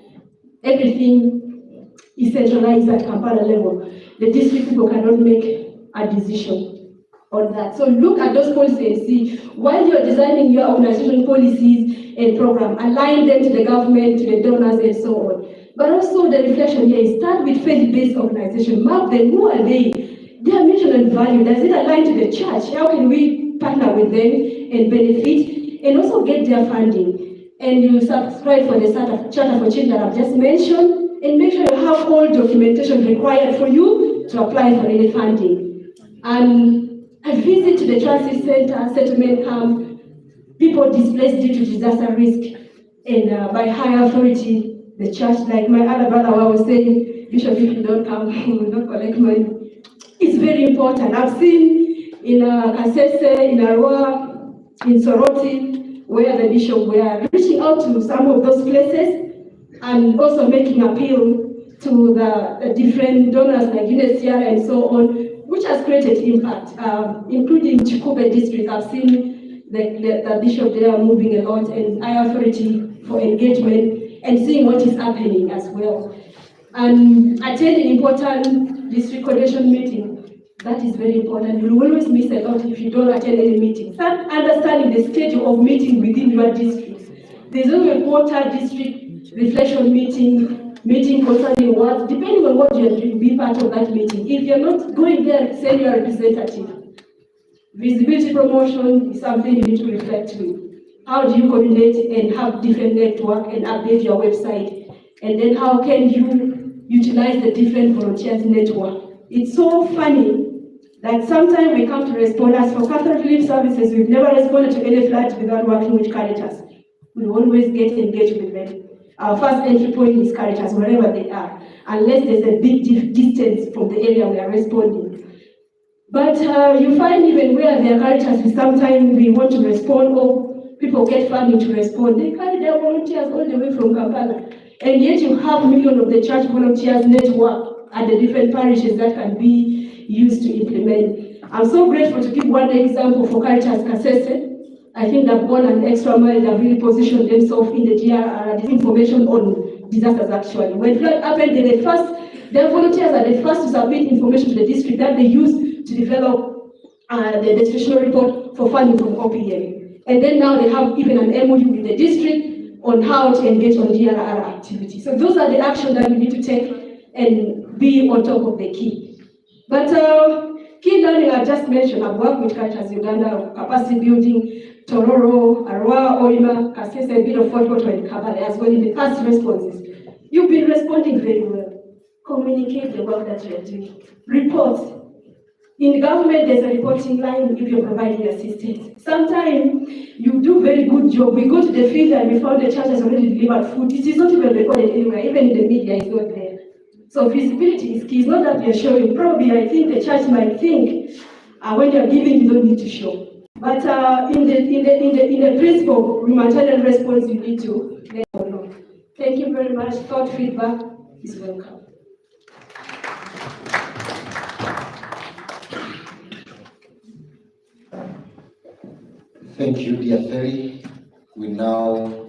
R: everything is centralized at Kampala level. The district people cannot make a decision on that. So look at those policies and see, while you're designing your organization policies and program, align them to the government, to the donors, and so on. But also the reflection here is start with faith-based organization. Map them. Who are they? Their mission and value. Does it align to the church? How can we partner with them and benefit and also get their funding? And you subscribe for the Charter for Change that I've just mentioned, and make sure you have all documentation required for you to apply for any funding. And a visit to the transit center, settlement camp, people displaced due to disaster risk, and by higher authority, the church, like my other brother was saying, Bishop, if you don't come, we will not collect money. It's very important. I've seen in Kasese, in Arua, in Soroti, where the bishop were reaching out to some of those places and also making appeal to the different donors like UNHCR and so on, which has created impact, including Chikube district. I've seen the bishop there moving a lot and high authority for engagement and seeing what is happening as well. And attending important district coordination meeting, that is very important. You will always miss a lot if you don't attend any meeting. Start understanding the schedule of meeting within your district. There's always a quarter district reflection meeting concerning what, depending on what you're doing, be part of that meeting. If you're not going there, send your representative. Visibility promotion is something you need to reflect with. How do you coordinate and have different network and update your website? And then how can you utilize the different volunteers network? It's so funny that sometimes we come to respond as for Catholic Relief Services, we've never responded to any flood without working with Caritas. We always get engaged with them. Our first entry point is Caritas, wherever they are, unless there's a big distance from the area we are responding. But you find even where there are Caritas, sometimes we want to respond or people get funding to respond. They carry their volunteers all the way from Kampala. And yet you have millions of the church volunteers network at the different parishes that can be used to implement. I'm so grateful to give one example for Caritas Kasese. I think they've gone an extra mile, they've really positioned themselves in the GRR, the information on disasters actually. When flood happened, their volunteers are the first to submit information to the district that they use to develop the situational report for funding from OPM. And then now they have even an MOU with the district on how to engage on GRR activity. So those are the actions that we need to take and be on top of the key. But key learning I just mentioned, I've worked with Caritas Uganda, capacity building, Tororo, Arua, Oima, Kasese, a bit of Fort and Kabale as well in the past responses. You've been responding very well. Communicate the work that you are doing. Report. In the government, there's a reporting line if you're providing assistance. Sometimes you do very good job. We go to the field and we found the church has already delivered food. It is not even recorded anywhere, even in the media, it's not there. So visibility is key. It's not that you're showing. Probably, I think the church might think when you're giving, you don't need to show. But in the principle of humanitarian response, you need to let them know. Thank you very much. Thought feedback is welcome.
P: Thank you, dear Ferry. We now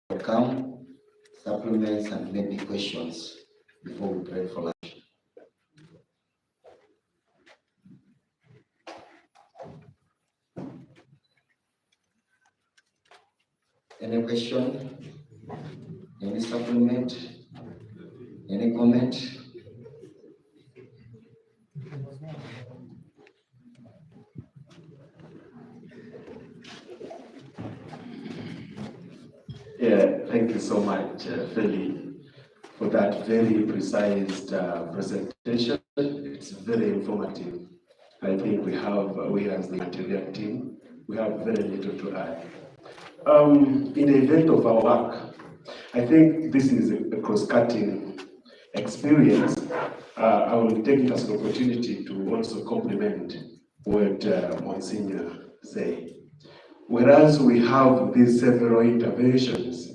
P: welcome supplements and maybe questions before we break for lunch. Any question? Any supplement? Any comment?
S: Yeah, thank you so much, Feli, for that very precise presentation. It's very informative. I think we as the material team, we have very little to add. In the event of our work, I think this is a cross-cutting experience. I will take it as an opportunity to also compliment what Msgr said. Whereas we have these several interventions,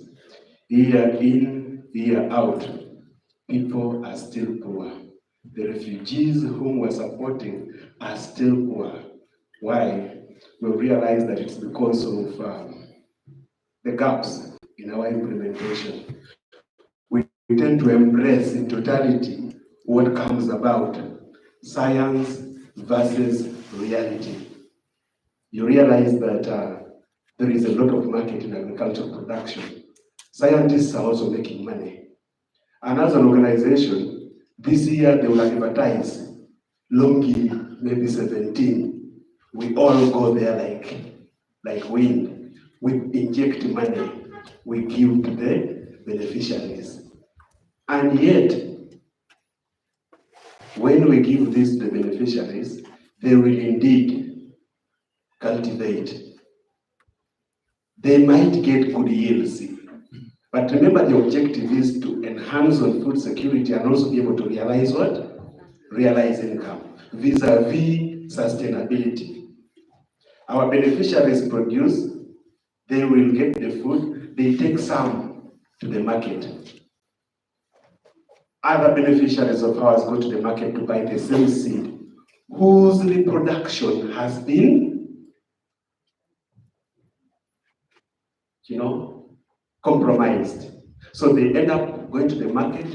S: year in, year out, people are still poor. The refugees whom we're supporting are still poor. Why? We realize that it's because of the gaps in our implementation. We tend to embrace in totality what comes about, science versus reality. You realize that there is a lot of market in agricultural production. Scientists are also making money. And as an organization, this year they will advertise Longi, maybe 17. We all go there like wind. We inject money, we give to the beneficiaries. And yet, when we give this to the beneficiaries, they will indeed cultivate. They might get good yields, but remember the objective is to enhance on food security and also be able to realize what? Realize income, vis-a-vis sustainability. Our beneficiaries produce, they will get the food, they take some to the market. Other beneficiaries of ours go to the market to buy the same seed, whose reproduction has been compromised. So they end up going to the market,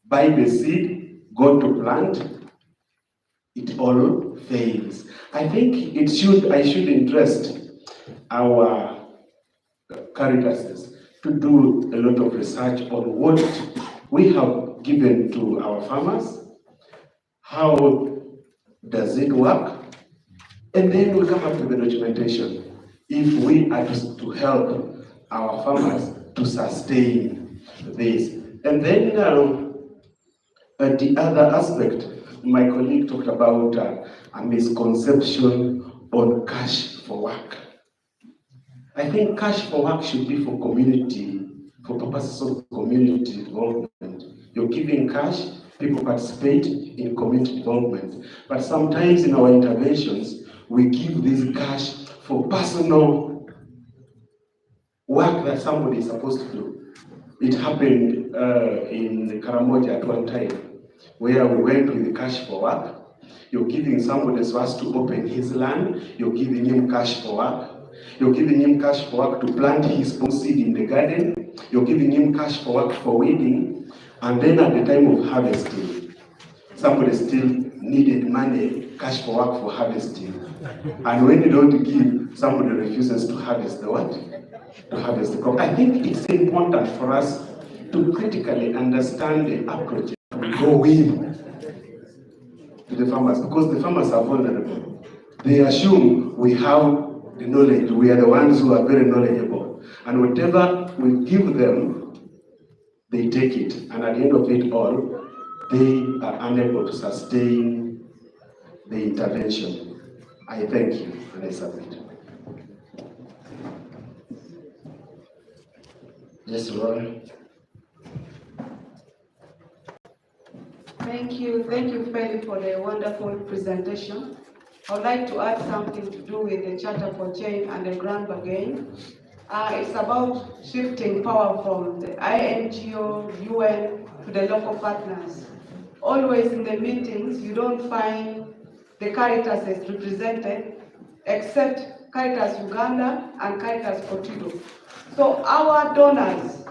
S: buy the seed, go to plant, it all fails. I think I should interest our Caritases to do a lot of research on what we have given to our farmers, how does it work, and then we come up with the documentation. If we are to help our farmers to sustain this. And then the other aspect, my colleague talked about a misconception on cash for work. I think cash for work should be for community for purposes of community development. You're giving cash, people participate in community development. But sometimes in our interventions, we give this cash for personal work that somebody is supposed to do. It happened in Karamoja at one time, where we went with the cash for work. You're giving somebody so as to open his land, you're giving him cash for work. You're giving him cash for work to plant his own seed in the garden. You're giving him cash for work for weeding. And then at the time of harvesting, somebody still needed money, cash for work for harvesting. And when you don't give, somebody refuses to harvest the what? To harvest the crop. I think it's important for us to critically understand the approach we go in to the farmers, because the farmers are vulnerable. They assume we have the knowledge, we are the ones who are very knowledgeable. And whatever we give them, they take it. And at the end of it all, they are unable to sustain the intervention. I thank you, and I submit.
P: Yes, Lord.
T: Thank you, Feli, for the wonderful presentation. I would like to add something to do with the Charter for Change and the Grand Bargain. It's about shifting power from the INGO, UN, to the local partners. Always in the meetings, you don't find the Caritas is represented, except Caritas Uganda and Caritas Kotido. So our donors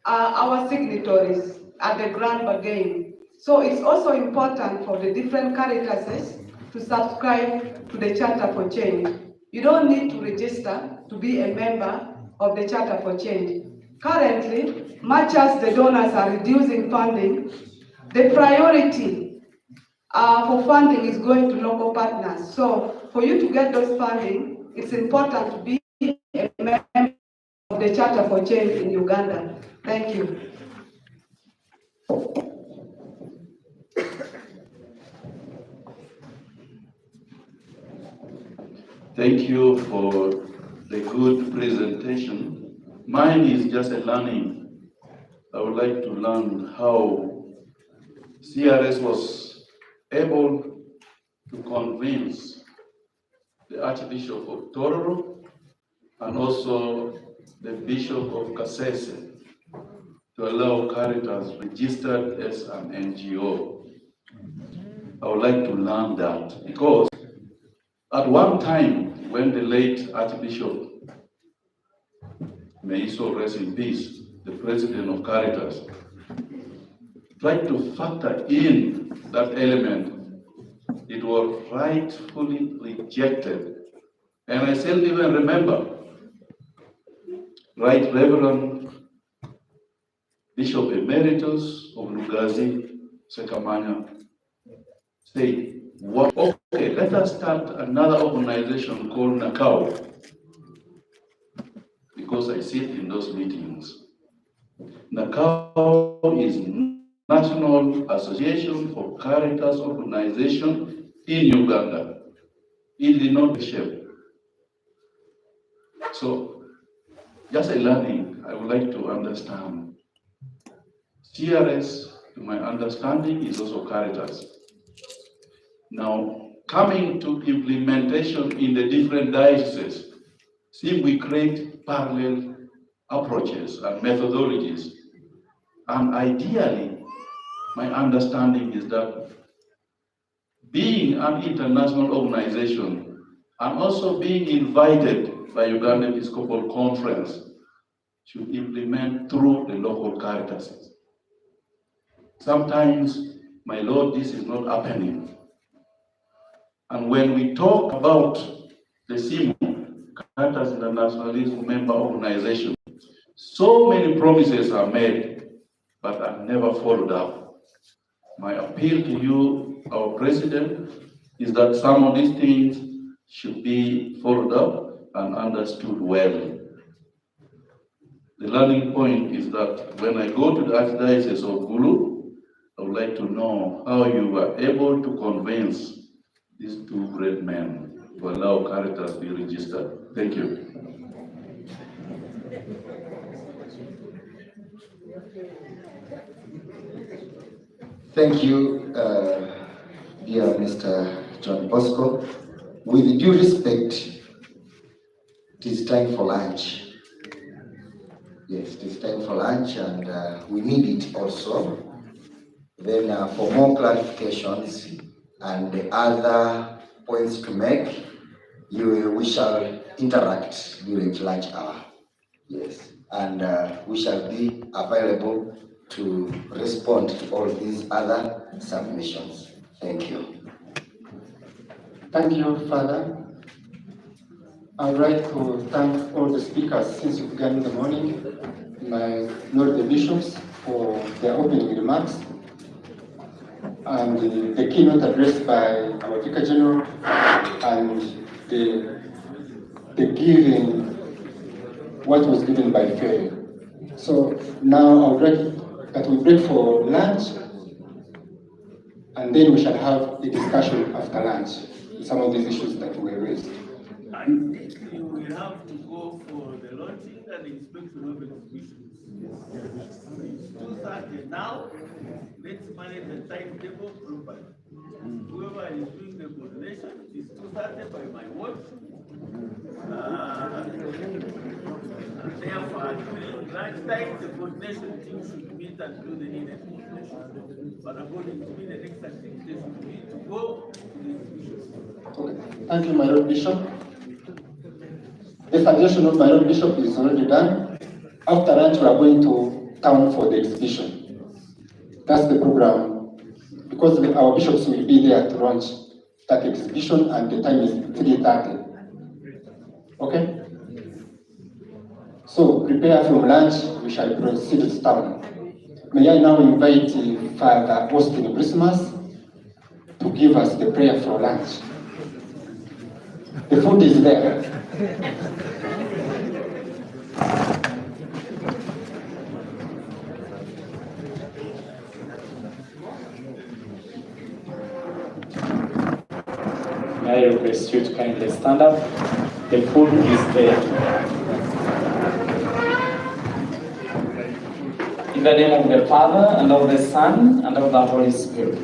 T: are our signatories at the Grand Bargain. So it's also important for the different Caritases to subscribe to the Charter for Change. You don't need to register to be a member of the Charter for Change. Currently, much as the donors are reducing funding, the priority for funding is going to local partners. So for you to get those funding, it's important to be a member of the Charter for Change in Uganda. Thank you.
H: Thank you for the good presentation. Mine is just a learning. I would like to learn how CRS was able to convince the Archbishop of Tororo and also the Bishop of Kasese to allow Caritas registered as an NGO. I would like to learn that, because at one time when the late Archbishop, may he so rest in peace, the president of Caritas, tried to factor in that element, it was rightfully rejected. And I still even remember, Right Reverend Bishop Emeritus of Lugazi, Sekamanya, said, okay, let us start another organization called Nakao, because I sit in those meetings. Nakao is National Association for Caritas Organization in Uganda. It did not shape. So, just a learning, I would like to understand. CRS, to my understanding, is also Caritas. Now, coming to implementation in the different dioceses, see, we create parallel approaches and methodologies. And ideally, my understanding is that being an international organization and also being invited by Uganda Episcopal Conference should implement through the local Caritases. Sometimes, my Lord, this is not happening. And when we talk about the CIMO, Caritas Internationalism Member Organization, so many promises are made, but are never followed up. My appeal to you, our President, is that some of these things should be followed up and understood well. The learning point is that when I go to the Archdiocese of Gulu, I would like to know how you were able to convince these two great men to allow Caritas to be registered. Thank you.
P: Thank you, dear Mr. John Bosco. With due respect, it is time for lunch. Yes, it is time for lunch, and we need it also. Then for more clarifications and other points to make, we shall interact during lunch hour. Yes, and we shall be available to respond to all these other submissions. Thank you.
A: Thank you, Father. I would like to thank all the speakers since we began in the morning, my Lord the bishops for their opening remarks, and the keynote address by our Vicar General, and the giving, what was given by Ferry. So now I would like that we break for lunch, and then we shall have a discussion after lunch, some of these issues that were raised.
U: I think you will have to go for the launching and inspection of exhibitions. It's 2:30 now. Let's manage the timetable properly. Whoever is doing the coordination is 2:30 by my watch. Therefore, during lunchtime, the coordination team should meet and do the needed coordination. But according to me, the next activity should be to go to the exhibition.
A: Okay. Thank you, my Lord Bishop. The suggestion of my Lord Bishop is already done. After lunch, we are going to town for the exhibition. That's the program, because our bishops will be there to launch that exhibition, and the time is 3:30. Okay? So prepare from lunch, we shall proceed to town. May I now invite Father Austin Christmas to give us the prayer for lunch. The food is there.
C: May I request you to kindly stand up? The food is there. In the name of the Father, and of the Son, and of the Holy Spirit.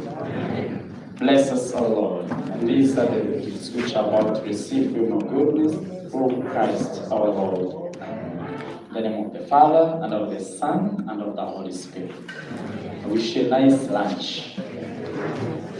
C: Bless us, O Lord. And these are the gifts which are about to receive from your goodness through Christ our Lord. In the name of the Father, and of the Son, and of the Holy Spirit. I wish you a nice lunch.